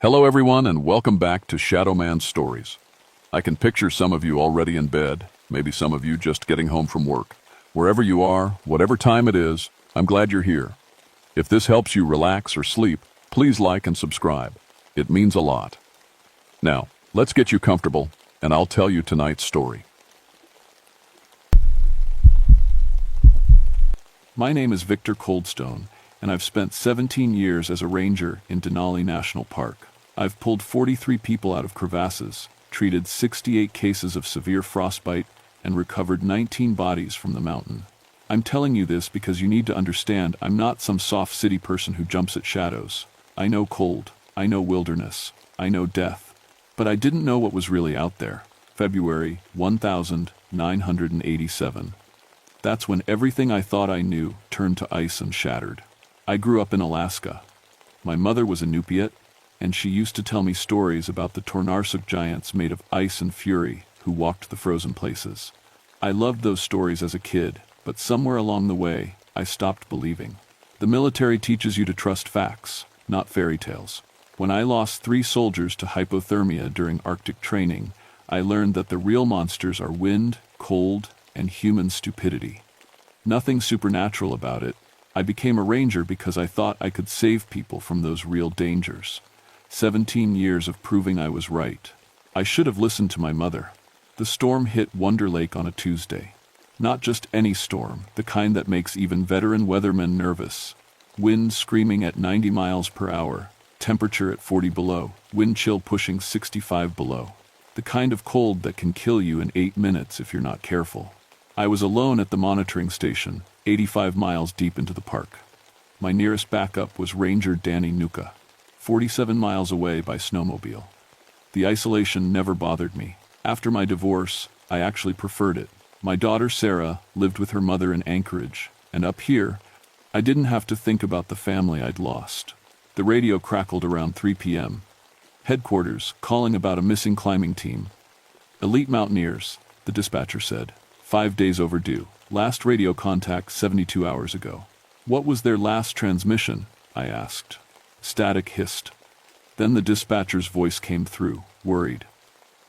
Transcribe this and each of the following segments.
Hello everyone and welcome back to Shadow Man Stories. I can picture some of you already in bed, maybe some of you just getting home from work. Wherever you are, whatever time it is, I'm glad you're here. If this helps you relax or sleep, please like and subscribe. It means a lot. Now, let's get you comfortable and I'll tell you tonight's story. My name is Victor Coldstone and I've spent 17 years as a ranger in Denali National Park. I've pulled 43 people out of crevasses, treated 68 cases of severe frostbite, and recovered 19 bodies from the mountain. I'm telling you this because you need to understand I'm not some soft city person who jumps at shadows. I know cold, I know wilderness, I know death. But I didn't know what was really out there. February 1987. That's when everything I thought I knew turned to ice and shattered. I grew up in Alaska. My mother was a Inupiat, and she used to tell me stories about the Tornarsuk giants made of ice and fury who walked the frozen places. I loved those stories as a kid, but somewhere along the way, I stopped believing. The military teaches you to trust facts, not fairy tales. When I lost 3 soldiers to hypothermia during Arctic training, I learned that the real monsters are wind, cold, and human stupidity. Nothing supernatural about it. I became a ranger because I thought I could save people from those real dangers. 17 years of proving I was right. I should have listened to my mother. The storm hit Wonder Lake on a Tuesday. Not just any storm, the kind that makes even veteran weathermen nervous. Wind screaming at 90 miles per hour, temperature at 40 below, wind chill pushing 65 below. The kind of cold that can kill you in 8 minutes if you're not careful. I was alone at the monitoring station, 85 miles deep into the park. My nearest backup was Ranger Danny Nuka, 47 miles away by snowmobile. The isolation never bothered me. After my divorce, I actually preferred it. My daughter Sarah lived with her mother in Anchorage, and up here, I didn't have to think about the family I'd lost. The radio crackled around 3 p.m. Headquarters calling about a missing climbing team. Elite mountaineers, the dispatcher said. 5 days overdue. Last radio contact 72 hours ago. What was their last transmission? I asked. Static hissed. Then the dispatcher's voice came through, worried.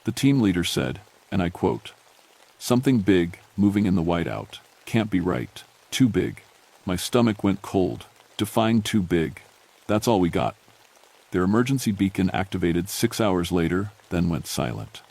The team leader said, and I quote, "Something big, moving in the whiteout. Can't be right. Too big." My stomach went cold, defying too big. That's all we got. Their emergency beacon activated 6 hours later, then went silent.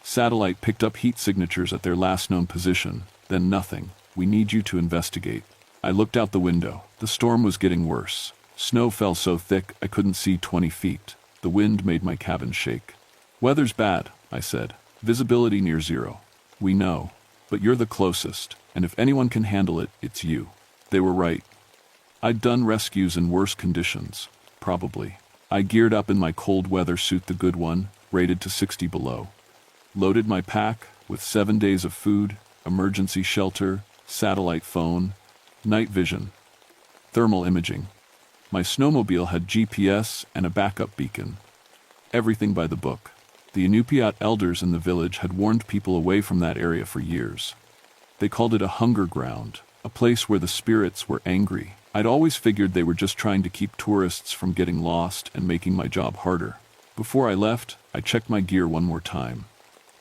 Satellite picked up heat signatures at their last known position, then nothing. We need you to investigate. I looked out the window. The storm was getting worse. Snow fell so thick I couldn't see 20 feet. The wind made my cabin shake. "Weather's bad," I said. "Visibility near zero." "We know, but you're the closest, and if anyone can handle it, it's you." They were right. I'd done rescues in worse conditions, probably. I geared up in my cold weather suit, the good one, rated to 60 below. Loaded my pack with 7 days of food, emergency shelter, satellite phone, night vision, thermal imaging. My snowmobile had GPS and a backup beacon. Everything by the book. The Inupiat elders in the village had warned people away from that area for years. They called it a hunger ground, a place where the spirits were angry. I'd always figured they were just trying to keep tourists from getting lost and making my job harder. Before I left, I checked my gear one more time.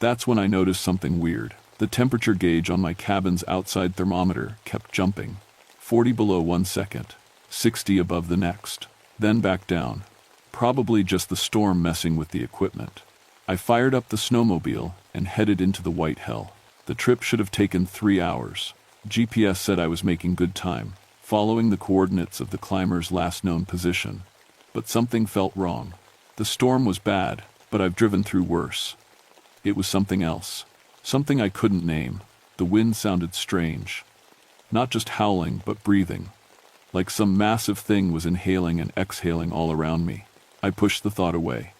That's when I noticed something weird. The temperature gauge on my cabin's outside thermometer kept jumping. 40 below 1 second, 60 above the next, then back down. Probably just the storm messing with the equipment. I fired up the snowmobile and headed into the white hell. The trip should have taken 3 hours. GPS said I was making good time, following the coordinates of the climber's last known position. But something felt wrong. The storm was bad, but I've driven through worse. It was something else. Something I couldn't name. The wind sounded strange. Not just howling, but breathing. Like some massive thing was inhaling and exhaling all around me. I pushed the thought away.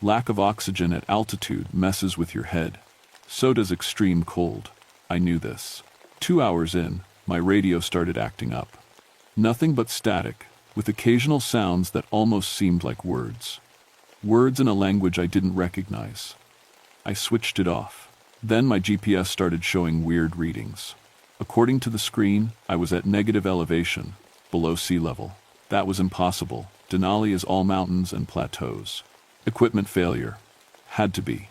Lack of oxygen at altitude messes with your head. So does extreme cold. I knew this. 2 hours in, my radio started acting up. Nothing but static, with occasional sounds that almost seemed like words. Words in a language I didn't recognize. I switched it off. Then my GPS started showing weird readings. According to the screen, I was at negative elevation, below sea level. That was impossible. Denali is all mountains and plateaus. Equipment failure. Had to be.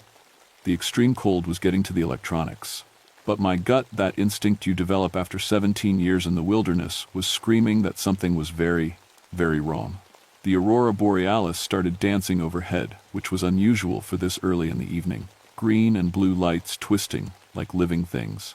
The extreme cold was getting to the electronics. But my gut, that instinct you develop after 17 years in the wilderness, was screaming that something was very, very wrong. The aurora borealis started dancing overhead, which was unusual for this early in the evening. Green and blue lights twisting like living things.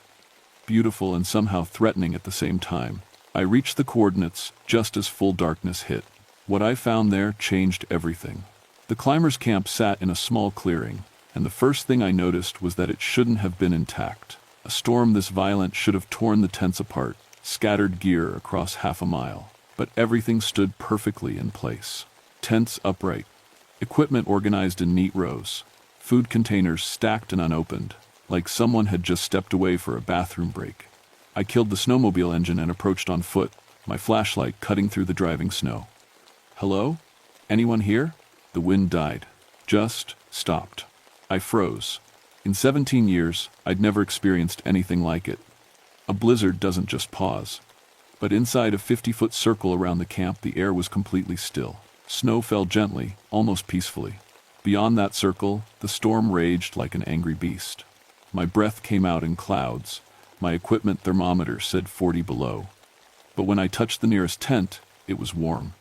Beautiful and somehow threatening at the same time. I reached the coordinates just as full darkness hit. What I found there changed everything. The climbers' camp sat in a small clearing, and the first thing I noticed was that it shouldn't have been intact. A storm this violent should have torn the tents apart, scattered gear across half a mile. But everything stood perfectly in place. Tents upright, equipment organized in neat rows, food containers stacked and unopened, like someone had just stepped away for a bathroom break. I killed the snowmobile engine and approached on foot, my flashlight cutting through the driving snow. Hello? Anyone here? The wind died. Just stopped. I froze. In 17 years, I'd never experienced anything like it. A blizzard doesn't just pause. But inside a 50-foot circle around the camp, the air was completely still. Snow fell gently, almost peacefully. Beyond that circle, the storm raged like an angry beast. My breath came out in clouds. My equipment thermometer said 40 below. But when I touched the nearest tent, it was warm.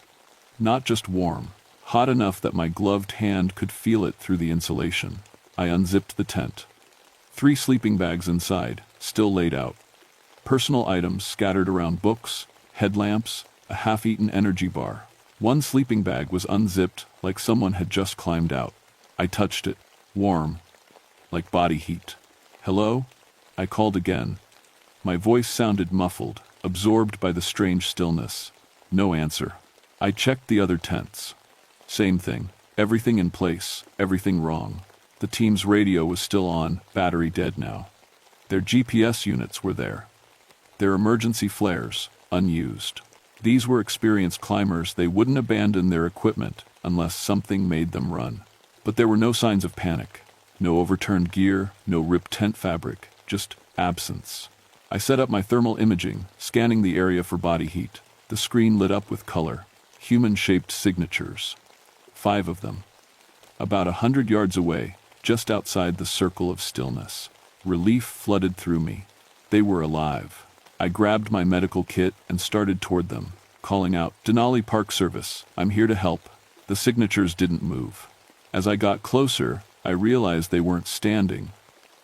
Not just warm, hot enough that my gloved hand could feel it through the insulation. I unzipped the tent. 3 sleeping bags inside, still laid out. Personal items scattered around: books, headlamps, a half-eaten energy bar. One sleeping bag was unzipped like someone had just climbed out. I touched it. Warm. Like body heat. Hello? I called again. My voice sounded muffled, absorbed by the strange stillness. No answer. I checked the other tents. Same thing. Everything in place, everything wrong. The team's radio was still on, battery dead now. Their GPS units were there. Their emergency flares, unused. These were experienced climbers. They wouldn't abandon their equipment unless something made them run. But there were no signs of panic. No overturned gear, no ripped tent fabric, just absence. I set up my thermal imaging, scanning the area for body heat. The screen lit up with color. Human-shaped signatures. 5 of them. About 100 yards away, just outside the circle of stillness. Relief flooded through me. They were alive. I grabbed my medical kit and started toward them, calling out, "Denali Park Service, I'm here to help." The signatures didn't move. As I got closer, I realized they weren't standing.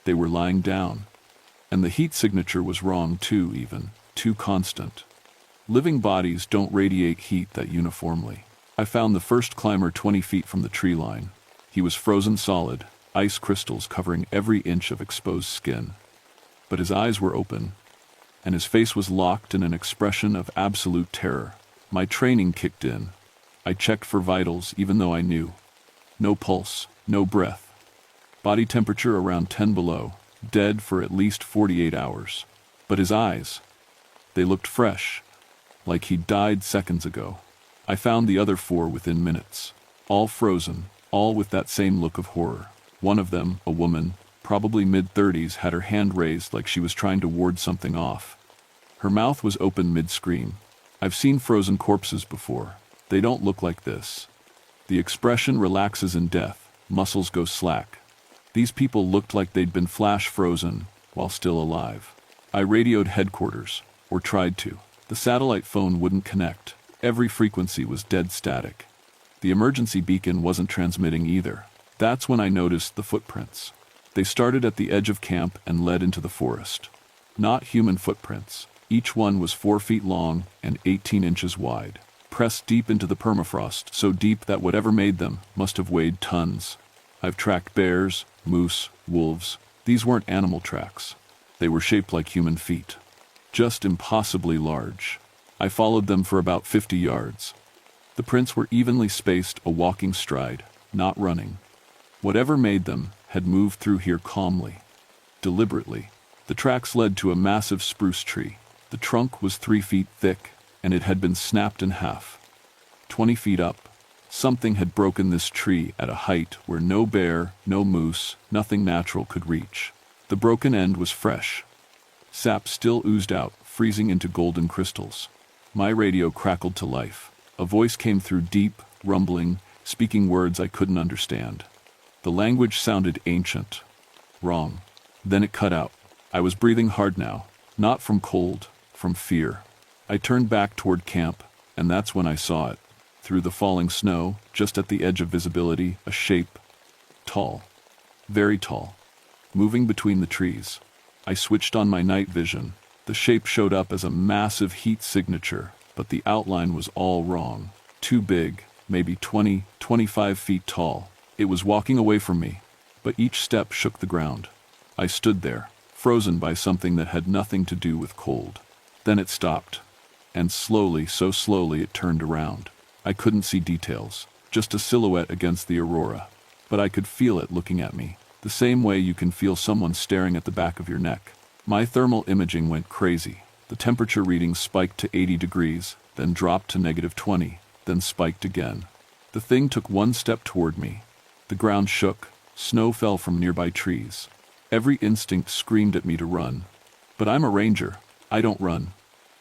They were lying down. And the heat signature was wrong too, even, too constant. Living bodies don't radiate heat that uniformly. I found the first climber 20 feet from the tree line. He was frozen solid, ice crystals covering every inch of exposed skin. But his eyes were open, and his face was locked in an expression of absolute terror. My training kicked in. I checked for vitals even though I knew. No pulse, no breath. Body temperature around 10 below, dead for at least 48 hours. But his eyes, they looked fresh, like he'd died seconds ago. I found the other 4 within minutes, all frozen, all with that same look of horror. One of them, a woman, probably mid-30s, had her hand raised like she was trying to ward something off. Her mouth was open mid-scream. I've seen frozen corpses before. They don't look like this. The expression relaxes in death, muscles go slack. These people looked like they'd been flash frozen while still alive. I radioed headquarters, or tried to. The satellite phone wouldn't connect. Every frequency was dead static. The emergency beacon wasn't transmitting either. That's when I noticed the footprints. They started at the edge of camp and led into the forest. Not human footprints. Each one was 4 feet long and 18 inches wide, pressed deep into the permafrost, so deep that whatever made them must have weighed tons. I've tracked bears, moose, wolves. These weren't animal tracks. They were shaped like human feet. Just impossibly large. I followed them for about 50 yards. The prints were evenly spaced, a walking stride, not running. Whatever made them had moved through here calmly, deliberately. The tracks led to a massive spruce tree. The trunk was 3 feet thick, and it had been snapped in half. 20 feet up, something had broken this tree at a height where no bear, no moose, nothing natural could reach. The broken end was fresh. Sap still oozed out, freezing into golden crystals. My radio crackled to life. A voice came through, deep, rumbling, speaking words I couldn't understand. The language sounded ancient. Wrong. Then it cut out. I was breathing hard now, not from cold, from fear. I turned back toward camp, and that's when I saw it. Through the falling snow, just at the edge of visibility, a shape. Tall. Very tall. Moving between the trees. I switched on my night vision. The shape showed up as a massive heat signature, but the outline was all wrong. Too big, maybe 20, 25 feet tall. It was walking away from me, but each step shook the ground. I stood there, frozen by something that had nothing to do with cold. Then it stopped, and slowly, so slowly, it turned around. I couldn't see details, just a silhouette against the aurora, but I could feel it looking at me, the same way you can feel someone staring at the back of your neck. My thermal imaging went crazy. The temperature readings spiked to 80 degrees, then dropped to -20, then spiked again. The thing took one step toward me. The ground shook, snow fell from nearby trees. Every instinct screamed at me to run. But I'm a ranger. I don't run.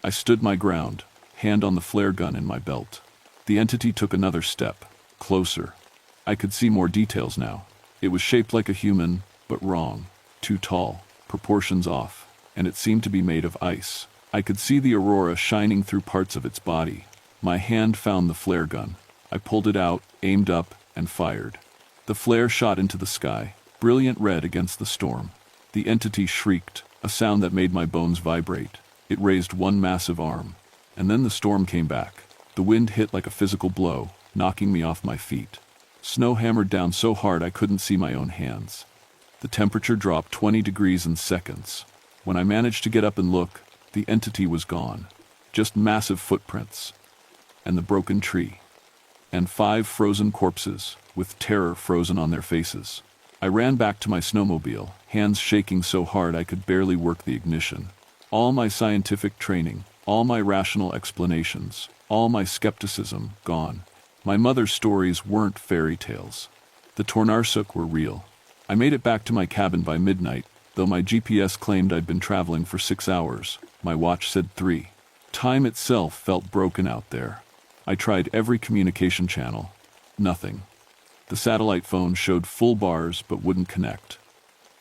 I stood my ground, hand on the flare gun in my belt. The entity took another step, closer. I could see more details now. It was shaped like a human, but wrong. Too tall, proportions off, and it seemed to be made of ice. I could see the aurora shining through parts of its body. My hand found the flare gun. I pulled it out, aimed up, and fired. The flare shot into the sky, brilliant red against the storm. The entity shrieked, a sound that made my bones vibrate. It raised one massive arm. And then the storm came back. The wind hit like a physical blow, knocking me off my feet. Snow hammered down so hard I couldn't see my own hands. The temperature dropped 20 degrees in seconds. When I managed to get up and look, the entity was gone. Just massive footprints. And the broken tree. And 5 frozen corpses, with terror frozen on their faces. I ran back to my snowmobile, hands shaking so hard I could barely work the ignition. All my scientific training, all my rational explanations, all my skepticism, gone. My mother's stories weren't fairy tales. The Tornarsuk were real. I made it back to my cabin by midnight, though my GPS claimed I'd been traveling for 6 hours. My watch said 3. Time itself felt broken out there. I tried every communication channel. Nothing. The satellite phone showed full bars but wouldn't connect.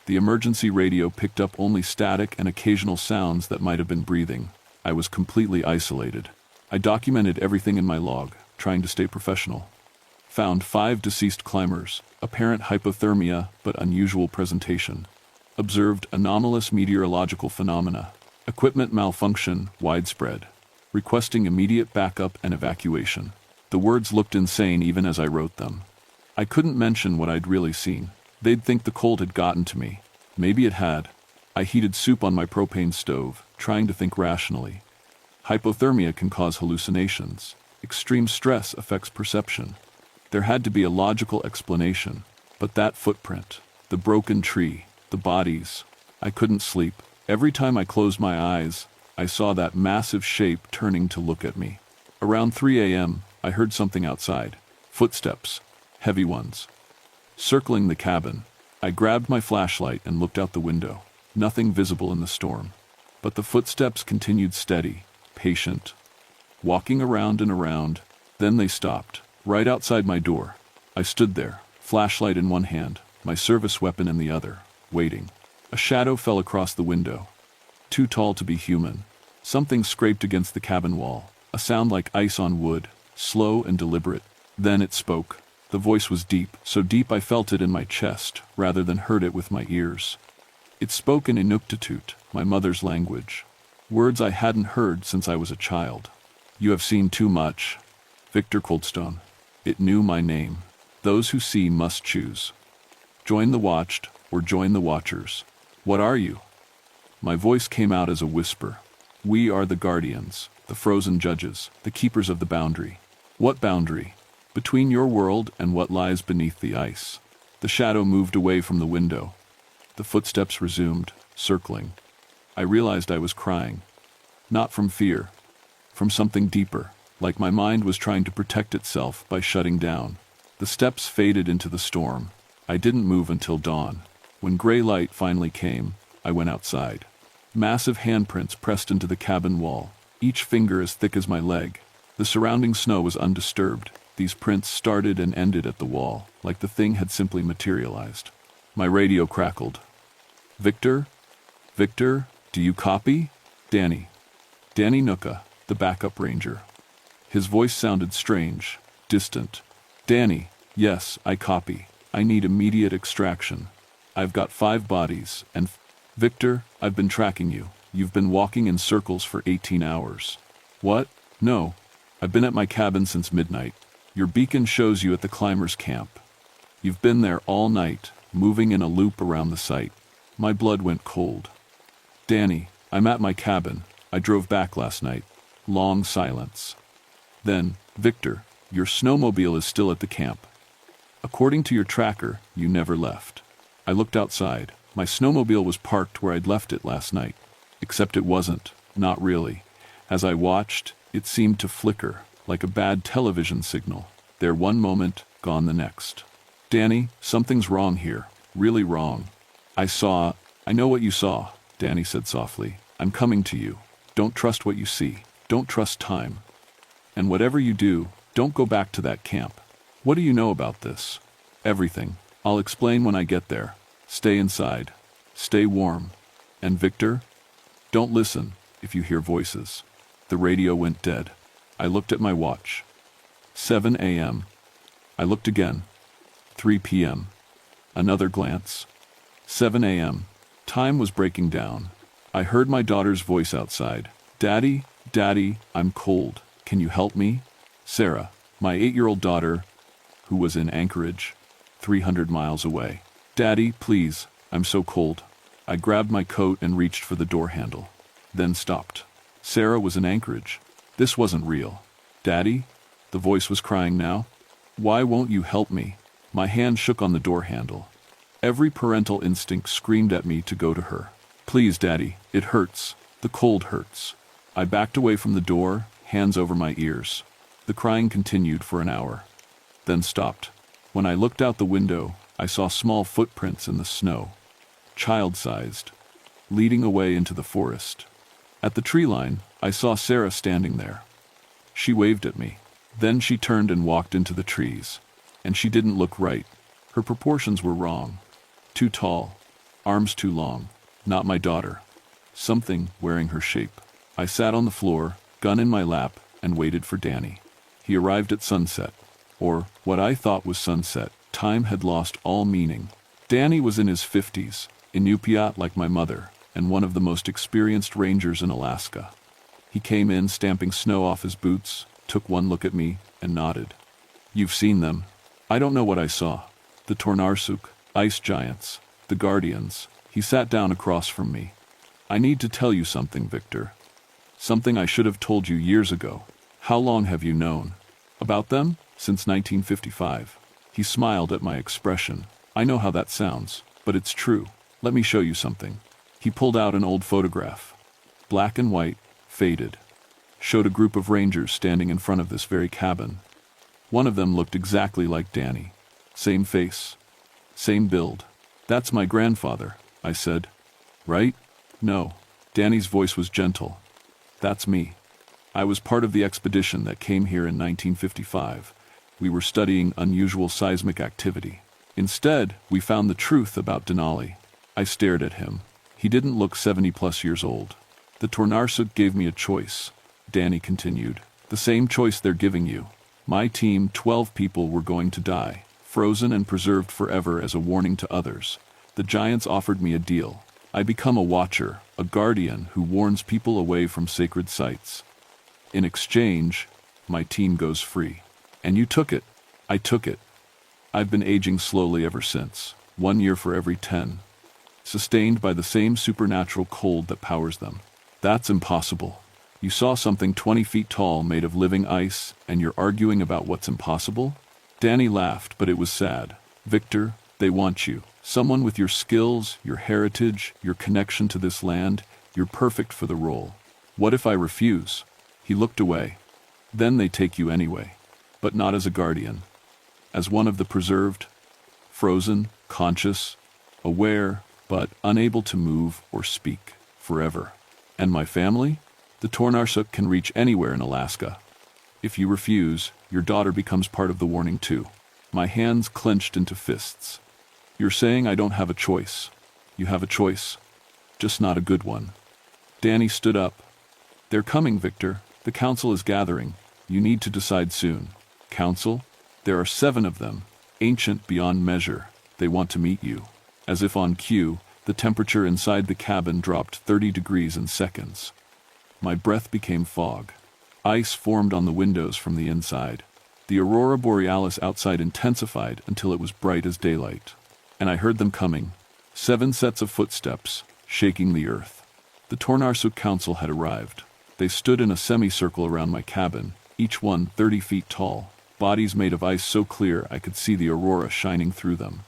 The emergency radio picked up only static and occasional sounds that might have been breathing. I was completely isolated. I documented everything in my log, trying to stay professional. Found 5 deceased climbers, apparent hypothermia but unusual presentation. Observed anomalous meteorological phenomena. Equipment malfunction widespread. Requesting immediate backup and evacuation. The words looked insane even as I wrote them. I couldn't mention what I'd really seen. They'd think the cold had gotten to me. Maybe it had. I heated soup on my propane stove, trying to think rationally. Hypothermia can cause hallucinations. Extreme stress affects perception. There had to be a logical explanation. But that footprint, the broken tree, the bodies. I couldn't sleep. Every time I closed my eyes, I saw that massive shape turning to look at me. Around 3 a.m., I heard something outside. Footsteps. Heavy ones. Circling the cabin, I grabbed my flashlight and looked out the window. Nothing visible in the storm. But the footsteps continued steady, patient. Walking around and around, then they stopped, right outside my door. I stood there, flashlight in one hand, my service weapon in the other, waiting. A shadow fell across the window. Too tall to be human. Something scraped against the cabin wall, a sound like ice on wood, slow and deliberate. Then it spoke. The voice was deep, so deep I felt it in my chest, rather than heard it with my ears. It spoke in Inuktitut, my mother's language. Words I hadn't heard since I was a child. You have seen too much. Victor Coldstone. It knew my name. Those who see must choose. Join the watched, or join the watchers. What are you? My voice came out as a whisper. We are the guardians, the frozen judges, the keepers of the boundary. What boundary? Between your world and what lies beneath the ice. The shadow moved away from the window. The footsteps resumed, circling. I realized I was crying. Not from fear. From something deeper, like my mind was trying to protect itself by shutting down. The steps faded into the storm. I didn't move until dawn. When gray light finally came, I went outside. Massive handprints pressed into the cabin wall, each finger as thick as my leg. The surrounding snow was undisturbed, These prints started and ended at the wall, like the thing had simply materialized. My radio crackled. Victor? Victor, do you copy? Danny. Danny Nuka, the backup ranger. His voice sounded strange, distant. Danny, yes, I copy. I need immediate extraction. I've got 5 bodies, and Victor, I've been tracking you. You've been walking in circles for 18 hours. What? No. I've been at my cabin since midnight. Your beacon shows you at the climbers' camp. You've been there all night, moving in a loop around the site. My blood went cold. Danny, I'm at my cabin. I drove back last night. Long silence. Then, Victor, your snowmobile is still at the camp. According to your tracker, you never left. I looked outside. My snowmobile was parked where I'd left it last night. Except it wasn't. Not really. As I watched, it seemed to flicker, like a bad television signal. There one moment, gone the next. Danny, something's wrong here. Really wrong. I know what you saw, Danny said softly. I'm coming to you. Don't trust what you see. Don't trust time. And whatever you do, don't go back to that camp. What do you know about this? Everything. I'll explain when I get there. Stay inside. Stay warm. And Victor? Don't listen if you hear voices. The radio went dead. I looked at my watch. 7 a.m. I looked again. 3 p.m. Another glance. 7 a.m. Time was breaking down. I heard my daughter's voice outside. Daddy, Daddy, I'm cold. Can you help me? Sarah, my 8-year-old daughter, who was in Anchorage, 300 miles away. Daddy, please, I'm so cold. I grabbed my coat and reached for the door handle, then stopped. Sarah was in Anchorage. This wasn't real. Daddy? The voice was crying now. Why won't you help me? My hand shook on the door handle. Every parental instinct screamed at me to go to her. Please, Daddy, it hurts. The cold hurts. I backed away from the door, hands over my ears. The crying continued for an hour, then stopped. When I looked out the window, I saw small footprints in the snow, child-sized, leading away into the forest. At the tree line, I saw Sarah standing there. She waved at me. Then she turned and walked into the trees. And she didn't look right. Her proportions were wrong. Too tall, arms too long. Not my daughter. Something wearing her shape. I sat on the floor, gun in my lap, and waited for Danny. He arrived at sunset. Or what I thought was sunset. Time had lost all meaning. Danny was in his 50s, Inupiat like my mother, and one of the most experienced rangers in Alaska. He came in stamping snow off his boots, took one look at me, and nodded. You've seen them. I don't know what I saw. The Tornarsuk, ice giants, the guardians. He sat down across from me. I need to tell you something, Victor. Something I should have told you years ago. How long have you known about them? Since 1955. He smiled at my expression. I know how that sounds, but it's true. Let me show you something. He pulled out an old photograph. Black and white, faded. Showed a group of rangers standing in front of this very cabin. One of them looked exactly like Danny. Same face. Same build. That's my grandfather, I said. Right? No. Danny's voice was gentle. That's me. I was part of the expedition that came here in 1955. We were studying unusual seismic activity. Instead, we found the truth about Denali. I stared at him. He didn't look 70+ years old. The Tornarsuk gave me a choice, Danny continued. The same choice they're giving you. My team, 12 people, were going to die, frozen and preserved forever as a warning to others. The giants offered me a deal. I become a watcher, a guardian who warns people away from sacred sites. In exchange, my team goes free. And you took it. I took it. I've been aging slowly ever since, 1 year for every 10. Sustained by the same supernatural cold that powers them. That's impossible. You saw something 20 feet tall made of living ice, and you're arguing about what's impossible? Danny laughed, but it was sad. Victor, they want you. Someone with your skills, your heritage, your connection to this land. You're perfect for the role. What if I refuse? He looked away. Then they take you anyway. But not as a guardian. As one of the preserved, frozen, conscious, aware, but unable to move or speak, forever. And my family? The Tornarsuk can reach anywhere in Alaska. If you refuse, your daughter becomes part of the warning too. My hands clenched into fists. You're saying I don't have a choice. You have a choice. Just not a good one. Danny stood up. They're coming, Victor. The council is gathering. You need to decide soon. Council? There are 7 of them, ancient beyond measure. They want to meet you. As if on cue, the temperature inside the cabin dropped 30 degrees in seconds. My breath became fog. Ice formed on the windows from the inside. The aurora borealis outside intensified until it was bright as daylight. And I heard them coming. 7 sets of footsteps, shaking the earth. The Tornarsuk Council had arrived. They stood in a semicircle around my cabin, each one 30 feet tall, bodies made of ice so clear I could see the aurora shining through them.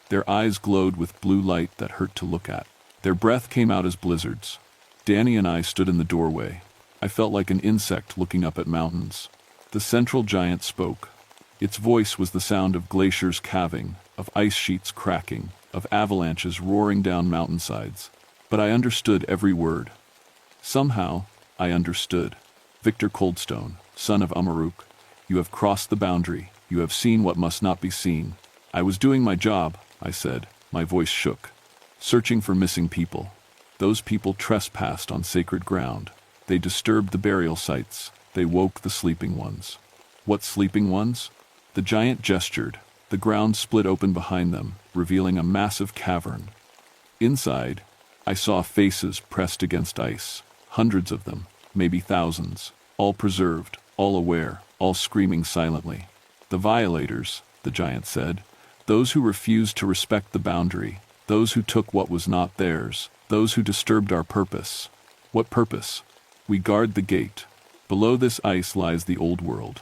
Their eyes glowed with blue light that hurt to look at. Their breath came out as blizzards. Danny and I stood in the doorway. I felt like an insect looking up at mountains. The central giant spoke. Its voice was the sound of glaciers calving, of ice sheets cracking, of avalanches roaring down mountainsides. But I understood every word. Somehow, I understood. Victor Coldstone, son of Amaruk, you have crossed the boundary. You have seen what must not be seen. I was doing my job, I said. My voice shook. Searching for missing people. Those people trespassed on sacred ground. They disturbed the burial sites. They woke the sleeping ones. What sleeping ones? The giant gestured. The ground split open behind them, revealing a massive cavern. Inside, I saw faces pressed against ice. Hundreds of them, maybe thousands, all preserved, all aware, all screaming silently. The violators, the giant said. Those who refused to respect the boundary. Those who took what was not theirs. Those who disturbed our purpose. What purpose? We guard the gate. Below this ice lies the old world.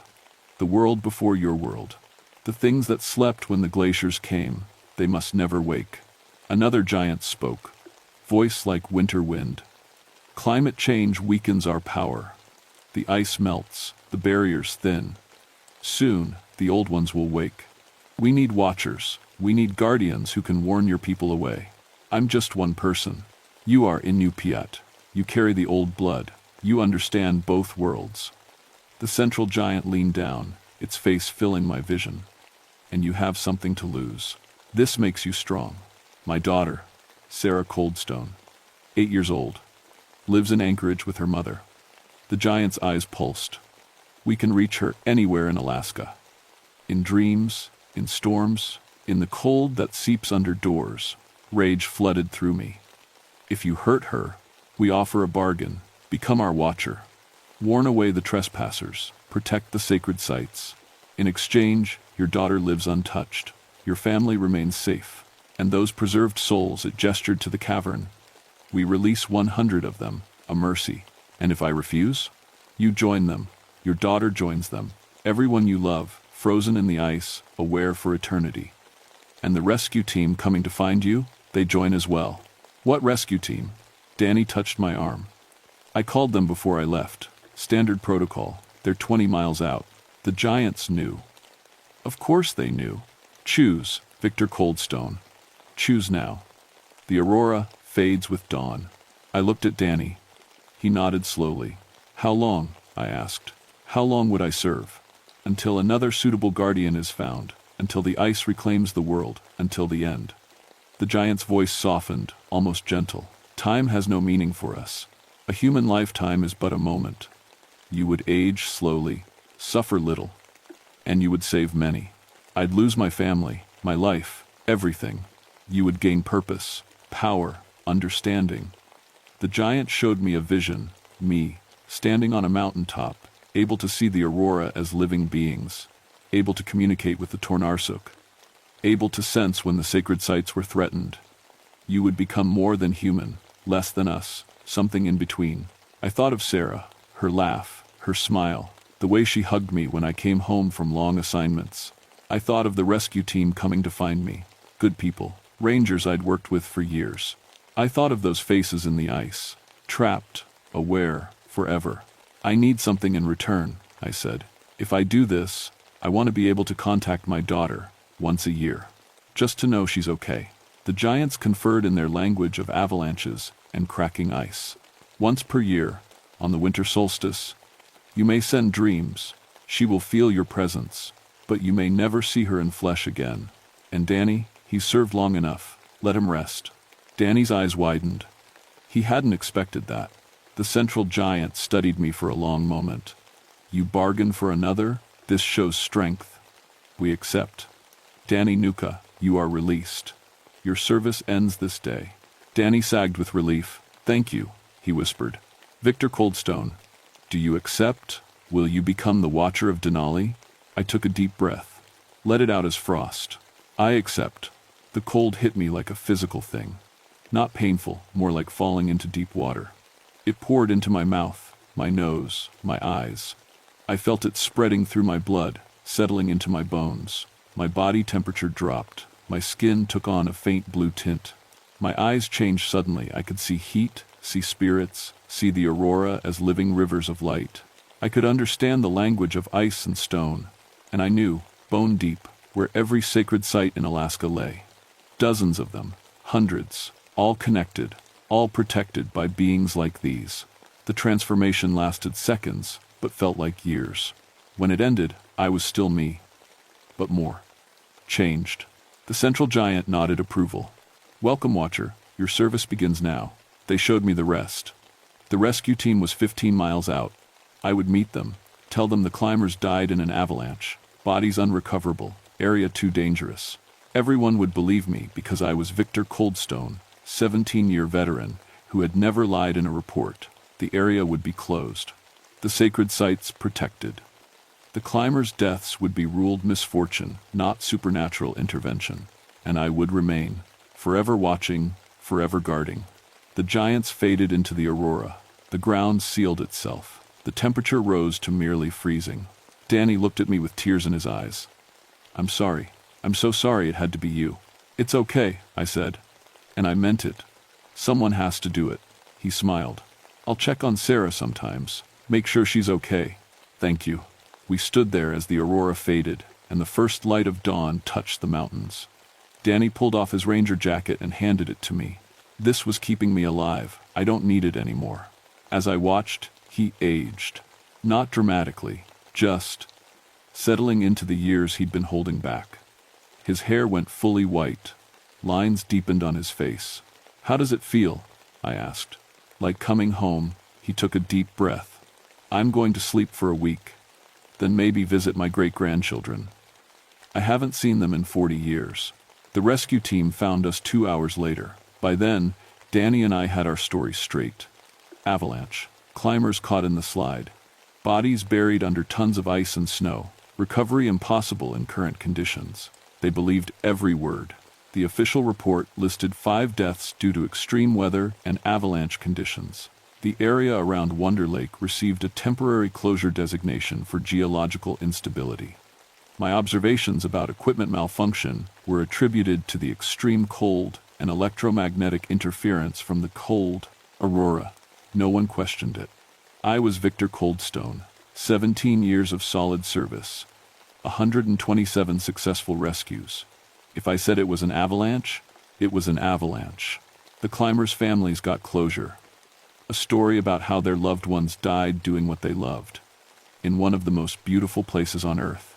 The world before your world. The things that slept when the glaciers came. They must never wake. Another giant spoke. Voice like winter wind. Climate change weakens our power. The ice melts, the barriers thin. Soon, the old ones will wake. We need watchers. We need guardians who can warn your people away. I'm just one person. You are Inupiat. You carry the old blood. You understand both worlds. The central giant leaned down, its face filling my vision. And you have something to lose. This makes you strong. My daughter, Sarah Coldstone, 8 years old, lives in Anchorage with her mother. The giant's eyes pulsed. We can reach her anywhere in Alaska. In dreams, in storms, in the cold that seeps under doors. Rage flooded through me. If you hurt her, we offer a bargain. Become our watcher. Warn away the trespassers. Protect the sacred sites. In exchange, your daughter lives untouched. Your family remains safe. And those preserved souls, it gestured to the cavern. We release 100 of them, a mercy. And if I refuse, you join them. Your daughter joins them. Everyone you love, frozen in the ice, aware for eternity. And the rescue team coming to find you, they join as well. What rescue team? Danny touched my arm. I called them before I left. Standard protocol. They're 20 miles out. The giants knew. Of course they knew. Choose, Victor Coldstone. Choose now. The aurora fades with dawn. I looked at Danny. He nodded slowly. How long? I asked. How long would I serve? Until another suitable guardian is found. Until the ice reclaims the world. Until the end. The giant's voice softened, almost gentle. Time has no meaning for us. A human lifetime is but a moment. You would age slowly, suffer little, and you would save many. I'd lose my family, my life, everything. You would gain purpose, power, understanding. The giant showed me a vision, me, standing on a mountaintop, able to see the aurora as living beings, able to communicate with the Tornarsuk, able to sense when the sacred sites were threatened. You would become more than human, less than us, something in between. I thought of Sarah, her laugh, her smile, the way she hugged me when I came home from long assignments. I thought of the rescue team coming to find me, good people, rangers I'd worked with for years. I thought of those faces in the ice, trapped, aware, forever. I need something in return, I said. If I do this, I want to be able to contact my daughter once a year, just to know she's okay. The giants conferred in their language of avalanches and cracking ice. Once per year, on the winter solstice, you may send dreams, She will feel your presence, but you may never see her in flesh again. And Danny, he's served long enough. Let him rest." Danny's eyes widened. He hadn't expected that. The central giant studied me for a long moment. "You bargain for another? This shows strength." "We accept." "Danny Nuka, you are released. Your service ends this day." Danny sagged with relief. "Thank you," he whispered. "Victor Coldstone, do you accept? Will you become the Watcher of Denali?" I took a deep breath. Let it out as frost. "I accept." The cold hit me like a physical thing. Not painful, more like falling into deep water. It poured into my mouth, my nose, my eyes. I felt it spreading through my blood, settling into my bones. My body temperature dropped. My skin took on a faint blue tint. My eyes changed suddenly. I could see heat, see spirits, see the aurora as living rivers of light. I could understand the language of ice and stone, and I knew, bone deep, where every sacred site in Alaska lay. Dozens of them, hundreds, all connected, all protected by beings like these. The transformation lasted seconds, but felt like years. When it ended, I was still me. But more. Changed. The central giant nodded approval. "Welcome, Watcher. Your service begins now." They showed me the rest. The rescue team was 15 miles out. I would meet them, tell them the climbers died in an avalanche, bodies unrecoverable, area too dangerous. Everyone would believe me because I was Victor Coldstone, 17-year veteran, who had never lied in a report. The area would be closed. The sacred sites protected. The climbers' deaths would be ruled misfortune, not supernatural intervention. And I would remain, forever watching, forever guarding. The giants faded into the aurora. The ground sealed itself. The temperature rose to merely freezing. Danny looked at me with tears in his eyes. "I'm sorry. I'm so sorry it had to be you." "It's okay," I said. And I meant it. "Someone has to do it." He smiled. "I'll check on Sarah sometimes. Make sure she's okay." "Thank you." We stood there as the aurora faded, and the first light of dawn touched the mountains. Danny pulled off his ranger jacket and handed it to me. This was keeping me alive. I don't need it anymore. As I watched, he aged. Not dramatically, just settling into the years he'd been holding back. His hair went fully white. Lines deepened on his face. "How does it feel?" I asked. "Like coming home." He took a deep breath. "I'm going to sleep for a week. Then maybe visit my great-grandchildren. I haven't seen them in 40 years. The rescue team found us 2 hours later. By then, Danny and I had our story straight. Avalanche. Climbers caught in the slide. Bodies buried under tons of ice and snow. Recovery impossible in current conditions. They believed every word. The official report listed 5 deaths due to extreme weather and avalanche conditions. The area around Wonder Lake received a temporary closure designation for geological instability. My observations about equipment malfunction were attributed to the extreme cold and electromagnetic interference from the cold aurora. No one questioned it. I was Victor Coldstone, 17 years of solid service, 127 successful rescues. If I said it was an avalanche, it was an avalanche. The climbers' families got closure. A story about how their loved ones died doing what they loved, in one of the most beautiful places on Earth.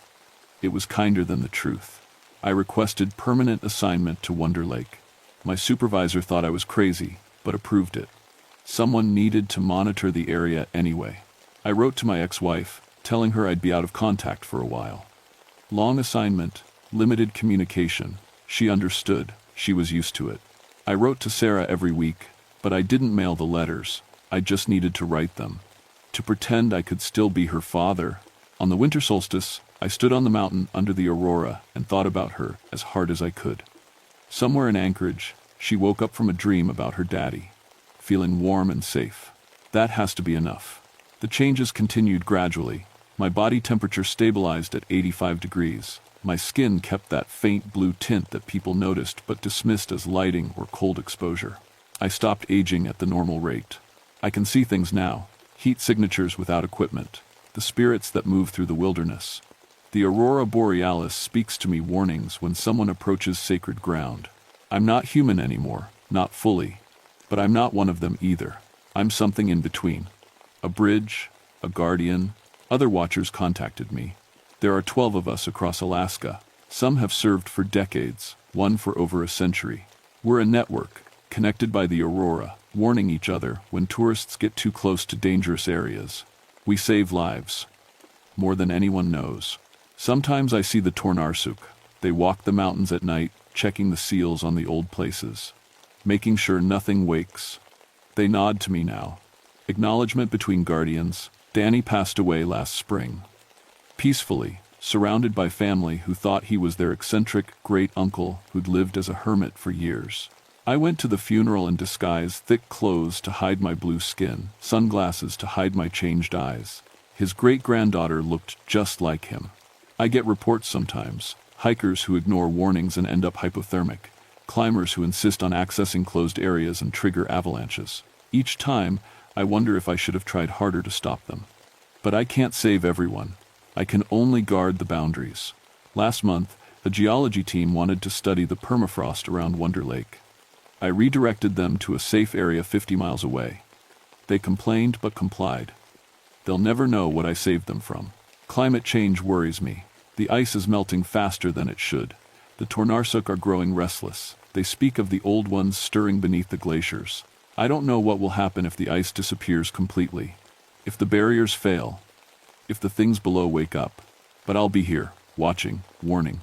It was kinder than the truth. I requested permanent assignment to Wonder Lake. My supervisor thought I was crazy, but approved it. Someone needed to monitor the area anyway. I wrote to my ex-wife, telling her I'd be out of contact for a while. Long assignment, limited communication. She understood. She was used to it. I wrote to Sarah every week, but I didn't mail the letters. I just needed to write them. To pretend I could still be her father. On the winter solstice, I stood on the mountain under the aurora and thought about her as hard as I could. Somewhere in Anchorage, she woke up from a dream about her daddy, feeling warm and safe. That has to be enough. The changes continued gradually. My body temperature stabilized at 85 degrees. My skin kept that faint blue tint that people noticed but dismissed as lighting or cold exposure. I stopped aging at the normal rate. I can see things now, heat signatures without equipment, the spirits that move through the wilderness. The aurora borealis speaks to me warnings when someone approaches sacred ground. I'm not human anymore, not fully, but I'm not one of them either. I'm something in between. A bridge, a guardian, Other watchers contacted me. There are 12 of us across Alaska. Some have served for decades, one for over a century. We're a network, connected by the aurora, warning each other when tourists get too close to dangerous areas. We save lives. More than anyone knows. Sometimes I see the Tornarsuk. They walk the mountains at night, checking the seals on the old places, making sure nothing wakes. They nod to me now. Acknowledgement between guardians. Danny passed away last spring. Peacefully, surrounded by family who thought he was their eccentric great-uncle who'd lived as a hermit for years. I went to the funeral in disguise, thick clothes to hide my blue skin, sunglasses to hide my changed eyes. His great-granddaughter looked just like him. I get reports sometimes, hikers who ignore warnings and end up hypothermic, climbers who insist on accessing closed areas and trigger avalanches. Each time, I wonder if I should have tried harder to stop them. But I can't save everyone. I can only guard the boundaries. Last month, a geology team wanted to study the permafrost around Wonder Lake. I redirected them to a safe area 50 miles away. They complained but complied. They'll never know what I saved them from. Climate change worries me. The ice is melting faster than it should. The Tornarsuk are growing restless. They speak of the old ones stirring beneath the glaciers. I don't know what will happen if the ice disappears completely. If the barriers fail. If the things below wake up. But I'll be here, watching, warning,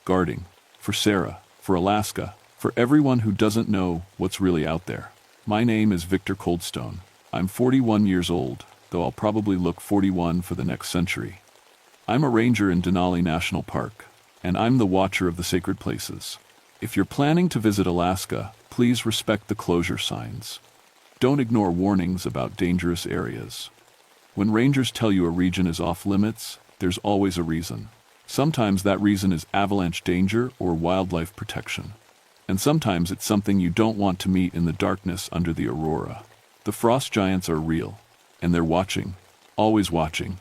guarding. For Sarah, for Alaska, for everyone who doesn't know what's really out there. My name is Victor Coldstone. I'm 41 years old, though I'll probably look 41 for the next century. I'm a ranger in Denali National Park, and I'm the watcher of the sacred places. If you're planning to visit Alaska, please respect the closure signs. Don't ignore warnings about dangerous areas. When rangers tell you a region is off limits, there's always a reason. Sometimes that reason is avalanche danger or wildlife protection. And sometimes it's something you don't want to meet in the darkness under the aurora. The frost giants are real, and they're watching, always watching.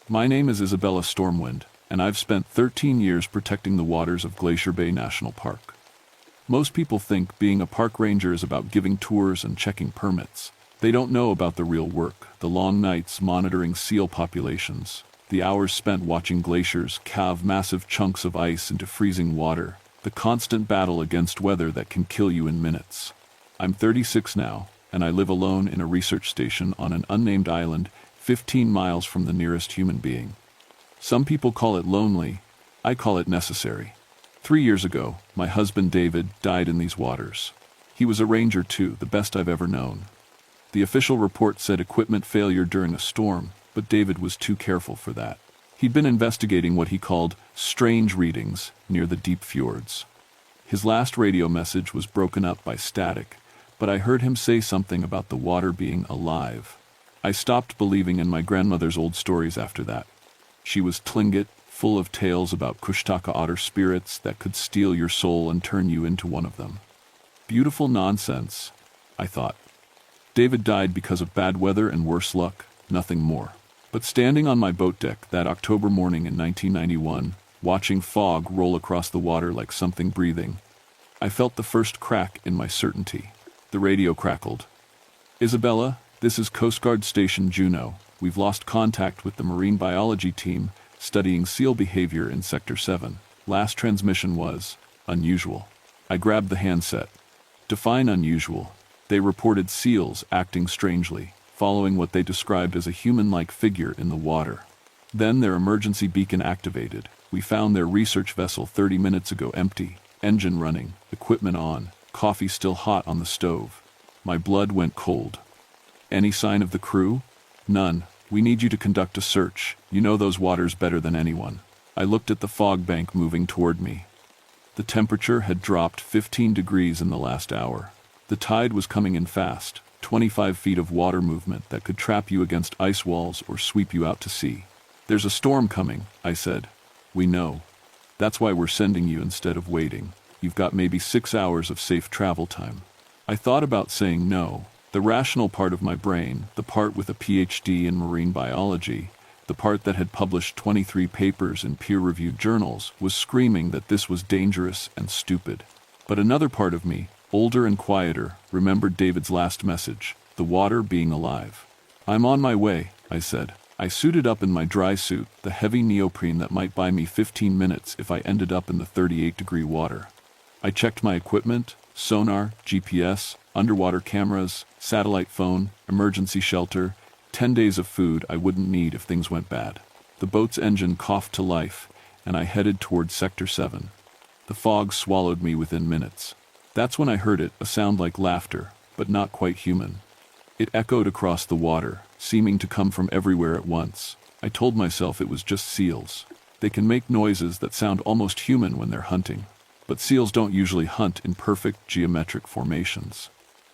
My name is Isabella Stormwind, and I've spent 13 years protecting the waters of Glacier Bay National Park. Most people think being a park ranger is about giving tours and checking permits. They don't know about the real work, the long nights monitoring seal populations, the hours spent watching glaciers calve massive chunks of ice into freezing water, the constant battle against weather that can kill you in minutes. I'm 36 now, and I live alone in a research station on an unnamed island 15 miles from the nearest human being. Some people call it lonely. I call it necessary. 3 years ago, my husband David died in these waters. He was a ranger too, the best I've ever known. The official report said equipment failure during a storm, but David was too careful for that. He'd been investigating what he called strange readings near the deep fjords. His last radio message was broken up by static, but I heard him say something about the water being alive. I stopped believing in my grandmother's old stories after that. She was Tlingit, full of tales about Kushtaka otter spirits that could steal your soul and turn you into one of them. Beautiful nonsense, I thought. David died because of bad weather and worse luck, nothing more. But standing on my boat deck that October morning in 1991, watching fog roll across the water like something breathing, I felt the first crack in my certainty. The radio crackled. Isabella, this is Coast Guard Station Juneau. We've lost contact with the marine biology team studying seal behavior in Sector 7. Last transmission was unusual. I grabbed the handset. Define unusual. They reported seals acting strangely, following what they described as a human-like figure in the water. Then their emergency beacon activated. We found their research vessel 30 minutes ago empty, engine running, equipment on, coffee still hot on the stove. My blood went cold. Any sign of the crew? None. We need you to conduct a search. You know those waters better than anyone. I looked at the fog bank moving toward me. The temperature had dropped 15 degrees in the last hour. The tide was coming in fast, 25 feet of water movement that could trap you against ice walls or sweep you out to sea. There's a storm coming, I said. We know. That's why we're sending you instead of waiting. You've got maybe 6 hours of safe travel time. I thought about saying no. The rational part of my brain, the part with a PhD in marine biology, the part that had published 23 papers in peer-reviewed journals, was screaming that this was dangerous and stupid. But another part of me, older and quieter, remembered David's last message, the water being alive. "I'm on my way," I said. I suited up in my dry suit, the heavy neoprene that might buy me 15 minutes if I ended up in the 38-degree water. I checked my equipment: sonar, GPS, underwater cameras, satellite phone, emergency shelter, 10 days of food I wouldn't need if things went bad. The boat's engine coughed to life, and I headed toward Sector 7. The fog swallowed me within minutes. That's when I heard it, a sound like laughter, but not quite human. It echoed across the water, seeming to come from everywhere at once. I told myself it was just seals. They can make noises that sound almost human when they're hunting. But seals don't usually hunt in perfect geometric formations.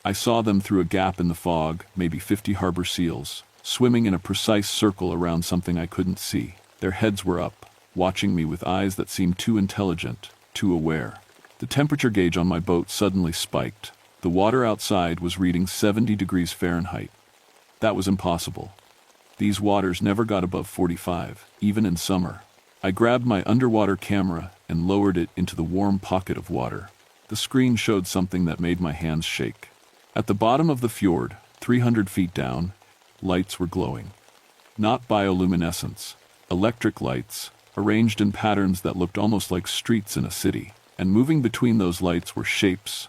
I saw them through a gap in the fog, maybe 50 harbor seals, swimming in a precise circle around something I couldn't see. Their heads were up, watching me with eyes that seemed too intelligent, too aware. The temperature gauge on my boat suddenly spiked. The water outside was reading 70 degrees Fahrenheit. That was impossible. These waters never got above 45, even in summer. I grabbed my underwater camera and lowered it into the warm pocket of water. The screen showed something that made my hands shake. At the bottom of the fjord, 300 feet down, lights were glowing. Not bioluminescence, electric lights, arranged in patterns that looked almost like streets in a city. And moving between those lights were shapes.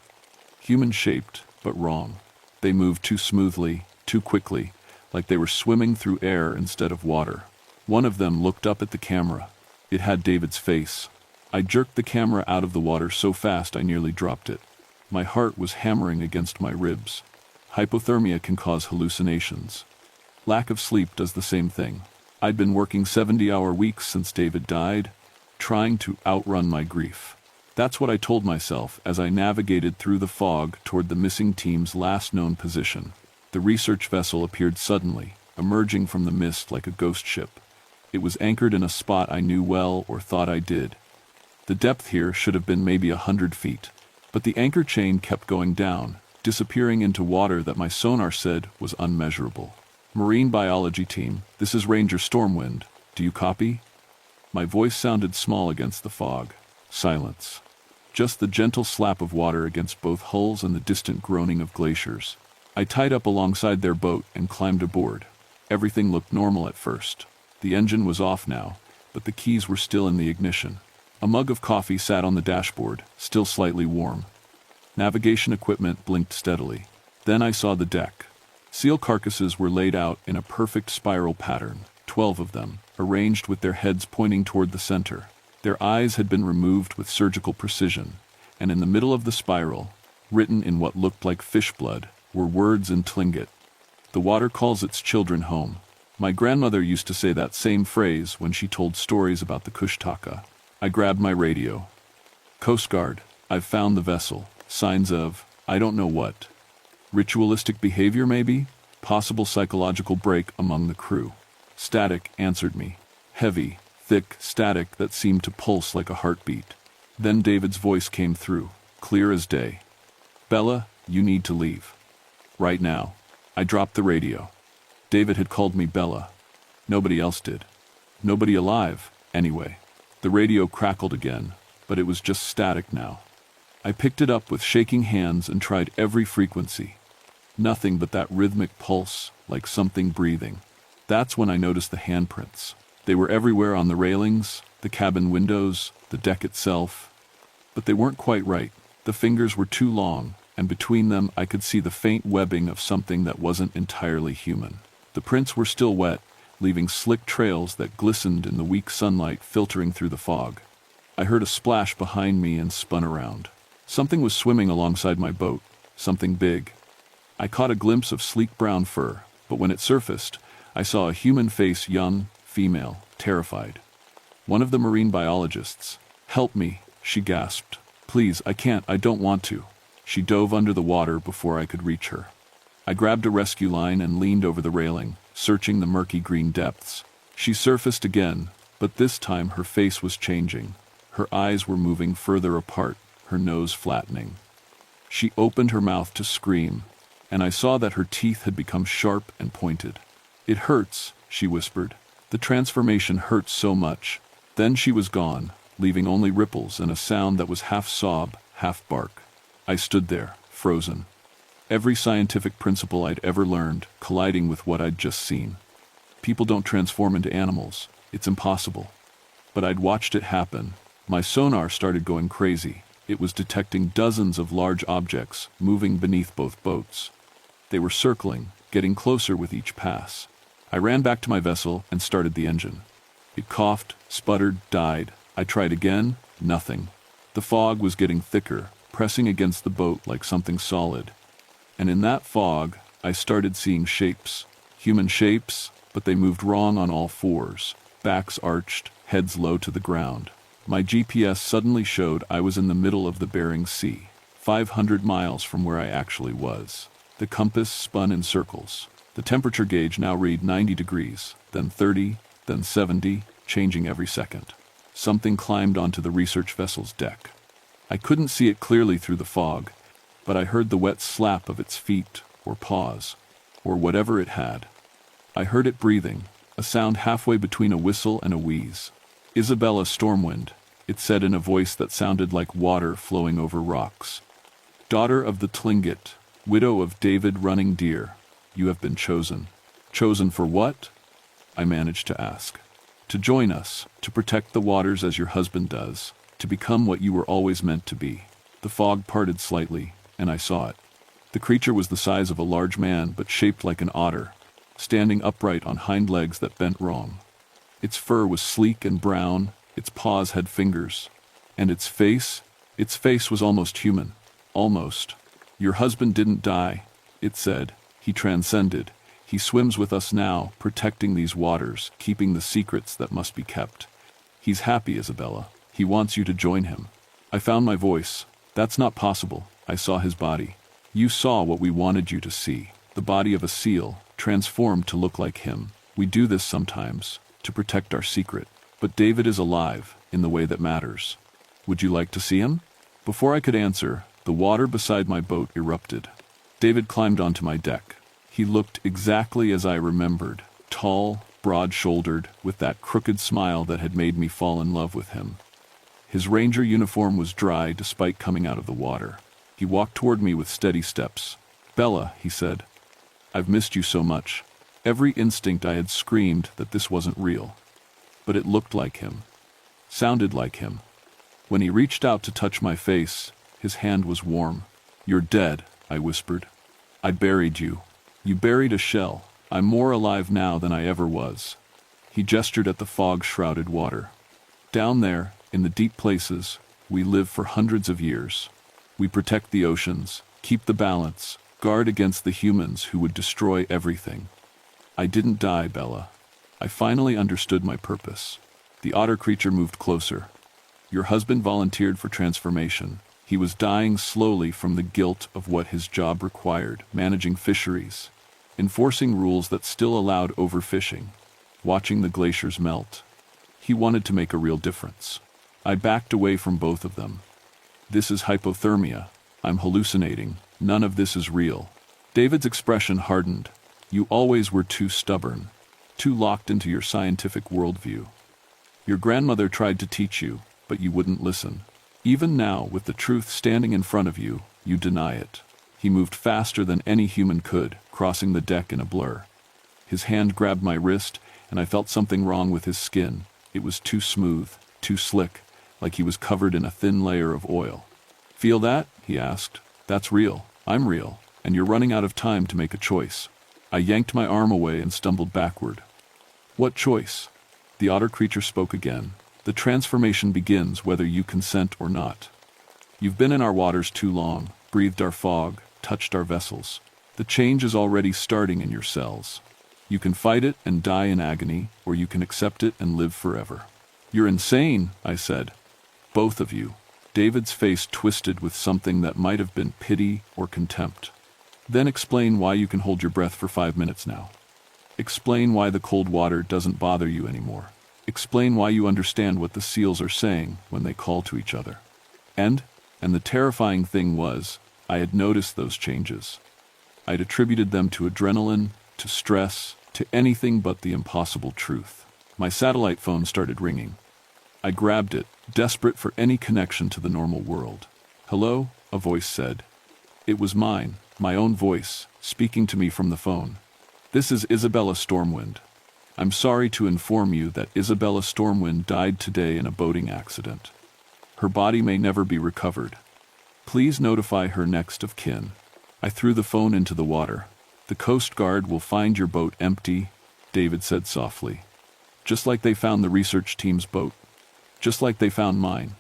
Human-shaped, but wrong. They moved too smoothly, too quickly, like they were swimming through air instead of water. One of them looked up at the camera. It had David's face. I jerked the camera out of the water so fast I nearly dropped it. My heart was hammering against my ribs. Hypothermia can cause hallucinations. Lack of sleep does the same thing. I'd been working 70-hour weeks since David died, trying to outrun my grief. That's what I told myself as I navigated through the fog toward the missing team's last known position. The research vessel appeared suddenly, emerging from the mist like a ghost ship. It was anchored in a spot I knew well, or thought I did. The depth here should have been maybe 100 feet, but the anchor chain kept going down, disappearing into water that my sonar said was unmeasurable. "Marine biology team, this is Ranger Stormwind. Do you copy?" My voice sounded small against the fog. Silence. Just the gentle slap of water against both hulls and the distant groaning of glaciers. I tied up alongside their boat and climbed aboard. Everything looked normal at first. The engine was off now, but the keys were still in the ignition. A mug of coffee sat on the dashboard, still slightly warm. Navigation equipment blinked steadily. Then I saw the deck. Seal carcasses were laid out in a perfect spiral pattern, 12 of them, arranged with their heads pointing toward the center. Their eyes had been removed with surgical precision, and in the middle of the spiral, written in what looked like fish blood, were words in Tlingit. "The water calls its children home." My grandmother used to say that same phrase when she told stories about the Kushtaka. I grabbed my radio. "Coast Guard, I've found the vessel. Signs of, I don't know what. Ritualistic behavior maybe? Possible psychological break among the crew." Static answered me. Heavy, thick static that seemed to pulse like a heartbeat. Then David's voice came through, clear as day. "Bella, you need to leave. Right now." I dropped the radio. David had called me Bella. Nobody else did. Nobody alive, anyway. The radio crackled again, but it was just static now. I picked it up with shaking hands and tried every frequency. Nothing but that rhythmic pulse, like something breathing. That's when I noticed the handprints. They were everywhere on the railings, the cabin windows, the deck itself. But they weren't quite right. The fingers were too long, and between them I could see the faint webbing of something that wasn't entirely human. The prints were still wet, leaving slick trails that glistened in the weak sunlight filtering through the fog. I heard a splash behind me and spun around. Something was swimming alongside my boat, something big. I caught a glimpse of sleek brown fur, but when it surfaced, I saw a human face, young, female, terrified. One of the marine biologists. "Help me," she gasped. "Please, I don't want to." She dove under the water before I could reach her. I grabbed a rescue line and leaned over the railing, searching the murky green depths. She surfaced again, but this time her face was changing. Her eyes were moving further apart, her nose flattening. She opened her mouth to scream, and I saw that her teeth had become sharp and pointed. "It hurts," she whispered. "The transformation hurts so much." Then she was gone, leaving only ripples and a sound that was half sob, half bark. I stood there, frozen. Every scientific principle I'd ever learned colliding with what I'd just seen. People don't transform into animals. It's impossible. But I'd watched it happen. My sonar started going crazy. It was detecting dozens of large objects moving beneath both boats. They were circling, getting closer with each pass. I ran back to my vessel and started the engine. It coughed, sputtered, died. I tried again, nothing. The fog was getting thicker, pressing against the boat like something solid. And in that fog, I started seeing shapes. Human shapes, but they moved wrong on all fours. Backs arched, heads low to the ground. My GPS suddenly showed I was in the middle of the Bering Sea, 500 miles from where I actually was. The compass spun in circles. The temperature gauge now read 90 degrees, then 30, then 70, changing every second. Something climbed onto the research vessel's deck. I couldn't see it clearly through the fog, but I heard the wet slap of its feet, or paws, or whatever it had. I heard it breathing, a sound halfway between a whistle and a wheeze. "Isabella Stormwind," it said in a voice that sounded like water flowing over rocks. "Daughter of the Tlingit, widow of David Running Deer, you have been chosen." "Chosen for what?" I managed to ask. "To join us, to protect the waters as your husband does, to become what you were always meant to be." The fog parted slightly, and I saw it. The creature was the size of a large man but shaped like an otter, standing upright on hind legs that bent wrong. Its fur was sleek and brown, its paws had fingers, and its face was almost human. Almost. "Your husband didn't die," it said. "He transcended. He swims with us now, protecting these waters, keeping the secrets that must be kept. He's happy, Isabella. He wants you to join him." I found my voice. "That's not possible." I saw his body. "You saw what we wanted you to see. The body of a seal, transformed to look like him. We do this sometimes, to protect our secret. But David is alive, in the way that matters. Would you like to see him?" Before I could answer, the water beside my boat erupted. David climbed onto my deck. He looked exactly as I remembered, tall, broad-shouldered, with that crooked smile that had made me fall in love with him. His ranger uniform was dry despite coming out of the water. He walked toward me with steady steps. "Bella," he said, "I've missed you so much." Every instinct I had screamed that this wasn't real. But it looked like him. Sounded like him. When he reached out to touch my face, his hand was warm. "You're dead," I whispered. "I buried you. You buried a shell. I'm more alive now than I ever was." He gestured at the fog-shrouded water. "Down there, in the deep places, we live for hundreds of years. We protect the oceans, keep the balance, guard against the humans who would destroy everything. I didn't die, Bella. I finally understood my purpose." The otter creature moved closer. "Your husband volunteered for transformation. He was dying slowly from the guilt of what his job required, managing fisheries, enforcing rules that still allowed overfishing, watching the glaciers melt. He wanted to make a real difference. I backed away from both of them. This is hypothermia. I'm hallucinating. None of this is real." David's expression hardened. "You always were too stubborn, too locked into your scientific worldview. Your grandmother tried to teach you, but you wouldn't listen. Even now, with the truth standing in front of you, you deny it." He moved faster than any human could, crossing the deck in a blur. His hand grabbed my wrist, and I felt something wrong with his skin. It was too smooth, too slick, like he was covered in a thin layer of oil. "Feel that?" he asked. "That's real. I'm real, and you're running out of time to make a choice." I yanked my arm away and stumbled backward. "What choice?" The otter creature spoke again. "The transformation begins whether you consent or not. You've been in our waters too long, breathed our fog, touched our vessels. The change is already starting in your cells. You can fight it and die in agony, or you can accept it and live forever." "You're insane," I said. "Both of you." David's face twisted with something that might have been pity or contempt. "Then explain why you can hold your breath for 5 minutes now. Explain why the cold water doesn't bother you anymore. Explain why you understand what the seals are saying when they call to each other." And the terrifying thing was, I had noticed those changes. I'd attributed them to adrenaline, to stress, to anything but the impossible truth. My satellite phone started ringing. I grabbed it, desperate for any connection to the normal world. "Hello?" a voice said. It was mine, my own voice, speaking to me from the phone. "This is Isabella Stormwind. I'm sorry to inform you that Isabella Stormwind died today in a boating accident. Her body may never be recovered. Please notify her next of kin." I threw the phone into the water. "The Coast Guard will find your boat empty," David said softly. "Just like they found the research team's boat. Just like they found mine.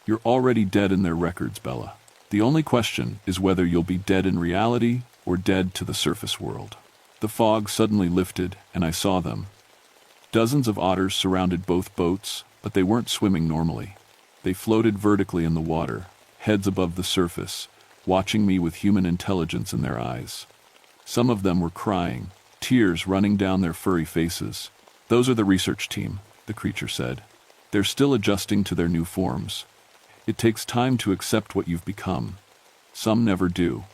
You're already dead in their records, Bella. The only question is whether you'll be dead in reality or dead to the surface world." The fog suddenly lifted, and I saw them. Dozens of otters surrounded both boats, but they weren't swimming normally. They floated vertically in the water, heads above the surface, watching me with human intelligence in their eyes. Some of them were crying, tears running down their furry faces. "Those are the research team," the creature said. "They're still adjusting to their new forms. It takes time to accept what you've become. Some never do.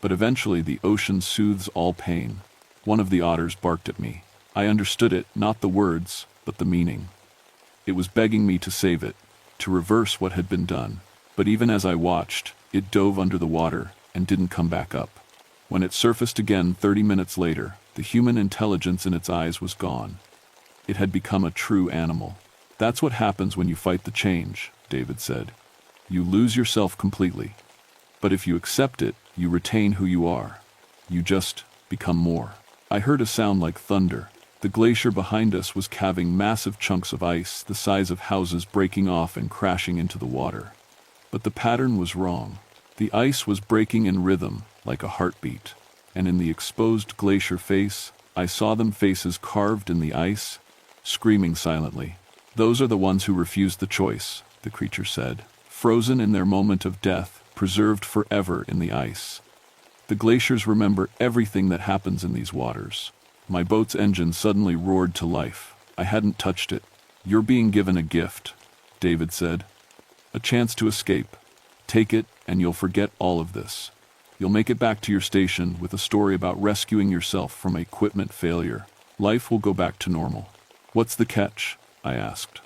But eventually the ocean soothes all pain." One of the otters barked at me. I understood it, not the words, but the meaning. It was begging me to save it, to reverse what had been done. But even as I watched, it dove under the water and didn't come back up. When it surfaced again 30 minutes later, the human intelligence in its eyes was gone. It had become a true animal. "That's what happens when you fight the change," David said. "You lose yourself completely. But if you accept it, you retain who you are. You just become more." I heard a sound like thunder. The glacier behind us was calving massive chunks of ice, the size of houses, breaking off and crashing into the water. But the pattern was wrong. The ice was breaking in rhythm, like a heartbeat. And in the exposed glacier face, I saw them, faces carved in the ice, screaming silently. "Those are the ones who refused the choice," the creature said. "Frozen in their moment of death, preserved forever in the ice. The glaciers remember everything that happens in these waters." My boat's engine suddenly roared to life. I hadn't touched it. "You're being given a gift," David said. "A chance to escape. Take it, and you'll forget all of this. You'll make it back to your station with a story about rescuing yourself from equipment failure. Life will go back to normal." "What's the catch?" I asked.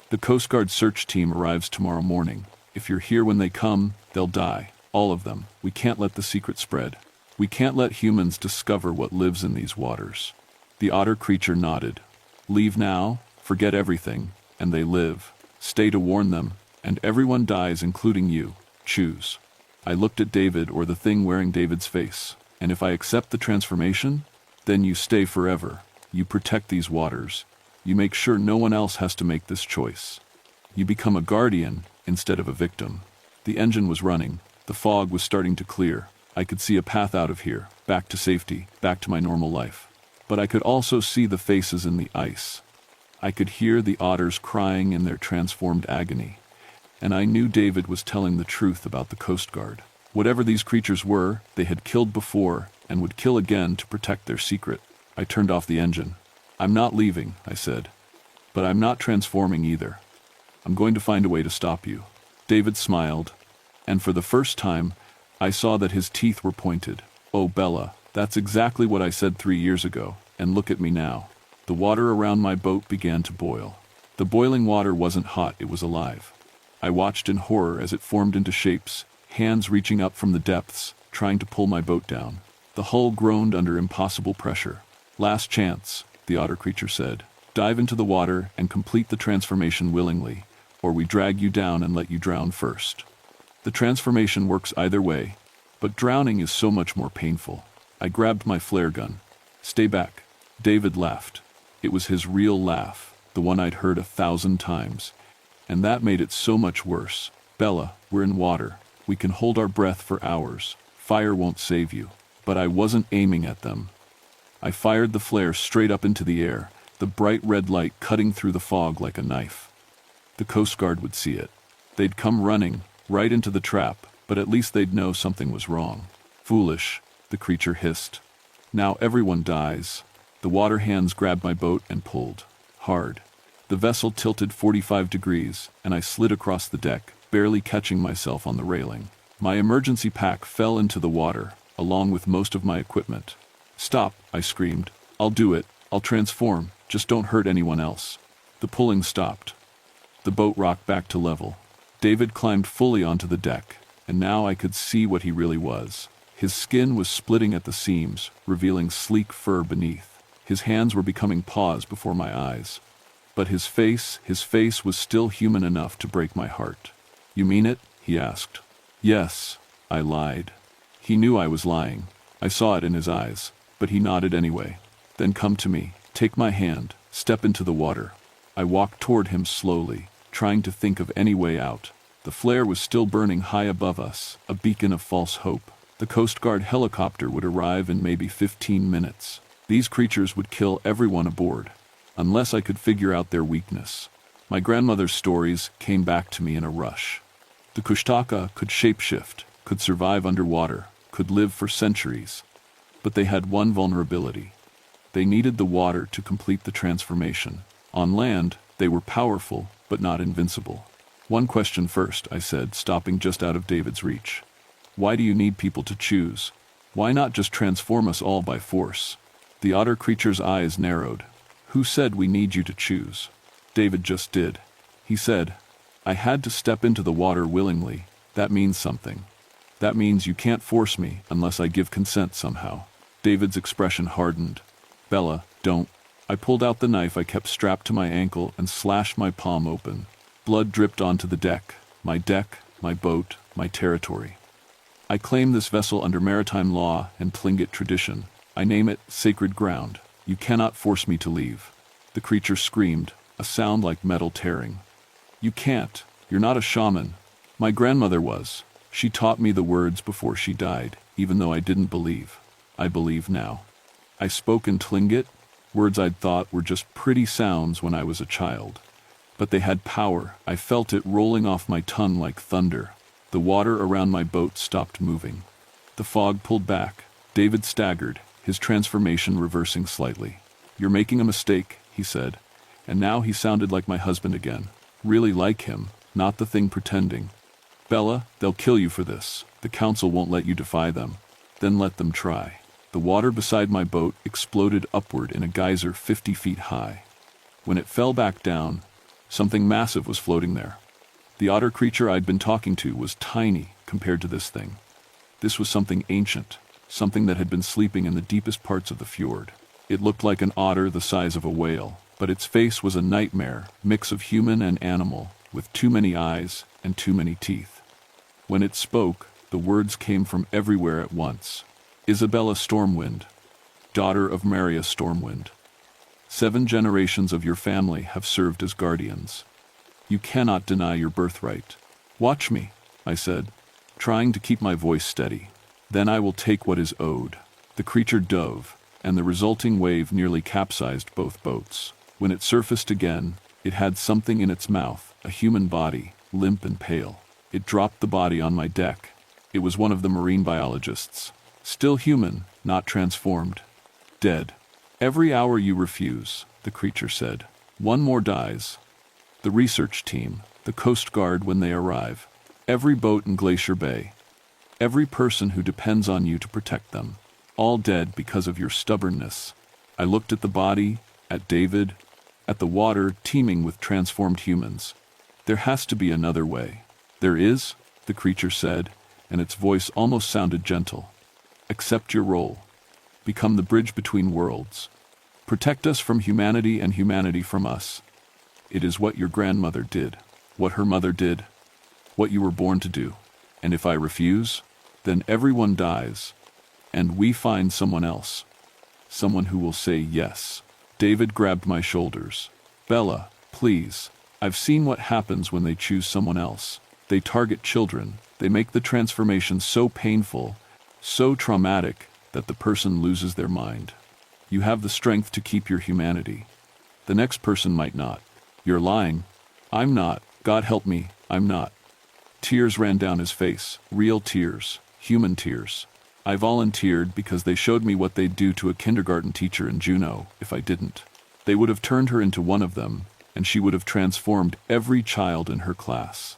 "The Coast Guard search team arrives tomorrow morning. If you're here when they come, they'll die. All of them. We can't let the secret spread. We can't let humans discover what lives in these waters." The otter creature nodded. "Leave now, forget everything, and they live. Stay to warn them, and everyone dies, including you. Choose." I looked at David, or the thing wearing David's face. "And if I accept the transformation, then you stay forever. You protect these waters. You make sure no one else has to make this choice. You become a guardian instead of a victim." The engine was running. The fog was starting to clear. I could see a path out of here, back to safety, back to my normal life. But I could also see the faces in the ice. I could hear the otters crying in their transformed agony. And I knew David was telling the truth about the Coast Guard. Whatever these creatures were, they had killed before and would kill again to protect their secret. I turned off the engine. "I'm not leaving," I said. "But I'm not transforming either. I'm going to find a way to stop you." David smiled, and for the first time, I saw that his teeth were pointed. "Oh, Bella, that's exactly what I said 3 years ago, and look at me now." The water around my boat began to boil. The boiling water wasn't hot, it was alive. I watched in horror as it formed into shapes, hands reaching up from the depths, trying to pull my boat down. The hull groaned under impossible pressure. "Last chance," the otter creature said. "Dive into the water and complete the transformation willingly, or we drag you down and let you drown first. The transformation works either way, but drowning is so much more painful." I grabbed my flare gun. "Stay back." David laughed. It was his real laugh, the one I'd heard 1,000 times. And that made it so much worse. "Bella, we're in water. We can hold our breath for hours. Fire won't save you." But I wasn't aiming at them. I fired the flare straight up into the air, the bright red light cutting through the fog like a knife. The Coast Guard would see it. They'd come running, right into the trap, but at least they'd know something was wrong. "Foolish," the creature hissed. "Now everyone dies." The water hands grabbed my boat and pulled. Hard. The vessel tilted 45 degrees, and I slid across the deck, barely catching myself on the railing. My emergency pack fell into the water, along with most of my equipment. "Stop," I screamed. "I'll do it. I'll transform. Just don't hurt anyone else." The pulling stopped. The boat rocked back to level. David climbed fully onto the deck, and now I could see what he really was. His skin was splitting at the seams, revealing sleek fur beneath. His hands were becoming paws before my eyes. But his face was still human enough to break my heart. "You mean it?" he asked. "Yes," I lied. He knew I was lying. I saw it in his eyes, but he nodded anyway. "Then come to me, take my hand, step into the water." I walked toward him slowly, trying to think of any way out. The flare was still burning high above us, a beacon of false hope. The Coast Guard helicopter would arrive in maybe 15 minutes. These creatures would kill everyone aboard, unless I could figure out their weakness. My grandmother's stories came back to me in a rush. The Kushtaka could shapeshift, could survive underwater, could live for centuries. But they had one vulnerability. They needed the water to complete the transformation. On land, they were powerful, but not invincible. "One question first," I said, stopping just out of David's reach. "Why do you need people to choose? Why not just transform us all by force?" The otter creature's eyes narrowed. "Who said we need you to choose?" David just did. He said, "I had to step into the water willingly. That means something. That means you can't force me unless I give consent somehow." David's expression hardened. "Bella, don't." I pulled out the knife I kept strapped to my ankle and slashed my palm open. Blood dripped onto the deck, my boat, my territory. I claim this vessel under maritime law and Tlingit tradition. I name it sacred ground. You cannot force me to leave." The creature screamed, a sound like metal tearing. "You can't. You're not a shaman." "My grandmother was. She taught me the words before she died, even though I didn't believe. I believe now." I spoke in Tlingit, words I'd thought were just pretty sounds when I was a child. But they had power. I felt it rolling off my tongue like thunder. The water around my boat stopped moving. The fog pulled back. David staggered, his transformation reversing slightly. "You're making a mistake," he said. And now he sounded like my husband again. Really like him, not the thing pretending. "Bella, they'll kill you for this. The council won't let you defy them." "Then let them try." The water beside my boat exploded upward in a geyser 50 feet high. When it fell back down, something massive was floating there. The otter creature I'd been talking to was tiny compared to this thing. This was something ancient, something that had been sleeping in the deepest parts of the fjord. It looked like an otter the size of a whale, but its face was a nightmare, mix of human and animal, with too many eyes and too many teeth. When it spoke, the words came from everywhere at once. "Isabella Stormwind, daughter of Maria Stormwind. 7 generations of your family have served as guardians. You cannot deny your birthright. Watch me," I said, trying to keep my voice steady. "Then I will take what is owed." The creature dove, and the resulting wave nearly capsized both boats. When it surfaced again, it had something in its mouth, a human body, limp and pale. It dropped the body on my deck. It was one of the marine biologists. Still human, not transformed. "Dead. Every hour you refuse," the creature said, "one more dies. The research team, the Coast Guard when they arrive, every boat in Glacier Bay, every person who depends on you to protect them, all dead because of your stubbornness." I looked at the body, at David, at the water teeming with transformed humans. "There has to be another way." "There is," the creature said, and its voice almost sounded gentle. "Accept your role. Become the bridge between worlds. Protect us from humanity and humanity from us. It is what your grandmother did, what her mother did, what you were born to do. And if I refuse, then everyone dies, and we find someone else. Someone who will say yes." David grabbed my shoulders. "Bella, please. I've seen what happens when they choose someone else. They target children. They make the transformation so painful, so traumatic, that the person loses their mind. You have the strength to keep your humanity. The next person might not. You're lying." "I'm not. God help me, I'm not." Tears ran down his face, real tears, human tears. I volunteered because they showed me what they'd do to a kindergarten teacher in Juneau if I didn't. They would have turned her into one of them, and she would have transformed every child in her class.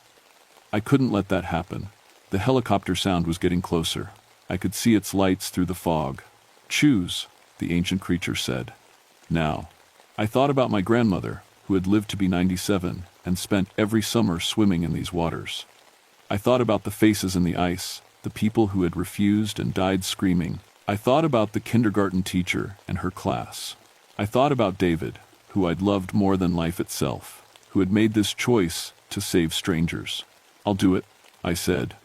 I couldn't let that happen. The helicopter sound was getting closer. I could see its lights through the fog. "Choose," the ancient creature said. "Now." I thought about my grandmother, who had lived to be 97 and spent every summer swimming in these waters. I thought about the faces in the ice, the people who had refused and died screaming. I thought about the kindergarten teacher and her class. I thought about David, who I'd loved more than life itself, who had made this choice to save strangers. "I'll do it," I said.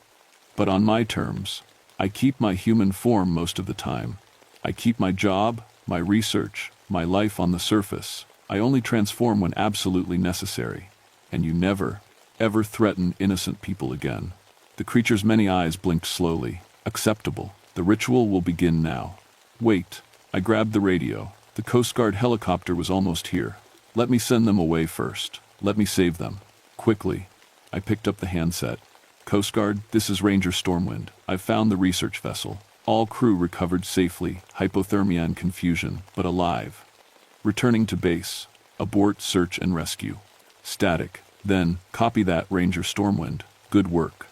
"But on my terms. I keep my human form most of the time. I keep my job, my research, my life on the surface. I only transform when absolutely necessary. And you never, ever threaten innocent people again." The creature's many eyes blinked slowly. "Acceptable. The ritual will begin now." "Wait." I grabbed the radio. The Coast Guard helicopter was almost here. "Let me send them away first. Let me save them." Quickly, I picked up the handset. "Coast Guard, this is Ranger Stormwind. I've found the research vessel. All crew recovered safely, hypothermia and confusion, but alive. Returning to base. Abort search and rescue." Static. Then, "Copy that, Ranger Stormwind. Good work.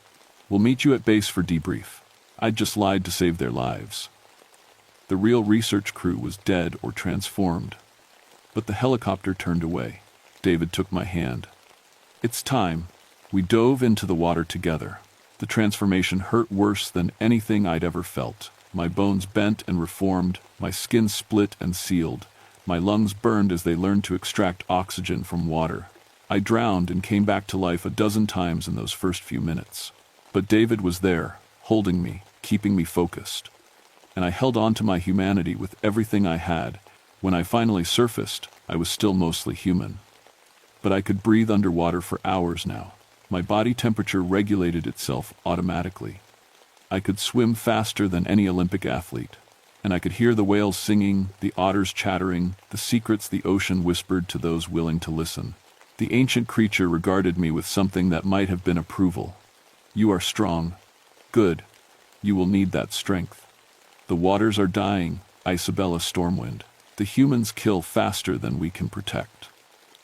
We'll meet you at base for debrief." I'd just lied to save their lives. The real research crew was dead or transformed. But the helicopter turned away. David took my hand. "It's time." We dove into the water together. The transformation hurt worse than anything I'd ever felt. My bones bent and reformed, my skin split and sealed, my lungs burned as they learned to extract oxygen from water. I drowned and came back to life a dozen times in those first few minutes. But David was there, holding me, keeping me focused. And I held on to my humanity with everything I had. When I finally surfaced, I was still mostly human. But I could breathe underwater for hours now. My body temperature regulated itself automatically. I could swim faster than any Olympic athlete. And I could hear the whales singing, the otters chattering, the secrets the ocean whispered to those willing to listen. The ancient creature regarded me with something that might have been approval. "You are strong. Good. You will need that strength. The waters are dying, Isabella Stormwind. The humans kill faster than we can protect.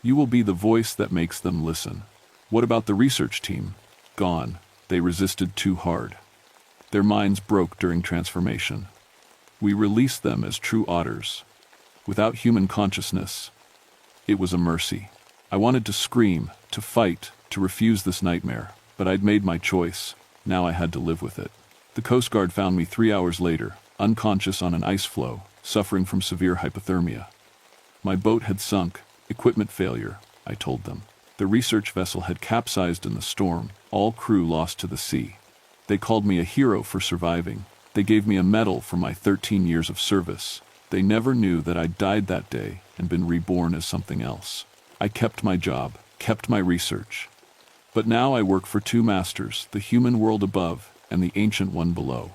You will be the voice that makes them listen." "What about the research team?" "Gone. They resisted too hard. Their minds broke during transformation. We released them as true otters, without human consciousness. It was a mercy. I wanted to scream, to fight, to refuse this nightmare, but I'd made my choice. Now I had to live with it. The Coast Guard found me 3 hours later, unconscious on an ice floe, suffering from severe hypothermia. My boat had sunk, equipment failure, I told them. The research vessel had capsized in the storm, all crew lost to the sea. They called me a hero for surviving. They gave me a medal for my 13 years of service. They never knew that I'd died that day and been reborn as something else. I kept my job, kept my research. But now I work for two masters, the human world above and the ancient one below.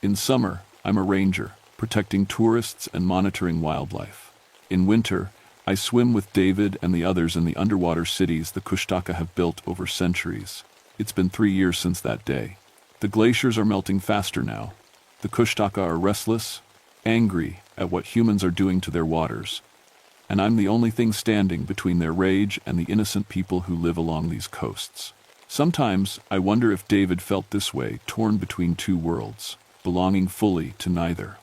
In summer, I'm a ranger, protecting tourists and monitoring wildlife. In winter, I swim with David and the others in the underwater cities the Kushtaka have built over centuries. It's been 3 years since that day. The glaciers are melting faster now. The Kushtaka are restless, angry at what humans are doing to their waters. And I'm the only thing standing between their rage and the innocent people who live along these coasts. Sometimes I wonder if David felt this way, torn between two worlds, belonging fully to neither.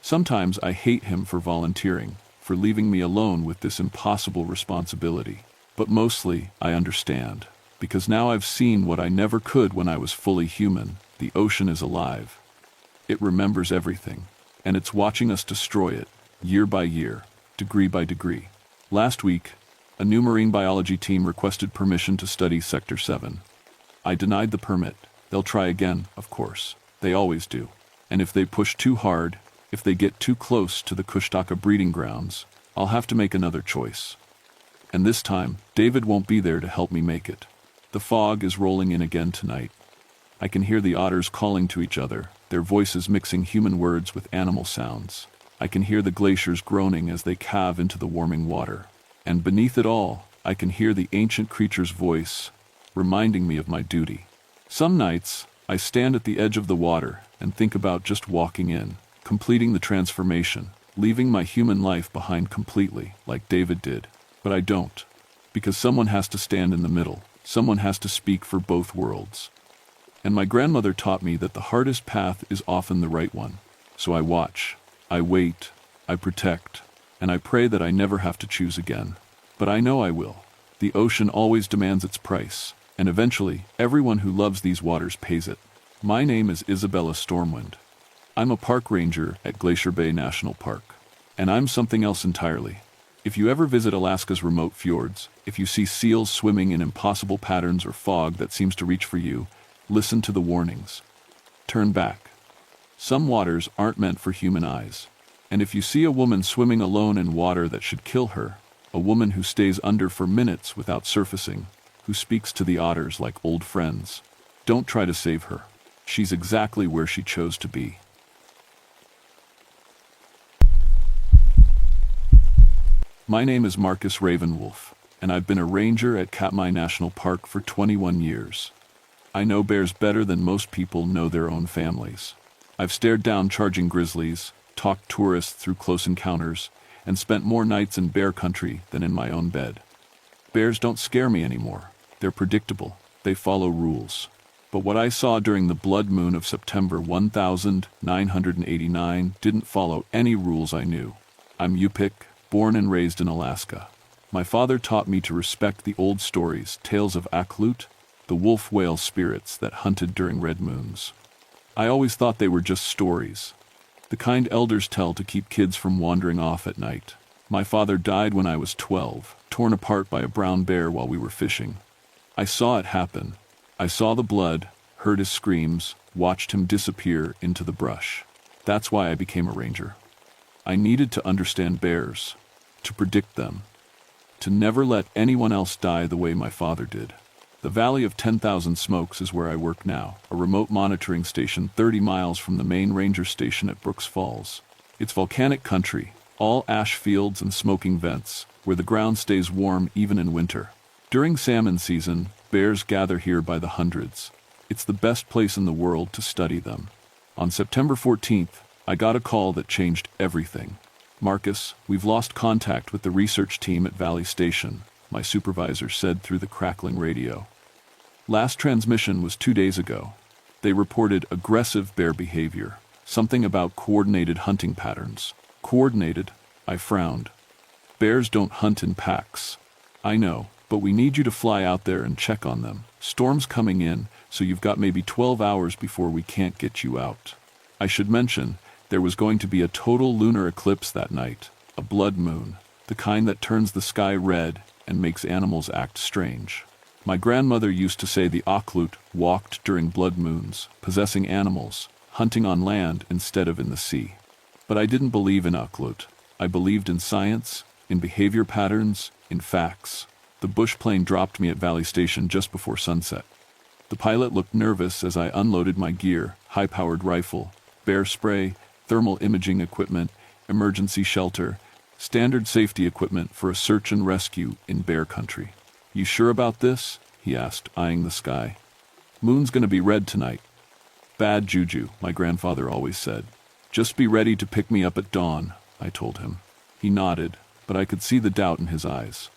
Sometimes I hate him for volunteering, for leaving me alone with this impossible responsibility. But mostly I understand, because now I've seen what I never could when I was fully human. The ocean is alive. It remembers everything, and it's watching us destroy it, year by year, degree by degree. Last week, a new marine biology team requested permission to study Sector 7. I denied the permit. They'll try again, of course. They always do. And if they push too hard, if they get too close to the Kushtaka breeding grounds, I'll have to make another choice. And this time, David won't be there to help me make it. The fog is rolling in again tonight. I can hear the otters calling to each other, their voices mixing human words with animal sounds. I can hear the glaciers groaning as they calve into the warming water. And beneath it all, I can hear the ancient creature's voice, reminding me of my duty. Some nights, I stand at the edge of the water and think about just walking in, completing the transformation, leaving my human life behind completely, like David did. But I don't, because someone has to stand in the middle. Someone has to speak for both worlds. And my grandmother taught me that the hardest path is often the right one. So I watch, I wait, I protect, and I pray that I never have to choose again. But I know I will. The ocean always demands its price, and eventually, everyone who loves these waters pays it. My name is Isabella Stormwind. I'm a park ranger at Glacier Bay National Park. And I'm something else entirely. If you ever visit Alaska's remote fjords, if you see seals swimming in impossible patterns or fog that seems to reach for you, listen to the warnings. Turn back. Some waters aren't meant for human eyes. And if you see a woman swimming alone in water that should kill her, a woman who stays under for minutes without surfacing, who speaks to the otters like old friends, don't try to save her. She's exactly where she chose to be. My name is Marcus Ravenwolf, and I've been a ranger at Katmai National Park for 21 years. I know bears better than most people know their own families. I've stared down charging grizzlies, talked tourists through close encounters, and spent more nights in bear country than in my own bed. Bears don't scare me anymore. They're predictable. They follow rules. But what I saw during the blood moon of September 1989 didn't follow any rules I knew. I'm Yupik, born and raised in Alaska. My father taught me to respect the old stories, tales of Aklut, the wolf whale spirits that hunted during red moons. I always thought they were just stories, the kind elders tell to keep kids from wandering off at night. My father died when I was 12, torn apart by a brown bear while we were fishing. I saw it happen. I saw the blood, heard his screams, watched him disappear into the brush. That's why I became a ranger. I needed to understand bears, to predict them, to never let anyone else die the way my father did. The Valley of 10,000 Smokes is where I work now, a remote monitoring station 30 miles from the main ranger station at Brooks Falls. It's volcanic country, all ash fields and smoking vents, where the ground stays warm even in winter. During salmon season, bears gather here by the hundreds. It's the best place in the world to study them. On September 14th, I got a call that changed everything. Marcus, we've lost contact with the research team at Valley Station, my supervisor said through the crackling radio. Last transmission was 2 days ago. They reported aggressive bear behavior, something about coordinated hunting patterns. Coordinated? I frowned. Bears don't hunt in packs. I know, but we need you to fly out there and check on them. Storm's coming in, so you've got maybe 12 hours before we can't get you out. I should mention, there was going to be a total lunar eclipse that night, a blood moon, the kind that turns the sky red and makes animals act strange. My grandmother used to say the Aklut walked during blood moons, possessing animals, hunting on land instead of in the sea. But I didn't believe in Aklut. I believed in science, in behavior patterns, in facts. The bush plane dropped me at Valley Station just before sunset. The pilot looked nervous as I unloaded my gear, high-powered rifle, bear spray, thermal imaging equipment, emergency shelter, standard safety equipment for a search and rescue in bear country. You sure about this? He asked, eyeing the sky. Moon's gonna be red tonight. Bad juju, my grandfather always said. Just be ready to pick me up at dawn, I told him. He nodded, but I could see the doubt in his eyes.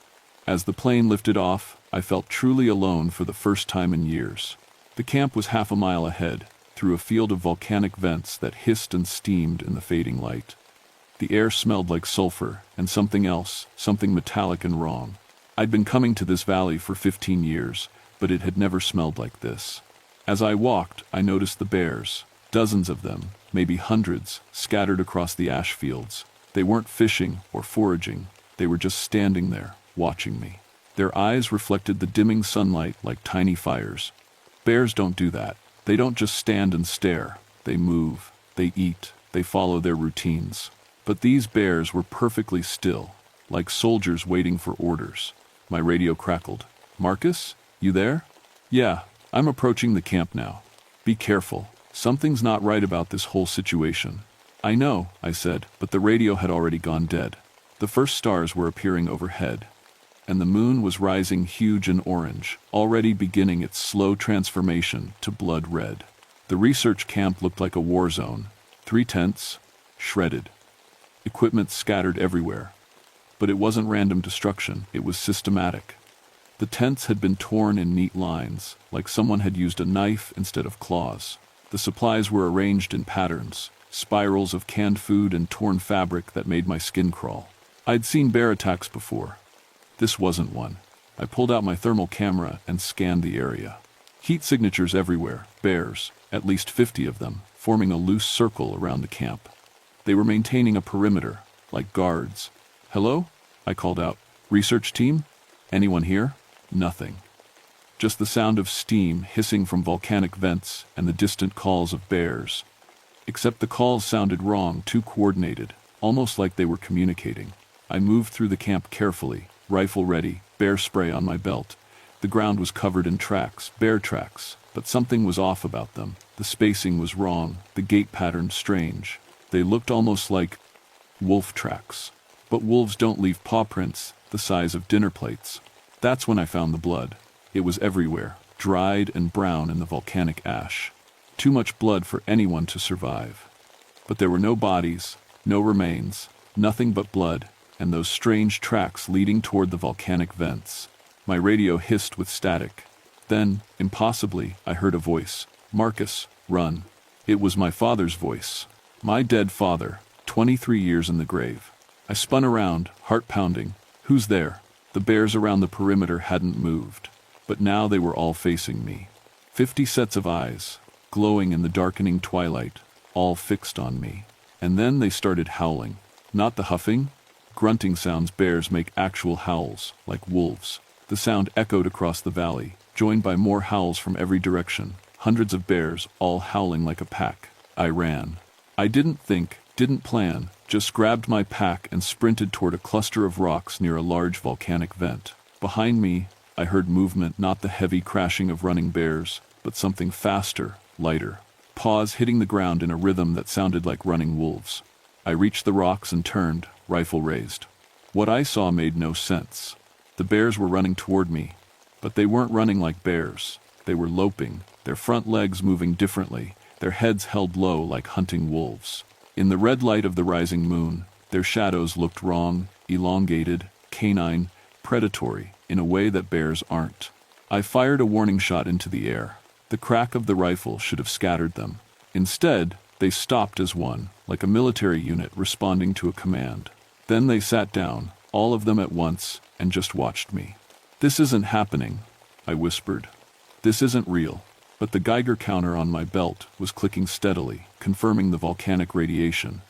As the plane lifted off, I felt truly alone for the first time in years. The camp was half a mile ahead, through a field of volcanic vents that hissed and steamed in the fading light. The air smelled like sulfur and something else, something metallic and wrong. I'd been coming to this valley for 15 years, but it had never smelled like this. As I walked, I noticed the bears, dozens of them, maybe hundreds, scattered across the ash fields. They weren't fishing or foraging. They were just standing there, watching me. Their eyes reflected the dimming sunlight like tiny fires. Bears don't do that. They don't just stand and stare. They move, they eat, they follow their routines. But these bears were perfectly still, like soldiers waiting for orders. My radio crackled. Marcus, you there? Yeah, I'm approaching the camp now. Be careful. Something's not right about this whole situation. I know, I said, but the radio had already gone dead. The first stars were appearing overhead, and the moon was rising huge and orange, already beginning its slow transformation to blood red. The research camp looked like a war zone. 3 tents, shredded. Equipment scattered everywhere. But it wasn't random destruction, it was systematic. The tents had been torn in neat lines, like someone had used a knife instead of claws. The supplies were arranged in patterns, spirals of canned food and torn fabric that made my skin crawl. I'd seen bear attacks before. This wasn't one. I pulled out my thermal camera and scanned the area. Heat signatures everywhere, bears, at least 50 of them, forming a loose circle around the camp. They were maintaining a perimeter, like guards. "Hello?" I called out. "Research team? Anyone here?" Nothing. Just the sound of steam hissing from volcanic vents and the distant calls of bears. Except the calls sounded wrong, too coordinated, almost like they were communicating. I moved through the camp carefully, rifle ready, bear spray on my belt. The ground was covered in tracks, bear tracks, but something was off about them. The spacing was wrong, the gait pattern strange. They looked almost like wolf tracks. But wolves don't leave paw prints the size of dinner plates. That's when I found the blood. It was everywhere, dried and brown in the volcanic ash. Too much blood for anyone to survive. But there were no bodies, no remains, nothing but blood, and those strange tracks leading toward the volcanic vents. My radio hissed with static. Then, impossibly, I heard a voice. "Marcus, run." It was my father's voice. My dead father, 23 years in the grave. I spun around, heart pounding. Who's there? The bears around the perimeter hadn't moved, but now they were all facing me. 50 sets of eyes, glowing in the darkening twilight, all fixed on me. And then they started howling. Not the huffing, grunting sounds bears make, actual howls, like wolves. The sound echoed across the valley, joined by more howls from every direction. Hundreds of bears, all howling like a pack. I ran. I didn't think, didn't plan, just grabbed my pack and sprinted toward a cluster of rocks near a large volcanic vent. Behind me, I heard movement, not the heavy crashing of running bears, but something faster, lighter. Paws hitting the ground in a rhythm that sounded like running wolves. I reached the rocks and turned, rifle raised. What I saw made no sense. The bears were running toward me, but they weren't running like bears. They were loping, their front legs moving differently, their heads held low like hunting wolves. In the red light of the rising moon, their shadows looked wrong, elongated, canine, predatory, in a way that bears aren't. I fired a warning shot into the air. The crack of the rifle should have scattered them. Instead, they stopped as one, like a military unit responding to a command. Then they sat down, all of them at once, and just watched me. "This isn't happening," I whispered. "This isn't real." But the Geiger counter on my belt was clicking steadily, confirming the volcanic radiation.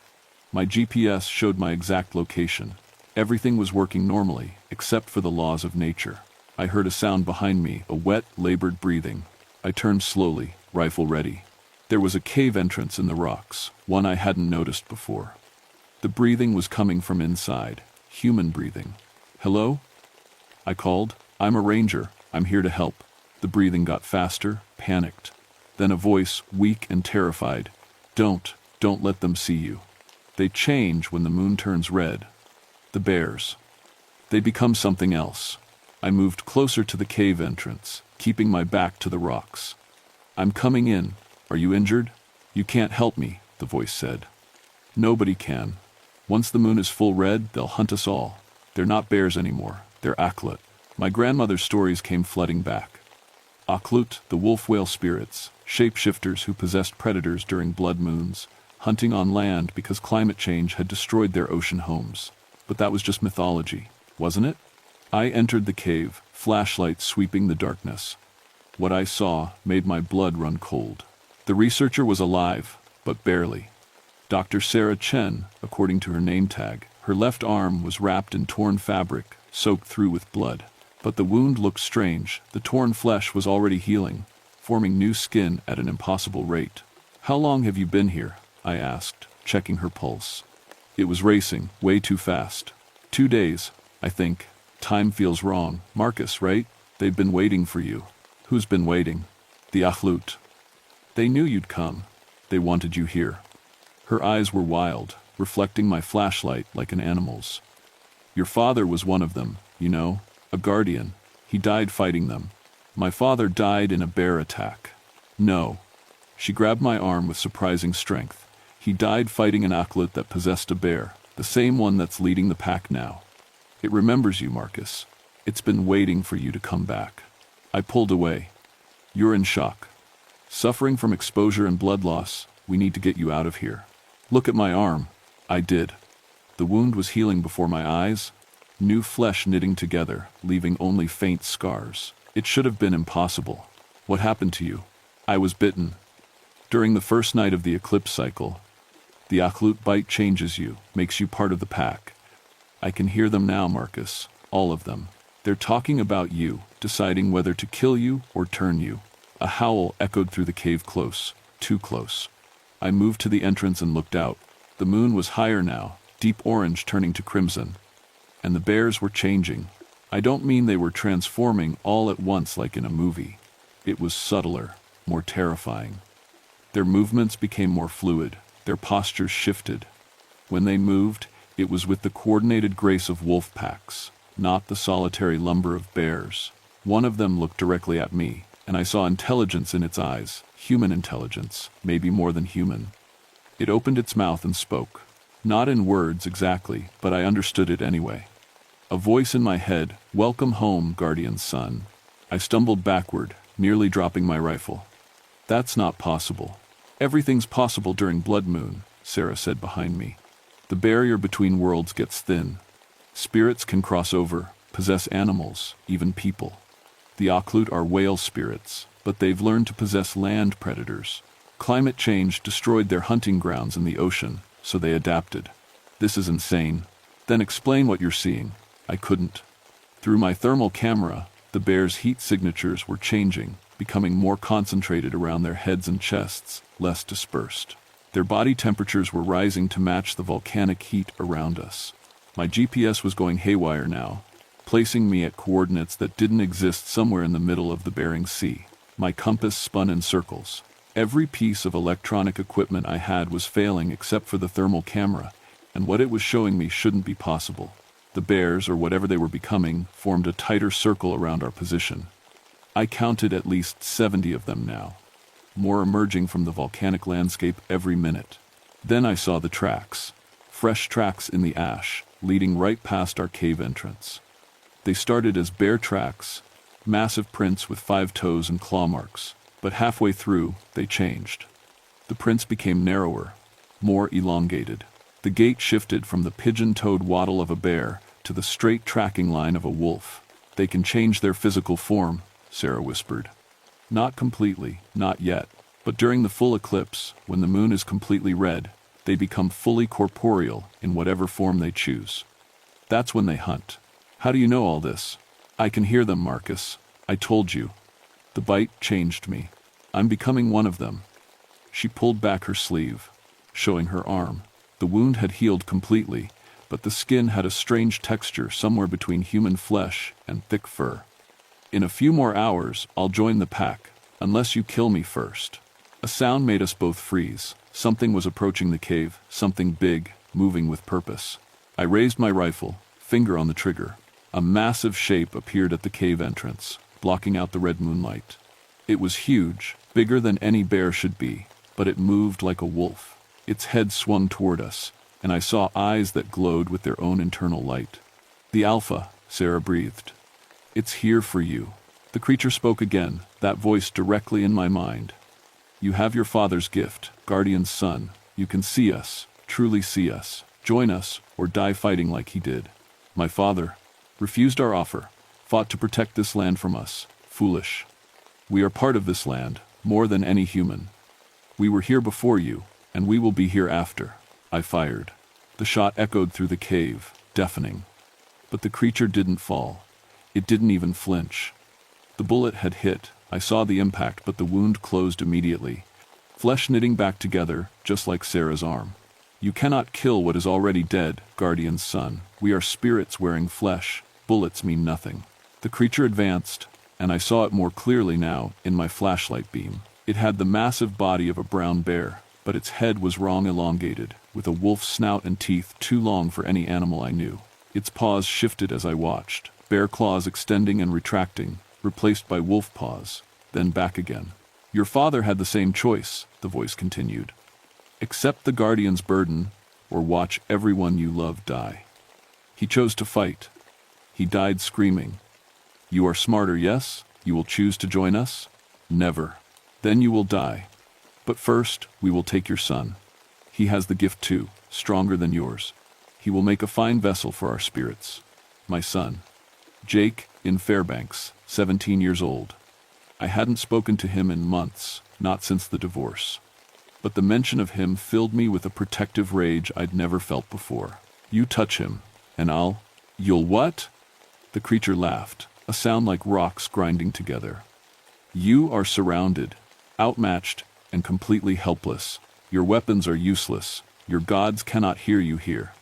My GPS showed my exact location. Everything was working normally, except for the laws of nature. I heard a sound behind me, a wet, labored breathing. I turned slowly, rifle ready. There was a cave entrance in the rocks, one I hadn't noticed before. The breathing was coming from inside, human breathing. "Hello?" I called. "I'm a ranger. I'm here to help." The breathing got faster, panicked. Then a voice, weak and terrified. Don't let them see you. They change when the moon turns red. The bears. They become something else." I moved closer to the cave entrance, keeping my back to the rocks. "I'm coming in. Are you injured?" "You can't help me," the voice said. "Nobody can. Once the moon is full red, they'll hunt us all. They're not bears anymore. They're Aklut." My grandmother's stories came flooding back. Aklut, the wolf whale spirits, shapeshifters who possessed predators during blood moons, hunting on land because climate change had destroyed their ocean homes. But that was just mythology, wasn't it? I entered the cave, flashlight sweeping the darkness. What I saw made my blood run cold. The researcher was alive, but barely. Dr. Sarah Chen, according to her name tag, her left arm was wrapped in torn fabric, soaked through with blood. But the wound looked strange. The torn flesh was already healing, forming new skin at an impossible rate. "How long have you been here?" I asked, checking her pulse. It was racing, way too fast. 2 days, I think. Time feels wrong. "Marcus, right? They've been waiting for you." "Who's been waiting?" "The Akhlut. They knew you'd come. They wanted you here." Her eyes were wild, reflecting my flashlight like an animal's. "Your father was one of them, you know. A guardian. He died fighting them. My father died in a bear attack." "No." She grabbed my arm with surprising strength. "He died fighting an Aklut that possessed a bear, the same one that's leading the pack now. It remembers you, Marcus. It's been waiting for you to come back." I pulled away. "You're in shock. Suffering from exposure and blood loss. We need to get you out of here." "Look at my arm." I did. The wound was healing before my eyes. New flesh knitting together, leaving only faint scars. It should have been impossible. What happened to you? I was bitten. During the first night of the eclipse cycle, the Aklut bite changes you, makes you part of the pack. I can hear them now, Marcus, all of them. They're talking about you, deciding whether to kill you or turn you. A howl echoed through the cave close, too close. I moved to the entrance and looked out. The moon was higher now, deep orange turning to crimson. And the bears were changing. I don't mean they were transforming all at once like in a movie. It was subtler, more terrifying. Their movements became more fluid, their postures shifted. When they moved, it was with the coordinated grace of wolf packs, not the solitary lumber of bears. One of them looked directly at me, and I saw intelligence in its eyes, human intelligence, maybe more than human. It opened its mouth and spoke. Not in words exactly, but I understood it anyway. A voice in my head, "Welcome home, guardian's son." I stumbled backward, nearly dropping my rifle. "That's not possible." "Everything's possible during blood moon," Sarah said behind me. "The barrier between worlds gets thin. Spirits can cross over, possess animals, even people. The Aklut are whale spirits, but they've learned to possess land predators. Climate change destroyed their hunting grounds in the ocean, so they adapted. This is insane." "Then explain what you're seeing." I couldn't. Through my thermal camera, the bears' heat signatures were changing, becoming more concentrated around their heads and chests, less dispersed. Their body temperatures were rising to match the volcanic heat around us. My GPS was going haywire now, placing me at coordinates that didn't exist somewhere in the middle of the Bering Sea. My compass spun in circles. Every piece of electronic equipment I had was failing except for the thermal camera, and what it was showing me shouldn't be possible. The bears, or whatever they were becoming, formed a tighter circle around our position. I counted at least 70 of them now, more emerging from the volcanic landscape every minute. Then I saw the tracks, fresh tracks in the ash, leading right past our cave entrance. They started as bear tracks, massive prints with 5 toes and claw marks, but halfway through, they changed. The prints became narrower, more elongated. The gait shifted from the pigeon-toed waddle of a bear to the straight tracking line of a wolf. "They can change their physical form," Sarah whispered. "Not completely, not yet. But during the full eclipse, when the moon is completely red, they become fully corporeal in whatever form they choose. That's when they hunt." "How do you know all this?" "I can hear them, Marcus. I told you. The bite changed me. I'm becoming one of them." She pulled back her sleeve, showing her arm. The wound had healed completely, but the skin had a strange texture somewhere between human flesh and thick fur. "In a few more hours, I'll join the pack, unless you kill me first." A sound made us both freeze. Something was approaching the cave, something big, moving with purpose. I raised my rifle, finger on the trigger. A massive shape appeared at the cave entrance, blocking out the red moonlight. It was huge, bigger than any bear should be, but it moved like a wolf. Its head swung toward us, and I saw eyes that glowed with their own internal light. "The Alpha," Sarah breathed. "It's here for you." The creature spoke again, that voice directly in my mind. "You have your father's gift, guardian's son. You can see us, truly see us, join us, or die fighting like he did. My father refused our offer, fought to protect this land from us. Foolish. We are part of this land, more than any human. We were here before you, and we will be here after." I fired. The shot echoed through the cave, deafening. But the creature didn't fall. It didn't even flinch. The bullet had hit. I saw the impact, but the wound closed immediately. Flesh knitting back together, just like Sarah's arm. "You cannot kill what is already dead, guardian's son. We are spirits wearing flesh. Bullets mean nothing." The creature advanced, and I saw it more clearly now in my flashlight beam. It had the massive body of a brown bear, but its head was wrong elongated, with a wolf's snout and teeth too long for any animal I knew. Its paws shifted as I watched, bear claws extending and retracting, replaced by wolf paws, then back again. "Your father had the same choice," the voice continued. "Accept the guardian's burden, or watch everyone you love die. He chose to fight. He died screaming. You are smarter, yes? You will choose to join us? Never. Then you will die. But first, we will take your son. He has the gift too, stronger than yours. He will make a fine vessel for our spirits. My son, Jake, in Fairbanks, 17 years old." I hadn't spoken to him in months, not since the divorce. But the mention of him filled me with a protective rage I'd never felt before. You touch him, and you'll what? The creature laughed, a sound like rocks grinding together. You are surrounded, outmatched, and completely helpless. Your weapons are useless. Your gods cannot hear you here.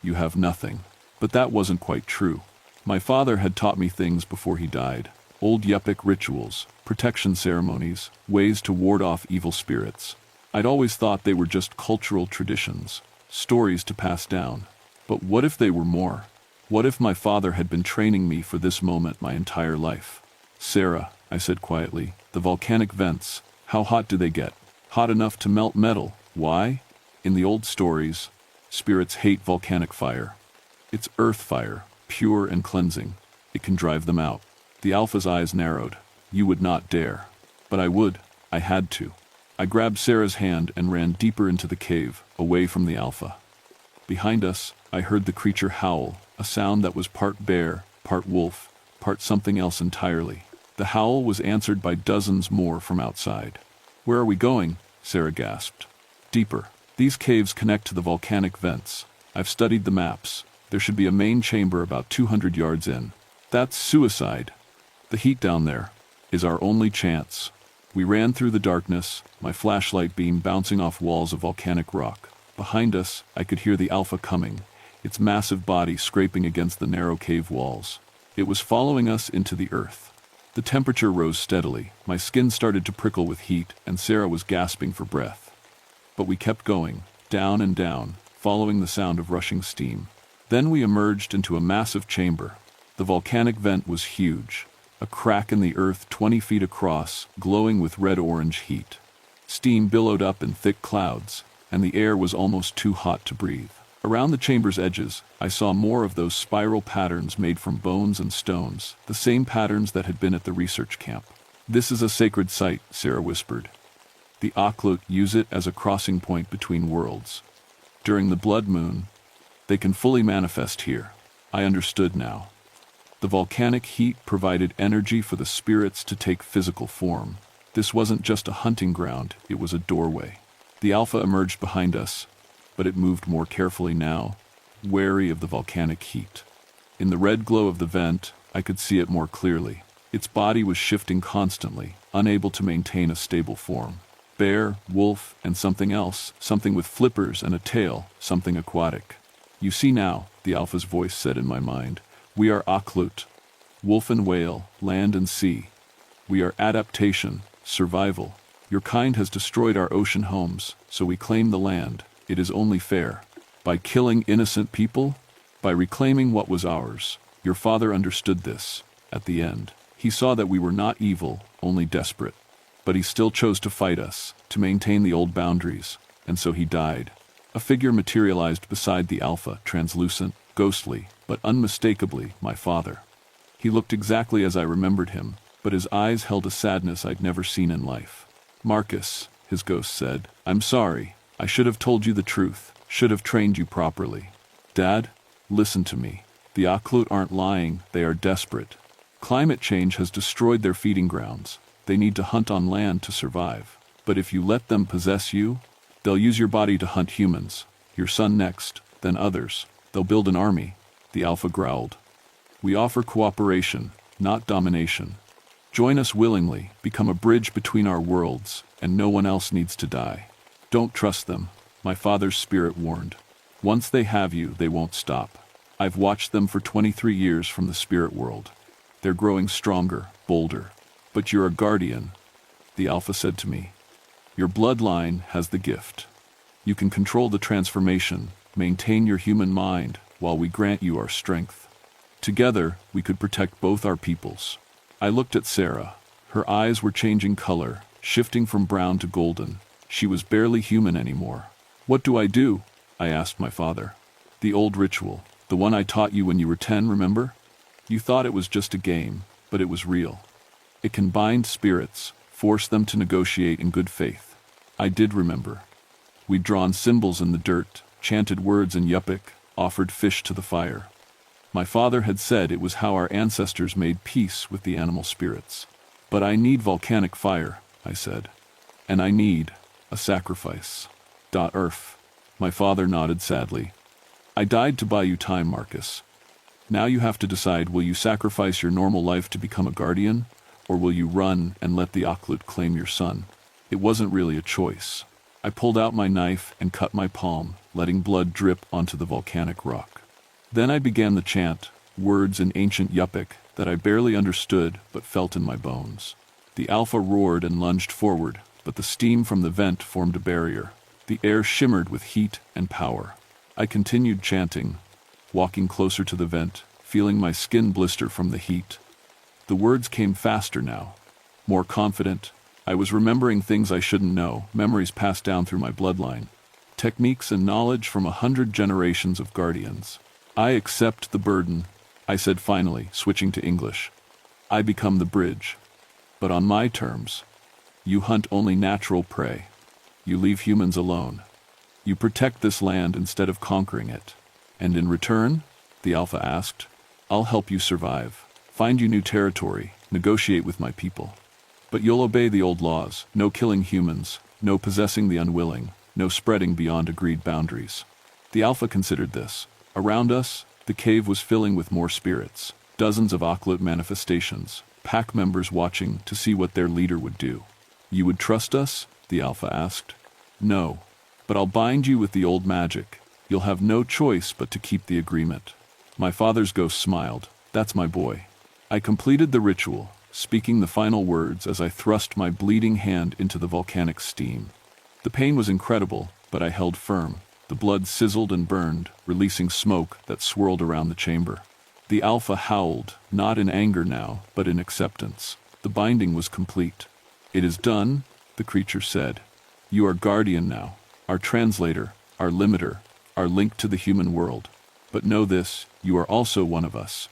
You have nothing. But that wasn't quite true. My father had taught me things before he died. Old Yupik rituals, protection ceremonies, ways to ward off evil spirits. I'd always thought they were just cultural traditions, stories to pass down. But what if they were more? What if my father had been training me for this moment my entire life? Sarah, I said quietly, the volcanic vents, how hot do they get? Hot enough to melt metal. Why? In the old stories, spirits hate volcanic fire. It's earth fire, pure and cleansing. It can drive them out. The Alpha's eyes narrowed. You would not dare. But I would. I had to. I grabbed Sarah's hand and ran deeper into the cave, away from the Alpha. Behind us, I heard the creature howl, a sound that was part bear, part wolf, part something else entirely. The howl was answered by dozens more from outside. Where are we going? Sarah gasped. Deeper. These caves connect to the volcanic vents. I've studied the maps. There should be a main chamber about 200 yards in. That's suicide. The heat down there is our only chance. We ran through the darkness, my flashlight beam bouncing off walls of volcanic rock. Behind us, I could hear the Alpha coming, its massive body scraping against the narrow cave walls. It was following us into the earth. The temperature rose steadily, my skin started to prickle with heat, and Sarah was gasping for breath. But we kept going, down and down, following the sound of rushing steam. Then we emerged into a massive chamber. The volcanic vent was huge, a crack in the earth 20 feet across, glowing with red-orange heat. Steam billowed up in thick clouds, and the air was almost too hot to breathe. Around the chamber's edges, I saw more of those spiral patterns made from bones and stones, the same patterns that had been at the research camp. This is a sacred site, Sarah whispered. The Aklut use it as a crossing point between worlds. During the blood moon, they can fully manifest here. I understood now. The volcanic heat provided energy for the spirits to take physical form. This wasn't just a hunting ground, it was a doorway. The Alpha emerged behind us, but it moved more carefully now, wary of the volcanic heat. In the red glow of the vent, I could see it more clearly. Its body was shifting constantly, unable to maintain a stable form. Bear, wolf, and something else, something with flippers and a tail, something aquatic. You see now, the Alpha's voice said in my mind. We are Aklut, wolf and whale, land and sea. We are adaptation, survival. Your kind has destroyed our ocean homes, so we claim the land. It is only fair. By killing innocent people, by reclaiming what was ours. Your father understood this. At the end, he saw that we were not evil, only desperate. But he still chose to fight us, to maintain the old boundaries, and so he died. A figure materialized beside the Alpha, translucent, ghostly, but unmistakably my father. He looked exactly as I remembered him, but his eyes held a sadness I'd never seen in life. Marcus, his ghost said, I'm sorry. I should have told you the truth, should have trained you properly. Dad, listen to me. The Aklut aren't lying, they are desperate. Climate change has destroyed their feeding grounds. They need to hunt on land to survive. But if you let them possess you, they'll use your body to hunt humans, your son next, then others. They'll build an army, the Alpha growled. We offer cooperation, not domination. Join us willingly, become a bridge between our worlds, and no one else needs to die. Don't trust them, my father's spirit warned. Once they have you, they won't stop. I've watched them for 23 years from the spirit world. They're growing stronger, bolder. But you're a guardian, the Alpha said to me. Your bloodline has the gift. You can control the transformation, maintain your human mind, while we grant you our strength. Together, we could protect both our peoples. I looked at Sarah. Her eyes were changing color, shifting from brown to golden. She was barely human anymore. What do I do? I asked my father. The old ritual, the one I taught you when you were 10, remember? You thought it was just a game, but it was real. It can bind spirits, force them to negotiate in good faith. I did remember. We'd drawn symbols in the dirt, chanted words in Yupik, offered fish to the fire. My father had said it was how our ancestors made peace with the animal spirits. But I need volcanic fire, I said. And I need a sacrifice. Earth. My father nodded sadly. I died to buy you time, Marcus. Now you have to decide, will you sacrifice your normal life to become a guardian, or will you run and let the Aklut claim your son? It wasn't really a choice. I pulled out my knife and cut my palm, letting blood drip onto the volcanic rock. Then I began the chant, words in ancient Yupik that I barely understood but felt in my bones. The Alpha roared and lunged forward, but the steam from the vent formed a barrier. The air shimmered with heat and power. I continued chanting, walking closer to the vent, feeling my skin blister from the heat. The words came faster now, more confident. I was remembering things I shouldn't know, memories passed down through my bloodline, techniques and knowledge from 100 generations of guardians. I accept the burden, I said finally, switching to English. I become the bridge. But on my terms. You hunt only natural prey. You leave humans alone. You protect this land instead of conquering it. And in return, the Alpha asked, I'll help you survive, find you new territory, negotiate with my people. But you'll obey the old laws, no killing humans, no possessing the unwilling, no spreading beyond agreed boundaries. The Alpha considered this. Around us, the cave was filling with more spirits, dozens of Aklut manifestations, pack members watching to see what their leader would do. You would trust us? The Alpha asked. No, but I'll bind you with the old magic. You'll have no choice but to keep the agreement. My father's ghost smiled. That's my boy. I completed the ritual, speaking the final words as I thrust my bleeding hand into the volcanic steam. The pain was incredible, but I held firm. The blood sizzled and burned, releasing smoke that swirled around the chamber. The Alpha howled, not in anger now, but in acceptance. The binding was complete. It is done, the creature said. You are guardian now, our translator, our limiter, our link to the human world. But know this, you are also one of us.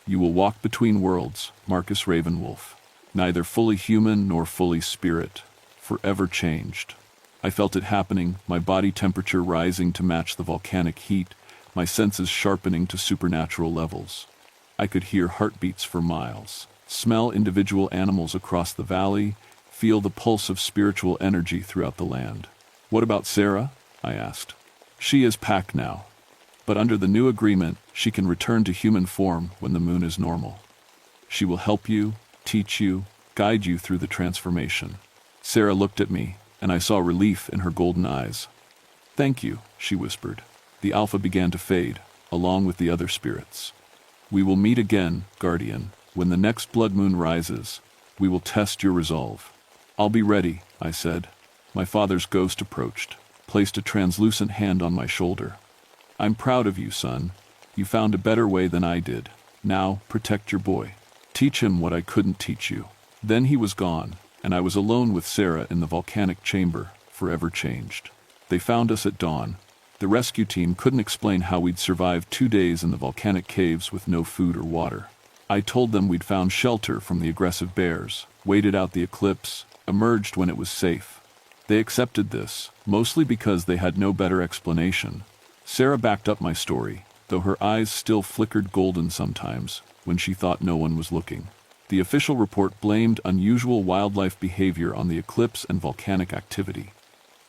You will walk between worlds, Marcus Ravenwolf, neither fully human nor fully spirit, forever changed. I felt it happening, my body temperature rising to match the volcanic heat, my senses sharpening to supernatural levels. I could hear heartbeats for miles, smell individual animals across the valley, feel the pulse of spiritual energy throughout the land. What about Sarah? I asked. She is packed now. But under the new agreement, she can return to human form when the moon is normal. She will help you, teach you, guide you through the transformation. Sarah looked at me, and I saw relief in her golden eyes. Thank you, she whispered. The Alpha began to fade, along with the other spirits. We will meet again, Guardian. When the next blood moon rises, we will test your resolve. I'll be ready, I said. My father's ghost approached, placed a translucent hand on my shoulder. I'm proud of you, son. You found a better way than I did. Now, protect your boy. Teach him what I couldn't teach you. Then he was gone, and I was alone with Sarah in the volcanic chamber, forever changed. They found us at dawn. The rescue team couldn't explain how we'd survived 2 days in the volcanic caves with no food or water. I told them we'd found shelter from the aggressive bears, waited out the eclipse, emerged when it was safe. They accepted this, mostly because they had no better explanation. Sarah backed up my story, though her eyes still flickered golden sometimes when she thought no one was looking. The official report blamed unusual wildlife behavior on the eclipse and volcanic activity.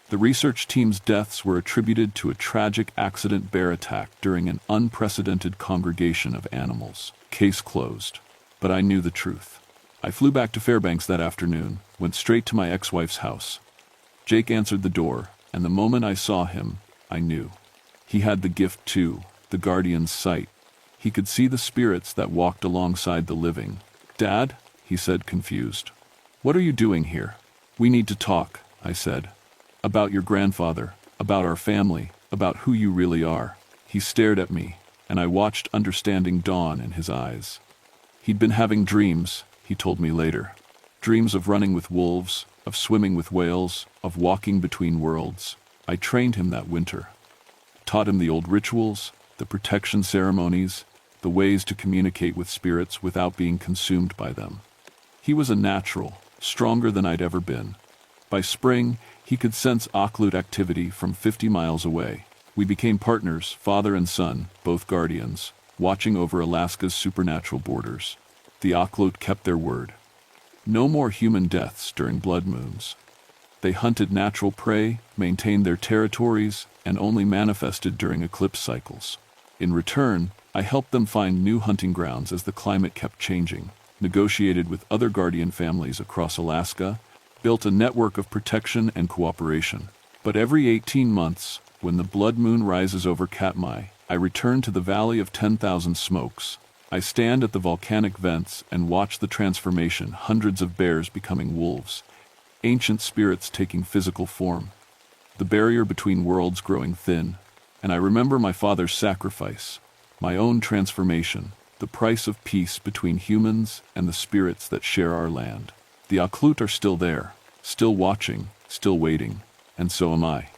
The research team's deaths were attributed to a tragic accident bear attack during an unprecedented congregation of animals. Case closed. But I knew the truth. I flew back to Fairbanks that afternoon, went straight to my ex-wife's house. Jake answered the door, and the moment I saw him, I knew. He had the gift too, the guardian's sight. He could see the spirits that walked alongside the living. Dad, he said, confused. What are you doing here? We need to talk, I said. About your grandfather, about our family, about who you really are. He stared at me, and I watched understanding dawn in his eyes. He'd been having dreams, he told me later. Dreams of running with wolves, of swimming with whales, of walking between worlds. I trained him that winter. Taught him the old rituals, the protection ceremonies, the ways to communicate with spirits without being consumed by them. He was a natural, stronger than I'd ever been. By spring, he could sense Aklut activity from 50 miles away. We became partners, father and son, both guardians, watching over Alaska's supernatural borders. The Aklut kept their word. No more human deaths during blood moons. They hunted natural prey, maintained their territories, and only manifested during eclipse cycles. In return, I helped them find new hunting grounds as the climate kept changing, negotiated with other guardian families across Alaska, built a network of protection and cooperation. But every 18 months, when the blood moon rises over Katmai, I return to the Valley of 10,000 Smokes. I stand at the volcanic vents and watch the transformation, hundreds of bears becoming wolves, ancient spirits taking physical form, the barrier between worlds growing thin, and I remember my father's sacrifice, my own transformation, the price of peace between humans and the spirits that share our land. The Aklut are still there, still watching, still waiting, and so am I.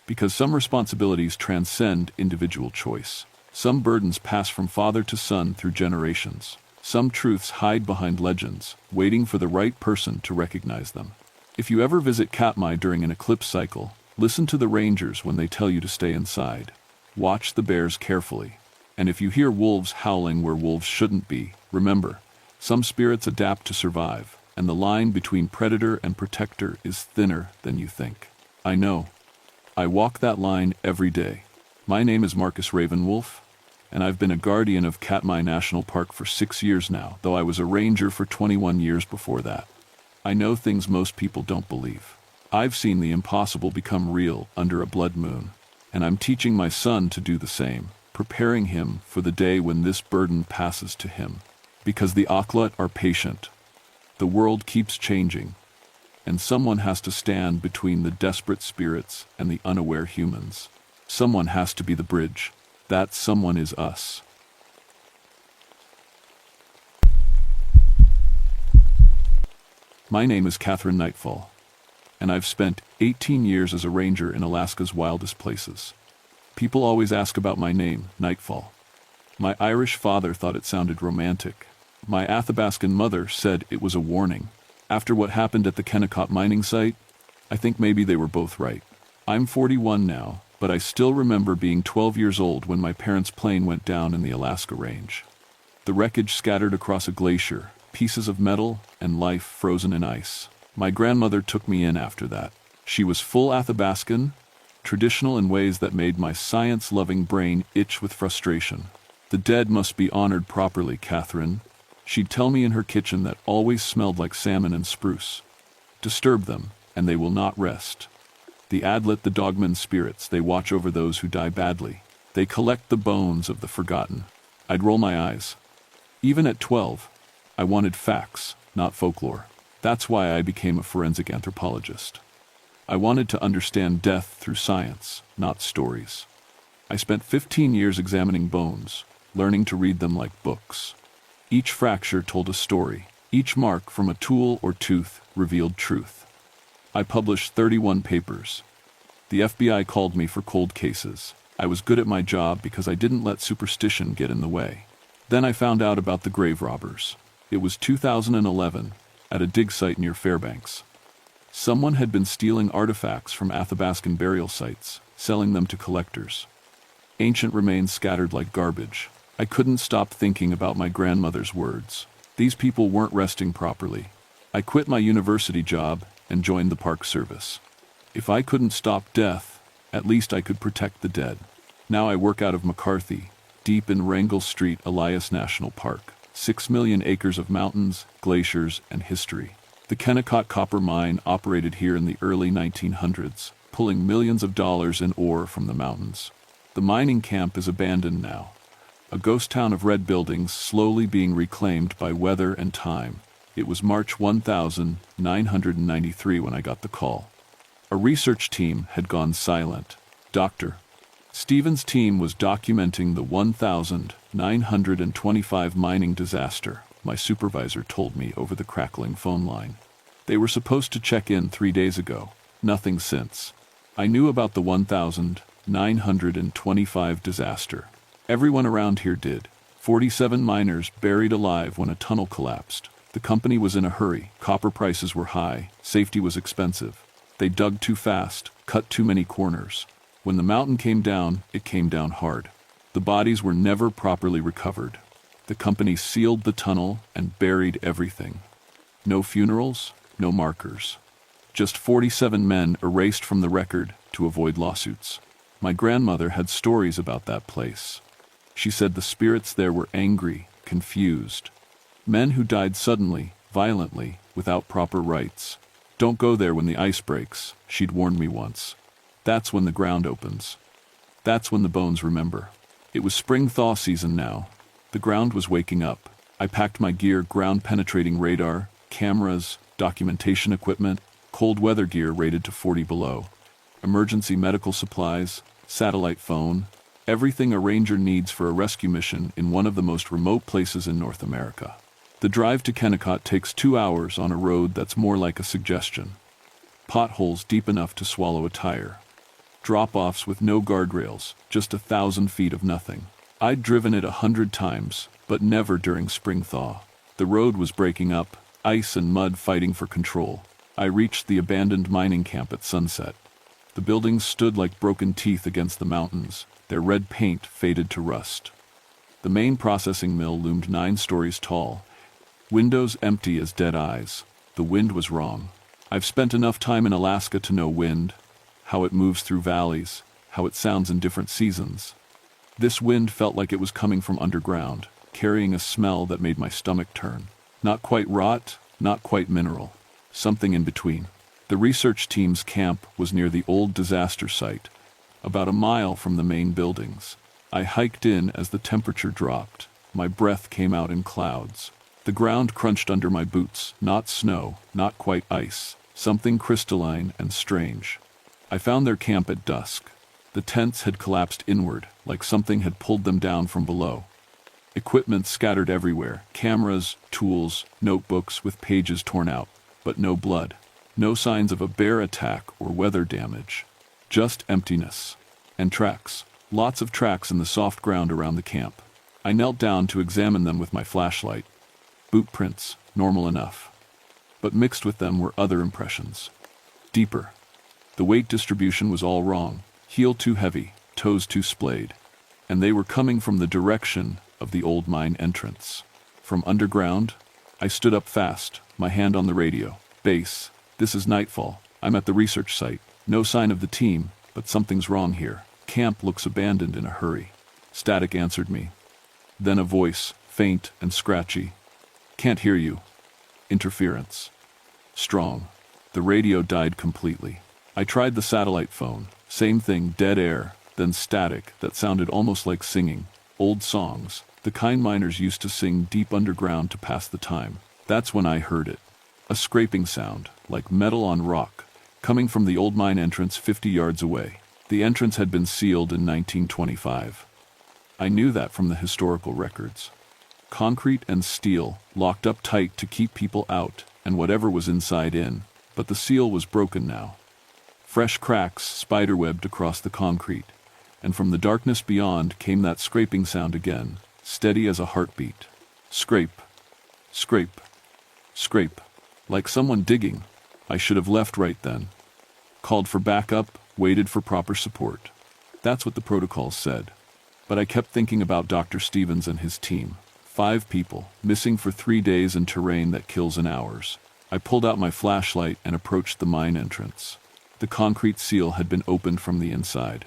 Because some responsibilities transcend individual choice. Some burdens pass from father to son through generations. Some truths hide behind legends, waiting for the right person to recognize them. If you ever visit Katmai during an eclipse cycle, listen to the rangers when they tell you to stay inside. Watch the bears carefully. And if you hear wolves howling where wolves shouldn't be, remember, some spirits adapt to survive, and the line between predator and protector is thinner than you think. I know. I walk that line every day. My name is Marcus Ravenwolf, and I've been a guardian of Katmai National Park for 6 years now, though I was a ranger for 21 years before that. I know things most people don't believe. I've seen the impossible become real under a blood moon, and I'm teaching my son to do the same, preparing him for the day when this burden passes to him. Because the Aklut are patient. The world keeps changing, and someone has to stand between the desperate spirits and the unaware humans. Someone has to be the bridge. That someone is us. My name is Catherine Nightfall, and I've spent 18 years as a ranger in Alaska's wildest places. People always ask about my name, Nightfall. My Irish father thought it sounded romantic. My Athabascan mother said it was a warning. After what happened at the Kennecott mining site, I think maybe they were both right. I'm 41 now, but I still remember being 12 years old when my parents' plane went down in the Alaska range. The wreckage scattered across a glacier, pieces of metal and life frozen in ice. My grandmother took me in after that. She was full Athabascan, traditional in ways that made my science-loving brain itch with frustration. The dead must be honored properly, Catherine. She'd tell me in her kitchen that always smelled like salmon and spruce. Disturb them, and they will not rest. The Adlet, the Dogman spirits, they watch over those who die badly. They collect the bones of the forgotten. I'd roll my eyes. Even at 12, I wanted facts, not folklore. That's why I became a forensic anthropologist. I wanted to understand death through science, not stories. I spent 15 years examining bones, learning to read them like books. Each fracture told a story. Each mark from a tool or tooth revealed truth. I published 31 papers. The FBI called me for cold cases. I was good at my job because I didn't let superstition get in the way. Then I found out about the grave robbers. It was 2011, at a dig site near Fairbanks. Someone had been stealing artifacts from Athabascan burial sites, selling them to collectors. Ancient remains scattered like garbage. I couldn't stop thinking about my grandmother's words. These people weren't resting properly. I quit my university job and joined the Park Service. If I couldn't stop death, at least I could protect the dead. Now I work out of McCarthy, deep in Wrangell Street, Elias National Park. 6 million acres of mountains, glaciers, and history. The Kennecott copper mine operated here in the early 1900s, pulling millions of dollars in ore from the mountains. The mining camp is abandoned now, a ghost town of red buildings slowly being reclaimed by weather and time. It was March 1993 when I got the call. A research team had gone silent. Dr. Stevens' team was documenting the 1,925 mining disaster, my supervisor told me over the crackling phone line. They were supposed to check in 3 days ago. Nothing since. I knew about the 1,925 disaster. Everyone around here did. 47 miners buried alive when a tunnel collapsed. The company was in a hurry. Copper prices were high. Safety was expensive. They dug too fast, cut too many corners. When the mountain came down, it came down hard. The bodies were never properly recovered. The company sealed the tunnel and buried everything. No funerals, no markers. Just 47 men erased from the record to avoid lawsuits. My grandmother had stories about that place. She said the spirits there were angry, confused. Men who died suddenly, violently, without proper rites. Don't go there when the ice breaks, she'd warned me once. That's when the ground opens. That's when the bones remember. It was spring thaw season now. The ground was waking up. I packed my gear, ground-penetrating radar, cameras, documentation equipment, cold weather gear rated to 40 below, emergency medical supplies, satellite phone, everything a ranger needs for a rescue mission in one of the most remote places in North America. The drive to Kennecott takes 2 hours on a road that's more like a suggestion. Potholes deep enough to swallow a tire. Drop-offs with no guardrails, just 1,000 feet of nothing. I'd driven it 100 times, but never during spring thaw. The road was breaking up, ice and mud fighting for control. I reached the abandoned mining camp at sunset. The buildings stood like broken teeth against the mountains, their red paint faded to rust. The main processing mill loomed 9 stories tall, windows empty as dead eyes. The wind was wrong. I've spent enough time in Alaska to know wind, how it moves through valleys, how it sounds in different seasons. This wind felt like it was coming from underground, carrying a smell that made my stomach turn. Not quite rot, not quite mineral. Something in between. The research team's camp was near the old disaster site, about a mile from the main buildings. I hiked in as the temperature dropped. My breath came out in clouds. The ground crunched under my boots, not snow, not quite ice, something crystalline and strange. I found their camp at dusk. The tents had collapsed inward, like something had pulled them down from below. Equipment scattered everywhere, cameras, tools, notebooks with pages torn out, but no blood. No signs of a bear attack or weather damage. Just emptiness. And tracks. Lots of tracks in the soft ground around the camp. I knelt down to examine them with my flashlight. Boot prints, normal enough. But mixed with them were other impressions. Deeper. The weight distribution was all wrong. Heel too heavy, toes too splayed. And they were coming from the direction of the old mine entrance. From underground, I stood up fast, my hand on the radio. Base, this is nightfall. I'm at the research site. No sign of the team, but something's wrong here. Camp looks abandoned in a hurry. Static answered me. Then a voice, faint and scratchy. Can't hear you. Interference. Strong. The radio died completely. I tried the satellite phone. Same thing, dead air, then static that sounded almost like singing. Old songs, the kind miners used to sing deep underground to pass the time. That's when I heard it. A scraping sound, like metal on rock, coming from the old mine entrance 50 yards away. The entrance had been sealed in 1925. I knew that from the historical records. Concrete and steel, locked up tight to keep people out, and whatever was inside in. But the seal was broken now. Fresh cracks spiderwebbed across the concrete, and from the darkness beyond came that scraping sound again, steady as a heartbeat. Scrape. Scrape. Scrape. Like someone digging. I should have left right then. Called for backup, waited for proper support. That's what the protocols said. But I kept thinking about Dr. Stevens and his team. 5 people, missing for 3 days in terrain that kills in hours. I pulled out my flashlight and approached the mine entrance. The concrete seal had been opened from the inside.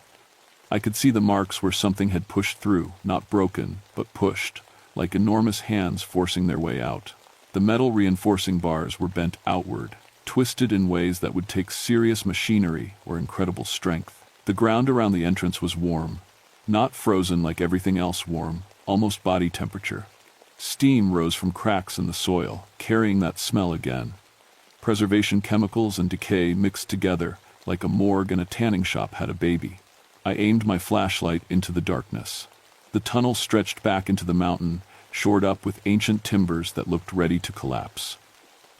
I could see the marks where something had pushed through, not broken, but pushed, like enormous hands forcing their way out. The metal reinforcing bars were bent outward, twisted in ways that would take serious machinery or incredible strength. The ground around the entrance was warm, not frozen like everything else warm, almost body temperature. Steam rose from cracks in the soil, carrying that smell again. Preservation chemicals and decay mixed together, like a morgue and a tanning shop had a baby. I aimed my flashlight into the darkness. The tunnel stretched back into the mountain, shored up with ancient timbers that looked ready to collapse.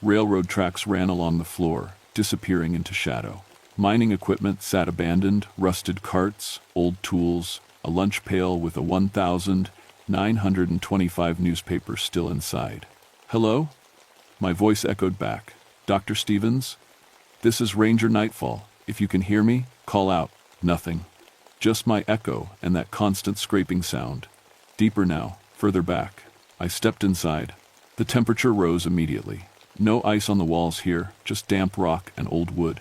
Railroad tracks ran along the floor, disappearing into shadow. Mining equipment sat abandoned, rusted carts, old tools, a lunch pail with a 1,925 newspaper still inside. Hello? My voice echoed back. Dr. Stevens? This is Ranger Nightfall. If you can hear me, call out. Nothing. Just my echo and that constant scraping sound. Deeper now, further back. I stepped inside. The temperature rose immediately. No ice on the walls here, just damp rock and old wood.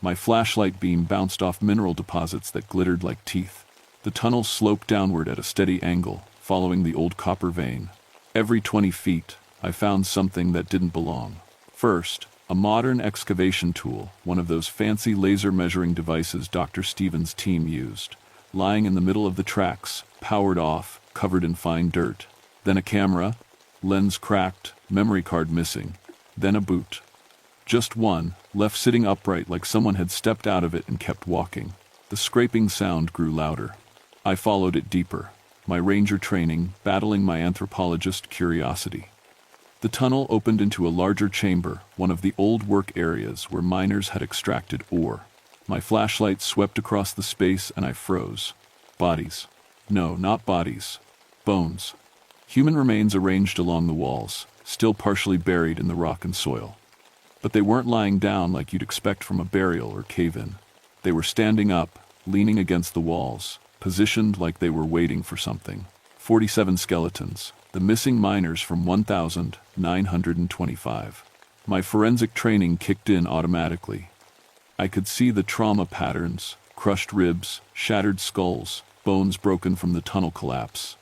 My flashlight beam bounced off mineral deposits that glittered like teeth. The tunnel sloped downward at a steady angle, following the old copper vein. Every 20 feet, I found something that didn't belong. First, a modern excavation tool, one of those fancy laser measuring devices Dr. Stevens' team used, lying in the middle of the tracks, powered off, covered in fine dirt. Then a camera, lens cracked, memory card missing. Then a boot. Just one, left sitting upright like someone had stepped out of it and kept walking. The scraping sound grew louder. I followed it deeper, my ranger training battling my anthropologist curiosity. The tunnel opened into a larger chamber, one of the old work areas where miners had extracted ore. My flashlight swept across the space and I froze. Bodies. No, not bodies. Bones. Human remains arranged along the walls, still partially buried in the rock and soil. But they weren't lying down like you'd expect from a burial or cave-in. They were standing up, leaning against the walls, positioned like they were waiting for something. 47 skeletons, the missing miners from 1925. My forensic training kicked in automatically. I could see the trauma patterns, crushed ribs, shattered skulls, bones broken from the tunnel collapse.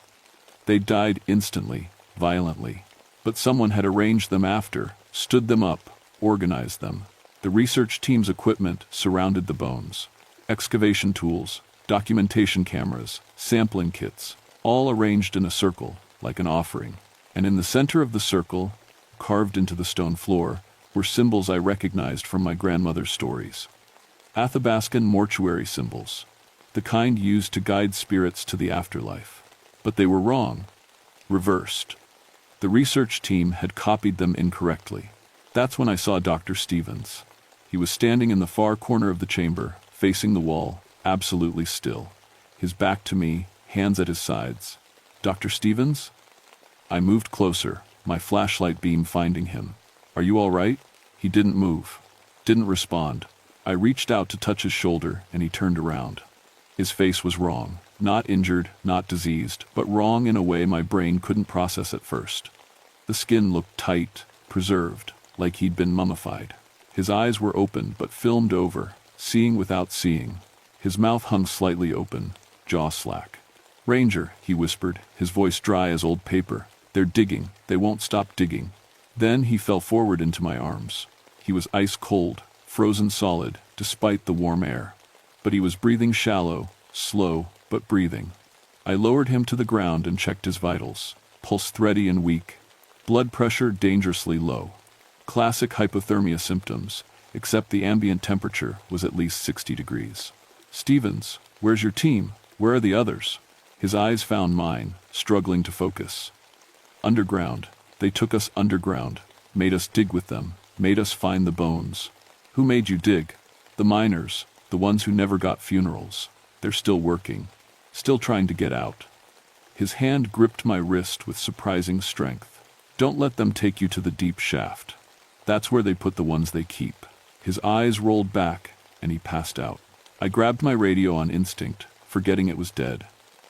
They died instantly, violently. But someone had arranged them after, stood them up, organized them. The research team's equipment surrounded the bones. Excavation tools, documentation cameras, sampling kits, all arranged in a circle, like an offering. And in the center of the circle, carved into the stone floor, were symbols I recognized from my grandmother's stories. Athabascan mortuary symbols, the kind used to guide spirits to the afterlife. But they were wrong. Reversed. The research team had copied them incorrectly. That's when I saw Dr. Stevens. He was standing in the far corner of the chamber, facing the wall, absolutely still. His back to me, hands at his sides. Dr. Stevens? I moved closer, my flashlight beam finding him. Are you all right? He didn't move. Didn't respond. I reached out to touch his shoulder, and he turned around. His face was wrong. Not injured, not diseased, but wrong in a way my brain couldn't process at first. The skin looked tight, preserved, like he'd been mummified. His eyes were open but filmed over, seeing without seeing. His mouth hung slightly open, jaw slack. "Ranger," he whispered, his voice dry as old paper. "They're digging. They won't stop digging." Then he fell forward into my arms. He was ice cold, frozen solid, despite the warm air. But he was breathing shallow, slow, but breathing. I lowered him to the ground and checked his vitals. Pulse thready and weak. Blood pressure dangerously low. Classic hypothermia symptoms, except the ambient temperature was at least 60 degrees. "Stevens, where's your team? Where are the others?" His eyes found mine, struggling to focus. "Underground. They took us underground, made us dig with them, made us find the bones." "Who made you dig?" "The miners, the ones who never got funerals. They're still working, still trying to get out." His hand gripped my wrist with surprising strength. "Don't let them take you to the deep shaft. That's where they put the ones they keep." His eyes rolled back, and he passed out. I grabbed my radio on instinct, forgetting it was dead.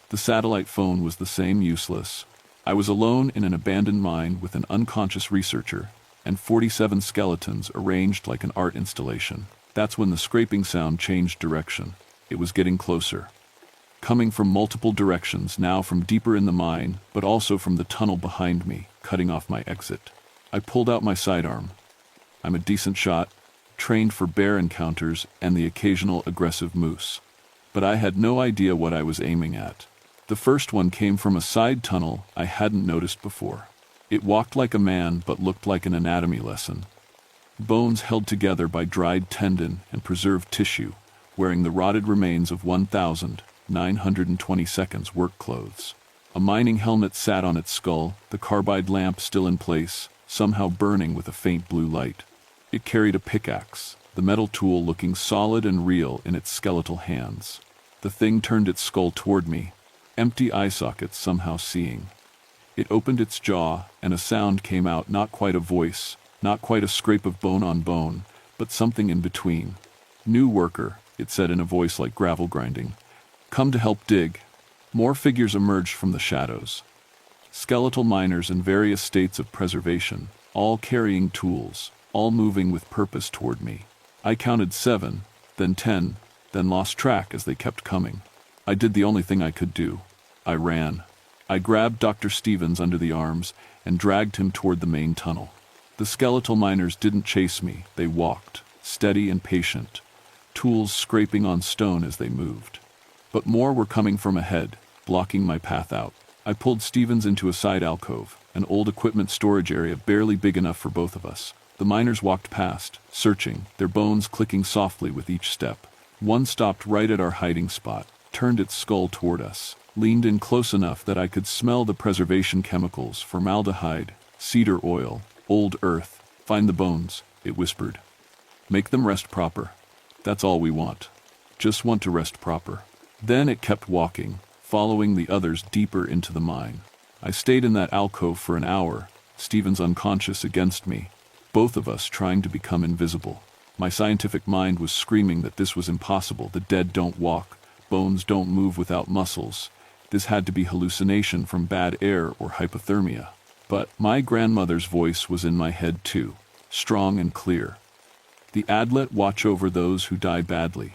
The satellite phone was the same, useless. I was alone in an abandoned mine with an unconscious researcher, and 47 skeletons arranged like an art installation. That's when the scraping sound changed direction. It was getting closer. Coming from multiple directions, now from deeper in the mine, but also from the tunnel behind me, cutting off my exit. I pulled out my sidearm. I'm a decent shot, trained for bear encounters and the occasional aggressive moose. But I had no idea what I was aiming at. The first one came from a side tunnel I hadn't noticed before. It walked like a man but looked like an anatomy lesson. Bones held together by dried tendon and preserved tissue, wearing the rotted remains of 1,922's work clothes. A mining helmet sat on its skull, the carbide lamp still in place, somehow burning with a faint blue light. It carried a pickaxe, the metal tool looking solid and real in its skeletal hands. The thing turned its skull toward me, empty eye sockets somehow seeing. It opened its jaw, and a sound came out, not quite a voice, not quite a scrape of bone on bone, but something in between. "New worker," it said in a voice like gravel grinding. "Come to help dig." More figures emerged from the shadows. Skeletal miners in various states of preservation, all carrying tools, all moving with purpose toward me. I counted 7, then 10, then lost track as they kept coming. I did the only thing I could do. I ran. I grabbed Dr. Stevens under the arms and dragged him toward the main tunnel. The skeletal miners didn't chase me, they walked, steady and patient, tools scraping on stone as they moved. But more were coming from ahead, blocking my path out. I pulled Stevens into a side alcove, an old equipment storage area barely big enough for both of us. The miners walked past, searching, their bones clicking softly with each step. One stopped right at our hiding spot, turned its skull toward us, leaned in close enough that I could smell the preservation chemicals, formaldehyde, cedar oil, old earth. Find the bones, it whispered. Make them rest proper. That's all we want. Just want to rest proper. Then it kept walking, following the others deeper into the mine. I stayed in that alcove for an hour, Stevens unconscious against me, both of us trying to become invisible. My scientific mind was screaming that this was impossible. The dead don't walk, bones don't move without muscles. This had to be hallucination from bad air or hypothermia. But my grandmother's voice was in my head too, strong and clear. The Adlet watch over those who die badly.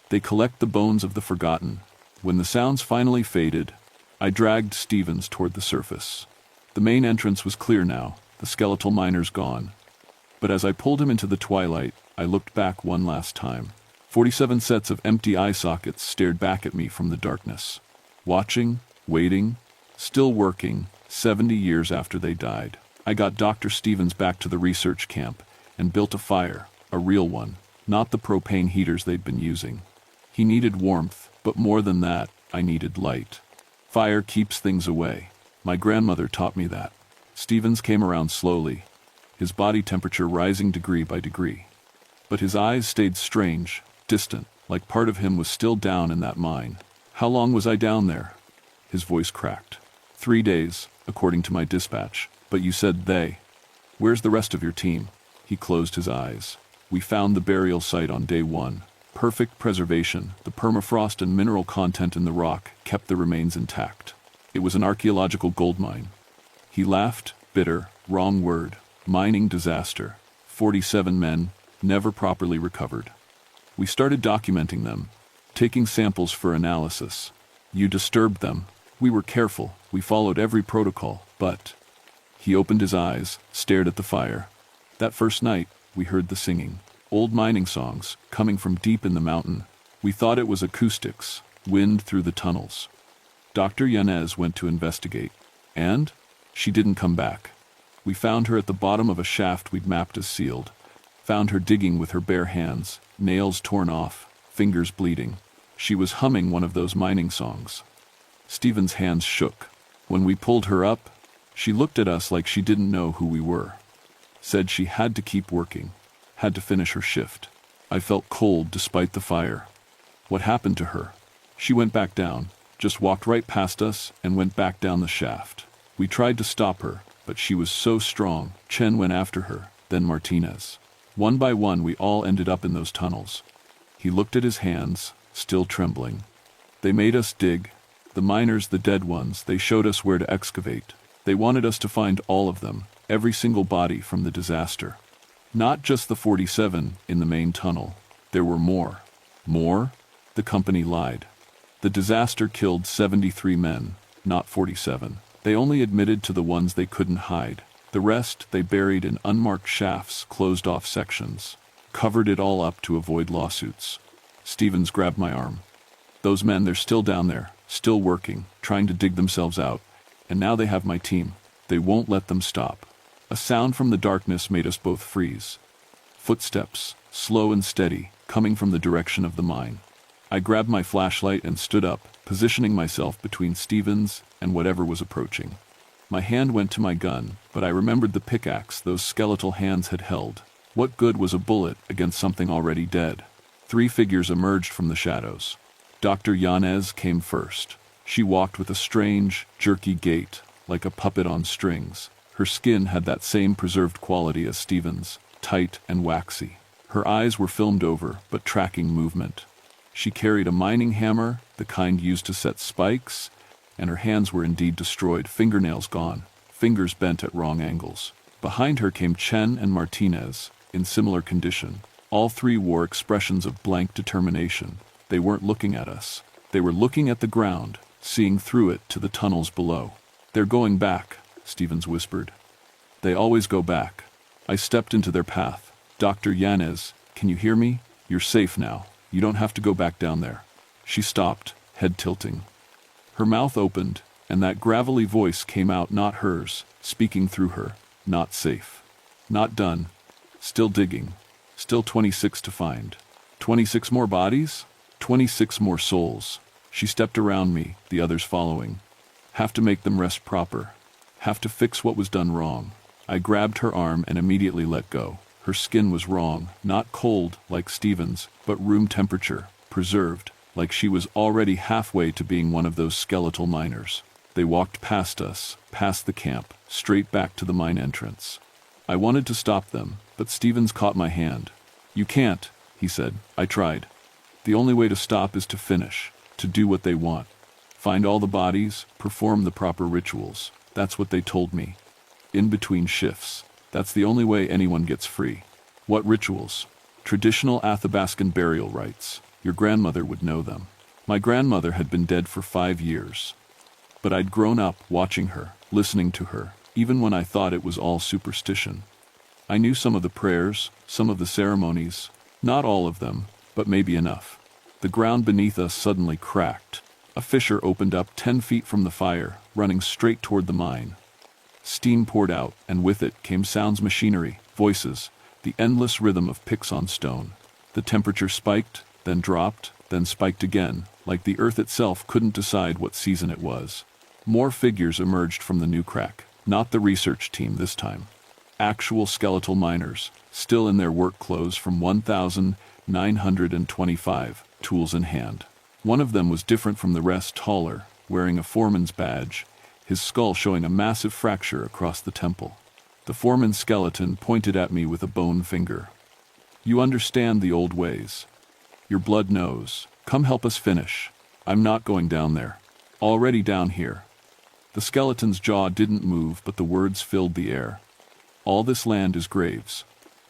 They collect the bones of the forgotten. When the sounds finally faded, I dragged Stevens toward the surface. The main entrance was clear now, the skeletal miners gone. But as I pulled him into the twilight, I looked back one last time. 47 sets of empty eye sockets stared back at me from the darkness. Watching, waiting, still working, 70 years after they died. I got Dr. Stevens back to the research camp and built a fire, a real one, not the propane heaters they'd been using. He needed warmth, but more than that, I needed light. Fire keeps things away. My grandmother taught me that. Stevens came around slowly, his body temperature rising degree by degree. But his eyes stayed strange, distant, like part of him was still down in that mine. How long was I down there? His voice cracked. 3 days, according to my dispatch. But you said they. Where's the rest of your team? He closed his eyes. We found the burial site on day 1. Perfect preservation, the permafrost and mineral content in the rock kept the remains intact. It was an archaeological gold mine. He laughed, bitter, wrong word, mining disaster. 47 men, never properly recovered. We started documenting them, taking samples for analysis. You disturbed them. We were careful, we followed every protocol, but... He opened his eyes, stared at the fire. That first night, we heard the singing. Old mining songs, coming from deep in the mountain. We thought it was acoustics, wind through the tunnels. Dr. Yanez went to investigate. And? She didn't come back. We found her at the bottom of a shaft we'd mapped as sealed. Found her digging with her bare hands, nails torn off, fingers bleeding. She was humming one of those mining songs. Stephen's hands shook. When we pulled her up, she looked at us like she didn't know who we were. Said she had to keep working. Had to finish her shift. I felt cold despite the fire. What happened to her? She went back down, just walked right past us and went back down the shaft. We tried to stop her, but she was so strong. Chen went after her, then Martinez. One by one we all ended up in those tunnels. He looked at his hands, still trembling. They made us dig. The miners, the dead ones, they showed us where to excavate. They wanted us to find all of them, every single body from the disaster. Not just the 47 in the main tunnel. There were more. More? The company lied. The disaster killed 73 men, not 47. They only admitted to the ones they couldn't hide. The rest they buried in unmarked shafts, closed off sections. Covered it all up to avoid lawsuits. Stevens grabbed my arm. Those men, they're still down there, still working, trying to dig themselves out. And now they have my team. They won't let them stop. A sound from the darkness made us both freeze. Footsteps, slow and steady, coming from the direction of the mine. I grabbed my flashlight and stood up, positioning myself between Stevens and whatever was approaching. My hand went to my gun, but I remembered the pickaxe those skeletal hands had held. What good was a bullet against something already dead? 3 figures emerged from the shadows. Dr. Yanez came first. She walked with a strange, jerky gait, like a puppet on strings. Her skin had that same preserved quality as Stevens, tight and waxy. Her eyes were filmed over, but tracking movement. She carried a mining hammer, the kind used to set spikes, and her hands were indeed destroyed, fingernails gone, fingers bent at wrong angles. Behind her came Chen and Martinez, in similar condition. All three wore expressions of blank determination. They weren't looking at us. They were looking at the ground, seeing through it to the tunnels below. "They're going back," Stevens whispered. "They always go back." I stepped into their path. "Dr. Yanez, can you hear me? You're safe now. You don't have to go back down there." She stopped, head tilting. Her mouth opened, and that gravelly voice came out, not hers, speaking through her. "Not safe. Not done. Still digging. Still 26 to find. 26 more bodies? 26 more souls." She stepped around me, the others following. "Have to make them rest proper. Have to fix what was done wrong." I grabbed her arm and immediately let go. Her skin was wrong, not cold like Stevens, but room temperature, preserved, like she was already halfway to being one of those skeletal miners. They walked past us, past the camp, straight back to the mine entrance. I wanted to stop them, but Stevens caught my hand. "You can't," he said. "I tried. The only way to stop is to finish, to do what they want. Find all the bodies, perform the proper rituals." That's what they told me. In between shifts. That's the only way anyone gets free. "What rituals?" "Traditional Athabascan burial rites. Your grandmother would know them." My grandmother had been dead for 5 years. But I'd grown up watching her, listening to her, even when I thought it was all superstition. I knew some of the prayers, some of the ceremonies, not all of them, but maybe enough. The ground beneath us suddenly cracked. A fissure opened up 10 feet from the fire, running straight toward the mine. Steam poured out, and with it came sounds, machinery, voices, the endless rhythm of picks on stone. The temperature spiked, then dropped, then spiked again, like the earth itself couldn't decide what season it was. More figures emerged from the new crack, not the research team this time. Actual skeletal miners, still in their work clothes from 1925, tools in hand. One of them was different from the rest, taller, wearing a foreman's badge, his skull showing a massive fracture across the temple. The foreman's skeleton pointed at me with a bone finger. "You understand the old ways. Your blood knows. Come help us finish. I'm not going down there. Already down here." The skeleton's jaw didn't move, but the words filled the air. "All this land is graves.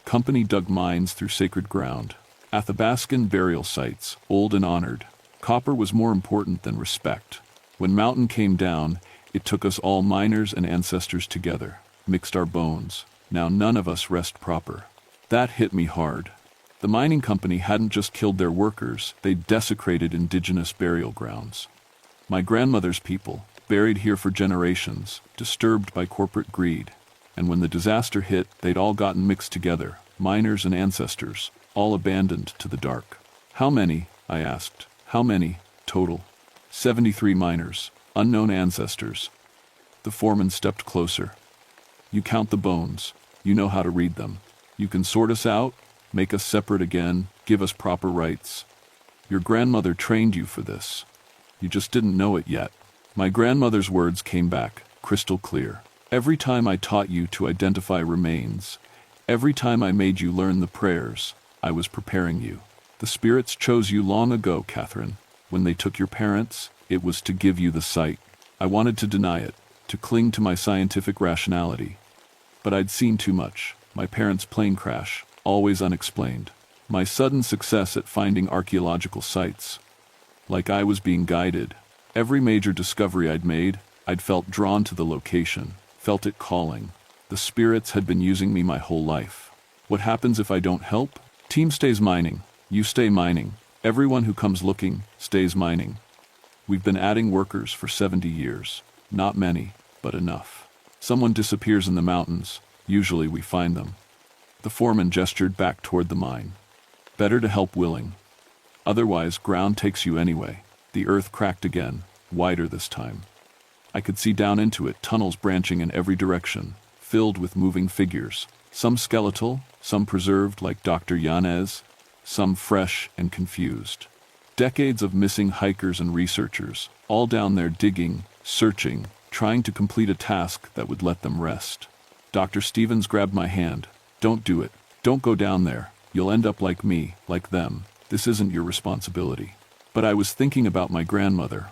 Company dug mines through sacred ground. Athabascan burial sites, old and honored. Copper was more important than respect. When Mountain came down, it took us all, miners and ancestors, together, mixed our bones. Now none of us rest proper." That hit me hard. The mining company hadn't just killed their workers, they'd desecrated indigenous burial grounds. My grandmother's people, buried here for generations, disturbed by corporate greed. And when the disaster hit, they'd all gotten mixed together, miners and ancestors, all abandoned to the dark. "How many?" I asked. "How many, total?" 73 miners, unknown ancestors. The foreman stepped closer. "You count the bones. You know how to read them. You can sort us out, make us separate again, give us proper rights. Your grandmother trained you for this. You just didn't know it yet." My grandmother's words came back, crystal clear. "Every time I taught you to identify remains, every time I made you learn the prayers, I was preparing you. The spirits chose you long ago, Catherine. When they took your parents, it was to give you the sight. I wanted to deny it, to cling to my scientific rationality. But I'd seen too much. My parents' plane crash, always unexplained. My sudden success at finding archaeological sites. Like I was being guided. Every major discovery I'd made, I'd felt drawn to the location, felt it calling. The spirits had been using me my whole life. What happens if I don't help? Team stays mining. You stay mining. Everyone who comes looking stays mining. We've been adding workers for 70 years. Not many, but enough. Someone disappears in the mountains. Usually we find them." The foreman gestured back toward the mine. "Better to help willing. Otherwise, ground takes you anyway." The earth cracked again, wider this time. I could see down into it, tunnels branching in every direction, filled with moving figures. Some skeletal, some preserved like Dr. Yanez, some fresh and confused. Decades of missing hikers and researchers, all down there digging, searching, trying to complete a task that would let them rest. Dr. Stevens grabbed my hand. "Don't do it. Don't go down there. You'll end up like me, like them. This isn't your responsibility." But I was thinking about my grandmother,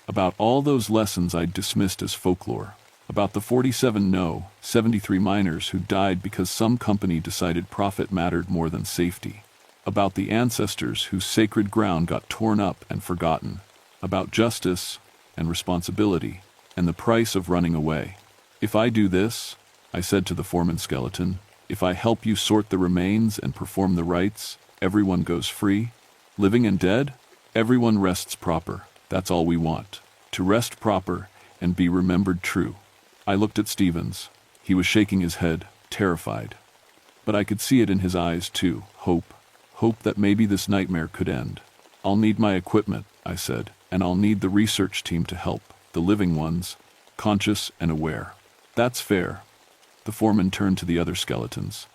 about all those lessons I'd dismissed as folklore, About the 47 no, 73 miners who died because some company decided profit mattered more than safety. About the ancestors whose sacred ground got torn up and forgotten. About justice and responsibility and the price of running away. "If I do this," I said to the foreman skeleton, "if I help you sort the remains and perform the rites, everyone goes free. Living and dead, everyone rests proper. That's all we want. To rest proper and be remembered true." I looked at Stevens. He was shaking his head, terrified. But I could see it in his eyes too, hope. Hope that maybe this nightmare could end. "I'll need my equipment," I said, "and I'll need the research team to help, the living ones, conscious and aware." "That's fair." The foreman turned to the other skeletons.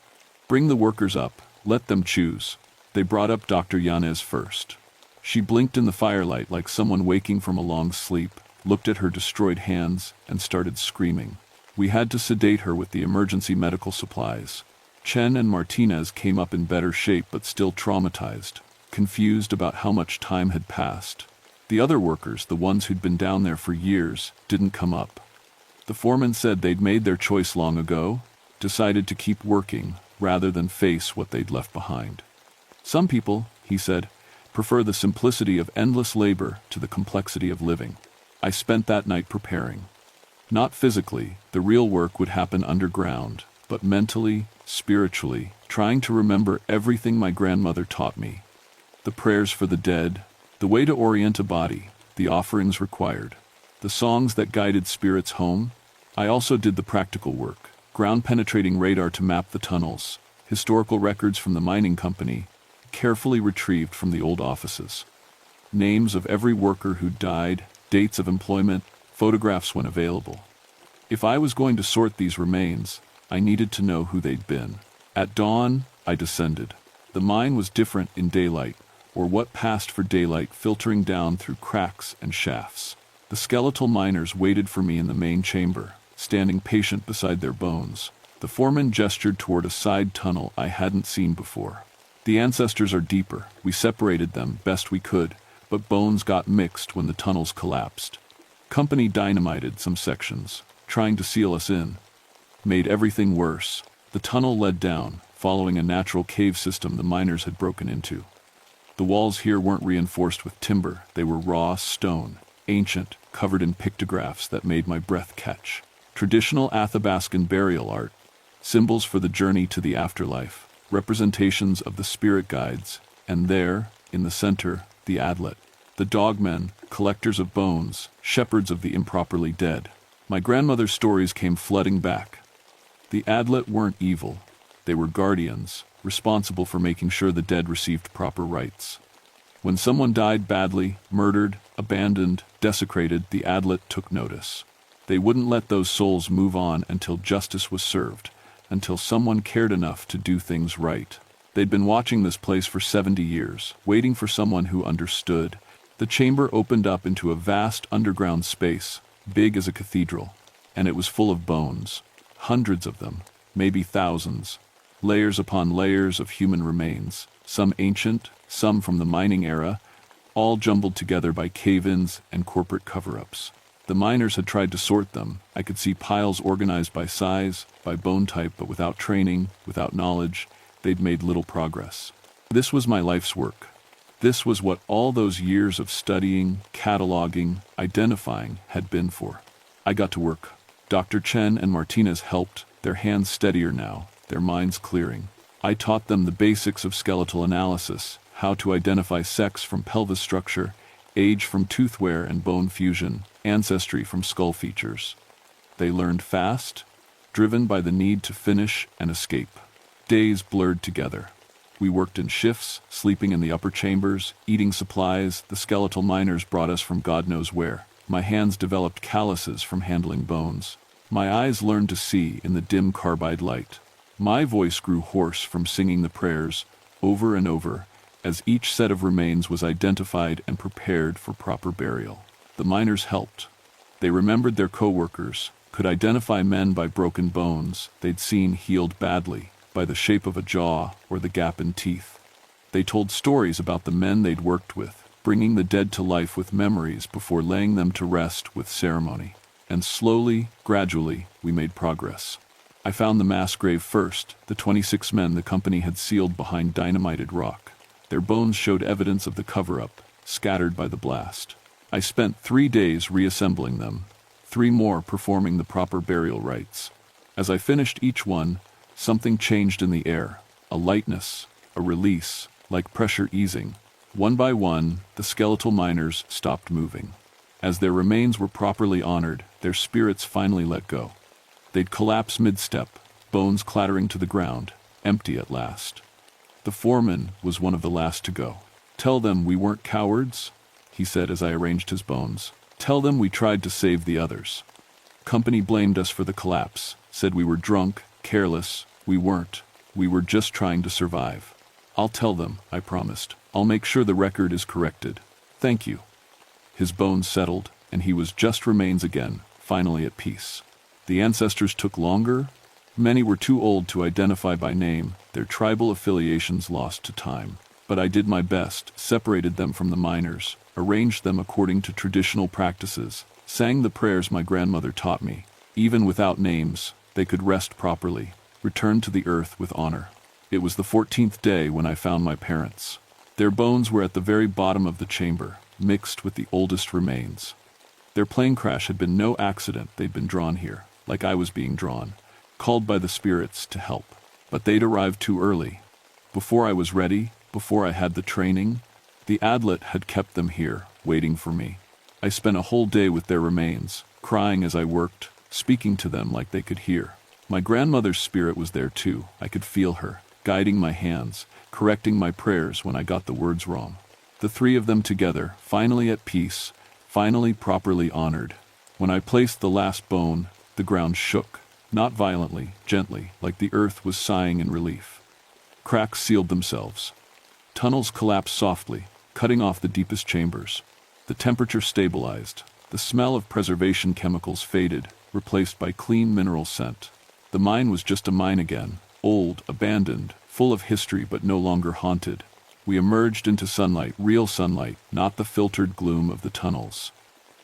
"Bring the workers up, let them choose." They brought up Dr. Yanez first. She blinked in the firelight like someone waking from a long sleep, looked at her destroyed hands, and started screaming. We had to sedate her with the emergency medical supplies. Chen and Martinez came up in better shape but still traumatized, confused about how much time had passed. The other workers, the ones who'd been down there for years, didn't come up. The foreman said they'd made their choice long ago, decided to keep working rather than face what they'd left behind. "Some people," he said, "prefer the simplicity of endless labor to the complexity of living." I spent that night preparing. Not physically, the real work would happen underground, but mentally, spiritually, trying to remember everything my grandmother taught me. The prayers for the dead, the way to orient a body, the offerings required, the songs that guided spirits home. I also did the practical work, ground-penetrating radar to map the tunnels, historical records from the mining company, carefully retrieved from the old offices. Names of every worker who died, dates of employment, photographs when available. If I was going to sort these remains, I needed to know who they'd been. At dawn, I descended. The mine was different in daylight, or what passed for daylight filtering down through cracks and shafts. The skeletal miners waited for me in the main chamber, standing patient beside their bones. The foreman gestured toward a side tunnel I hadn't seen before. "The ancestors are deeper. We separated them best we could, but bones got mixed when the tunnels collapsed. Company dynamited some sections, trying to seal us in. Made everything worse. The tunnel led down, following a natural cave system the miners had broken into. The walls here weren't reinforced with timber. They were raw stone, ancient, covered in pictographs that made my breath catch. Traditional Athabascan burial art, symbols for the journey to the afterlife, representations of the spirit guides, and there, in the center, the adlet. The dogmen, collectors of bones, shepherds of the improperly dead. My grandmother's stories came flooding back. The adlet weren't evil. They were guardians, responsible for making sure the dead received proper rites. When someone died badly, murdered, abandoned, desecrated, the adlet took notice. They wouldn't let those souls move on until justice was served, until someone cared enough to do things right. They'd been watching this place for 70 years, waiting for someone who understood. The chamber opened up into a vast underground space, big as a cathedral, and it was full of bones. Hundreds of them, maybe thousands. Layers upon layers of human remains, some ancient, some from the mining era, all jumbled together by cave-ins and corporate cover-ups. The miners had tried to sort them. I could see piles organized by size, by bone type, but without training, without knowledge, they'd made little progress. This was my life's work. This was what all those years of studying, cataloging, identifying had been for. I got to work. Dr. Chen and Martinez helped, their hands steadier now, their minds clearing. I taught them the basics of skeletal analysis, how to identify sex from pelvis structure, age from tooth wear and bone fusion, ancestry from skull features. They learned fast, driven by the need to finish and escape. Days blurred together. We worked in shifts, sleeping in the upper chambers, eating supplies the skeletal miners brought us from God knows where. My hands developed calluses from handling bones. My eyes learned to see in the dim carbide light. My voice grew hoarse from singing the prayers, over and over, as each set of remains was identified and prepared for proper burial. The miners helped. They remembered their co-workers, could identify men by broken bones they'd seen healed badly, by the shape of a jaw or the gap in teeth. They told stories about the men they'd worked with, bringing the dead to life with memories before laying them to rest with ceremony. And slowly, gradually, we made progress. I found the mass grave first, the 26 men the company had sealed behind dynamited rock. Their bones showed evidence of the cover-up, scattered by the blast. I spent 3 days reassembling them, 3 more performing the proper burial rites. As I finished each one, something changed in the air, a lightness, a release, like pressure easing. One by one, the skeletal miners stopped moving. As their remains were properly honored, their spirits finally let go. They'd collapse mid-step, bones clattering to the ground, empty at last. The foreman was one of the last to go. "Tell them we weren't cowards," he said as I arranged his bones. "Tell them we tried to save the others." Company blamed us for the collapse, said we were drunk, careless. We weren't. We were just trying to survive. "I'll tell them," I promised. "I'll make sure the record is corrected. Thank you." His bones settled, and he was just remains again, finally at peace. The ancestors took longer. Many were too old to identify by name, their tribal affiliations lost to time. But I did my best, separated them from the miners, arranged them according to traditional practices, sang the prayers my grandmother taught me. Even without names, they could rest properly, return to the earth with honor. It was the 14th day when I found my parents. Their bones were at the very bottom of the chamber, mixed with the oldest remains. Their plane crash had been no accident. They'd been drawn here, like I was being drawn, called by the spirits to help. But they'd arrived too early. Before I was ready, before I had the training, the Adlet had kept them here, waiting for me. I spent a whole day with their remains, crying as I worked, speaking to them like they could hear. My grandmother's spirit was there too. I could feel her, guiding my hands, correcting my prayers when I got the words wrong. The 3 of them together, finally at peace, finally properly honored. When I placed the last bone, the ground shook, not violently, gently, like the earth was sighing in relief. Cracks sealed themselves. Tunnels collapsed softly, cutting off the deepest chambers. The temperature stabilized. The smell of preservation chemicals faded, replaced by clean mineral scent. The mine was just a mine again, old, abandoned, full of history but no longer haunted. We emerged into sunlight, real sunlight, not the filtered gloom of the tunnels.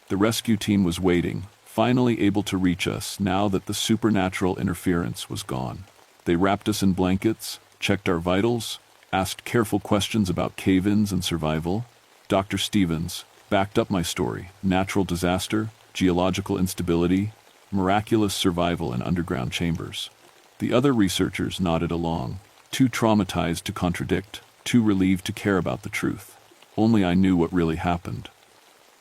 The rescue team was waiting, finally able to reach us now that the supernatural interference was gone. They wrapped us in blankets, checked our vitals, asked careful questions about cave-ins and survival. Dr. Stevens backed up my story: natural disaster, geological instability, miraculous survival in underground chambers. The other researchers nodded along, too traumatized to contradict, too relieved to care about the truth. Only I knew what really happened.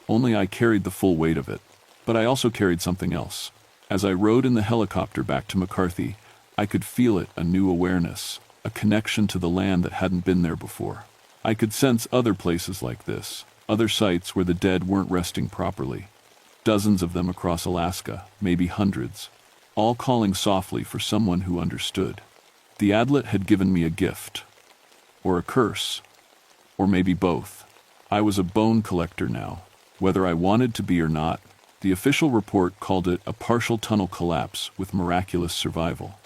Only I carried the full weight of it. But I also carried something else. As I rode in the helicopter back to McCarthy, I could feel it, a new awareness, a connection to the land that hadn't been there before. I could sense other places like this, other sites where the dead weren't resting properly. Dozens of them across Alaska, maybe hundreds, all calling softly for someone who understood. The Adlet had given me a gift. Or a curse. Or maybe both. I was a bone collector now, whether I wanted to be or not. The official report called it a partial tunnel collapse with miraculous survival.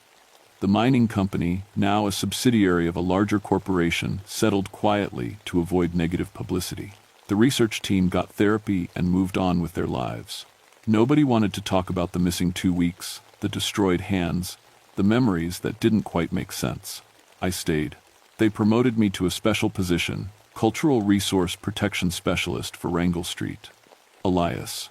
The mining company, now a subsidiary of a larger corporation, settled quietly to avoid negative publicity. The research team got therapy and moved on with their lives. Nobody wanted to talk about the missing 2 weeks, the destroyed hands, the memories that didn't quite make sense. I stayed. They promoted me to a special position, Cultural Resource Protection Specialist for Wrangell Street. Elias.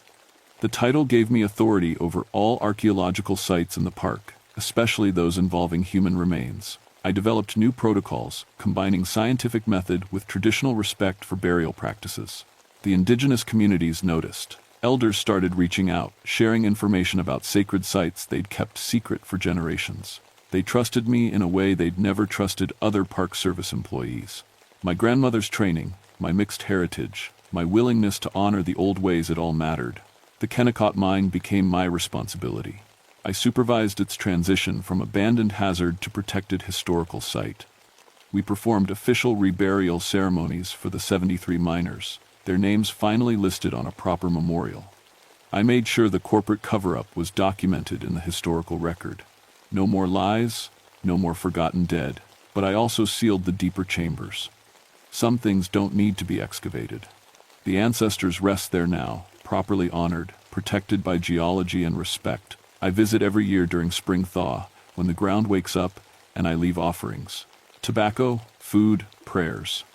The title gave me authority over all archaeological sites in the park, especially those involving human remains. I developed new protocols, combining scientific method with traditional respect for burial practices. The indigenous communities noticed. Elders started reaching out, sharing information about sacred sites they'd kept secret for generations. They trusted me in a way they'd never trusted other Park Service employees. My grandmother's training, my mixed heritage, my willingness to honor the old ways, it all mattered. The Kennecott mine became my responsibility. I supervised its transition from abandoned hazard to protected historical site. We performed official reburial ceremonies for the 73 miners, their names finally listed on a proper memorial. I made sure the corporate cover-up was documented in the historical record. No more lies, no more forgotten dead, but I also sealed the deeper chambers. Some things don't need to be excavated. The ancestors rest there now, properly honored, protected by geology and respect. I visit every year during spring thaw, when the ground wakes up, and I leave offerings. Tobacco, food, prayers.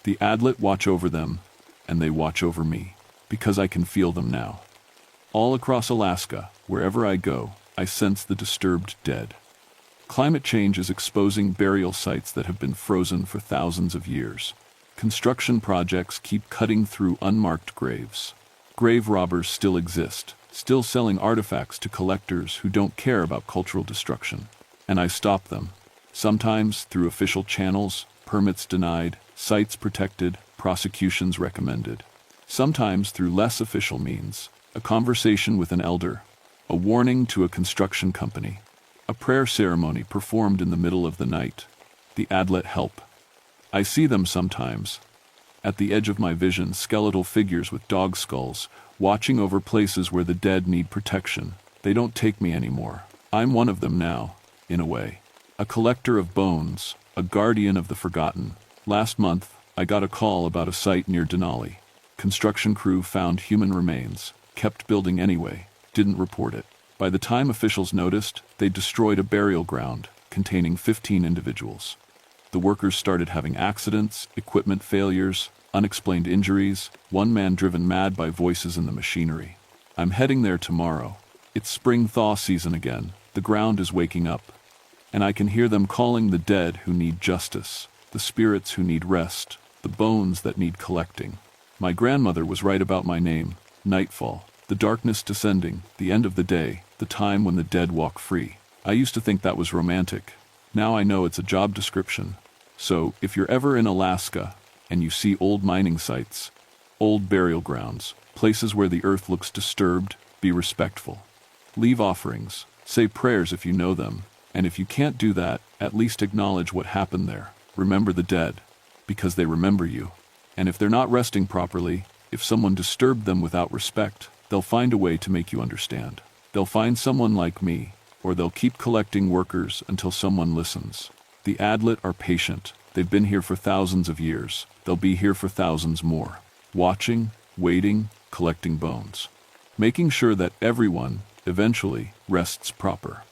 The Adlet watch over them, and they watch over me, because I can feel them now. All across Alaska, wherever I go, I sense the disturbed dead. Climate change is exposing burial sites that have been frozen for thousands of years. Construction projects keep cutting through unmarked graves. Grave robbers still exist, still selling artifacts to collectors who don't care about cultural destruction. And I stop them. Sometimes through official channels, permits denied, sites protected, prosecutions recommended. Sometimes through less official means, a conversation with an elder, a warning to a construction company, a prayer ceremony performed in the middle of the night. The Adlet help. I see them sometimes. At the edge of my vision, skeletal figures with dog skulls, watching over places where the dead need protection. They don't take me anymore. I'm one of them now, in a way. A collector of bones, a guardian of the forgotten. Last month, I got a call about a site near Denali. Construction crew found human remains, kept building anyway, didn't report it. By the time officials noticed, they destroyed a burial ground containing 15 individuals. The workers started having accidents, equipment failures, unexplained injuries, one man driven mad by voices in the machinery. I'm heading there tomorrow. It's spring thaw season again. The ground is waking up. And I can hear them calling the dead who need justice, the spirits who need rest, the bones that need collecting. My grandmother was right about my name, Nightfall, the darkness descending, the end of the day, the time when the dead walk free. I used to think that was romantic. Now I know it's a job description. So, if you're ever in Alaska, and you see old mining sites, old burial grounds, places where the earth looks disturbed, be respectful. Leave offerings, say prayers if you know them, and if you can't do that, at least acknowledge what happened there. Remember the dead, because they remember you. And if they're not resting properly, if someone disturbed them without respect, they'll find a way to make you understand. They'll find someone like me, or they'll keep collecting workers until someone listens. The Adlet are patient. They've been here for thousands of years. They'll be here for thousands more. Watching, waiting, collecting bones. Making sure that everyone, eventually, rests proper.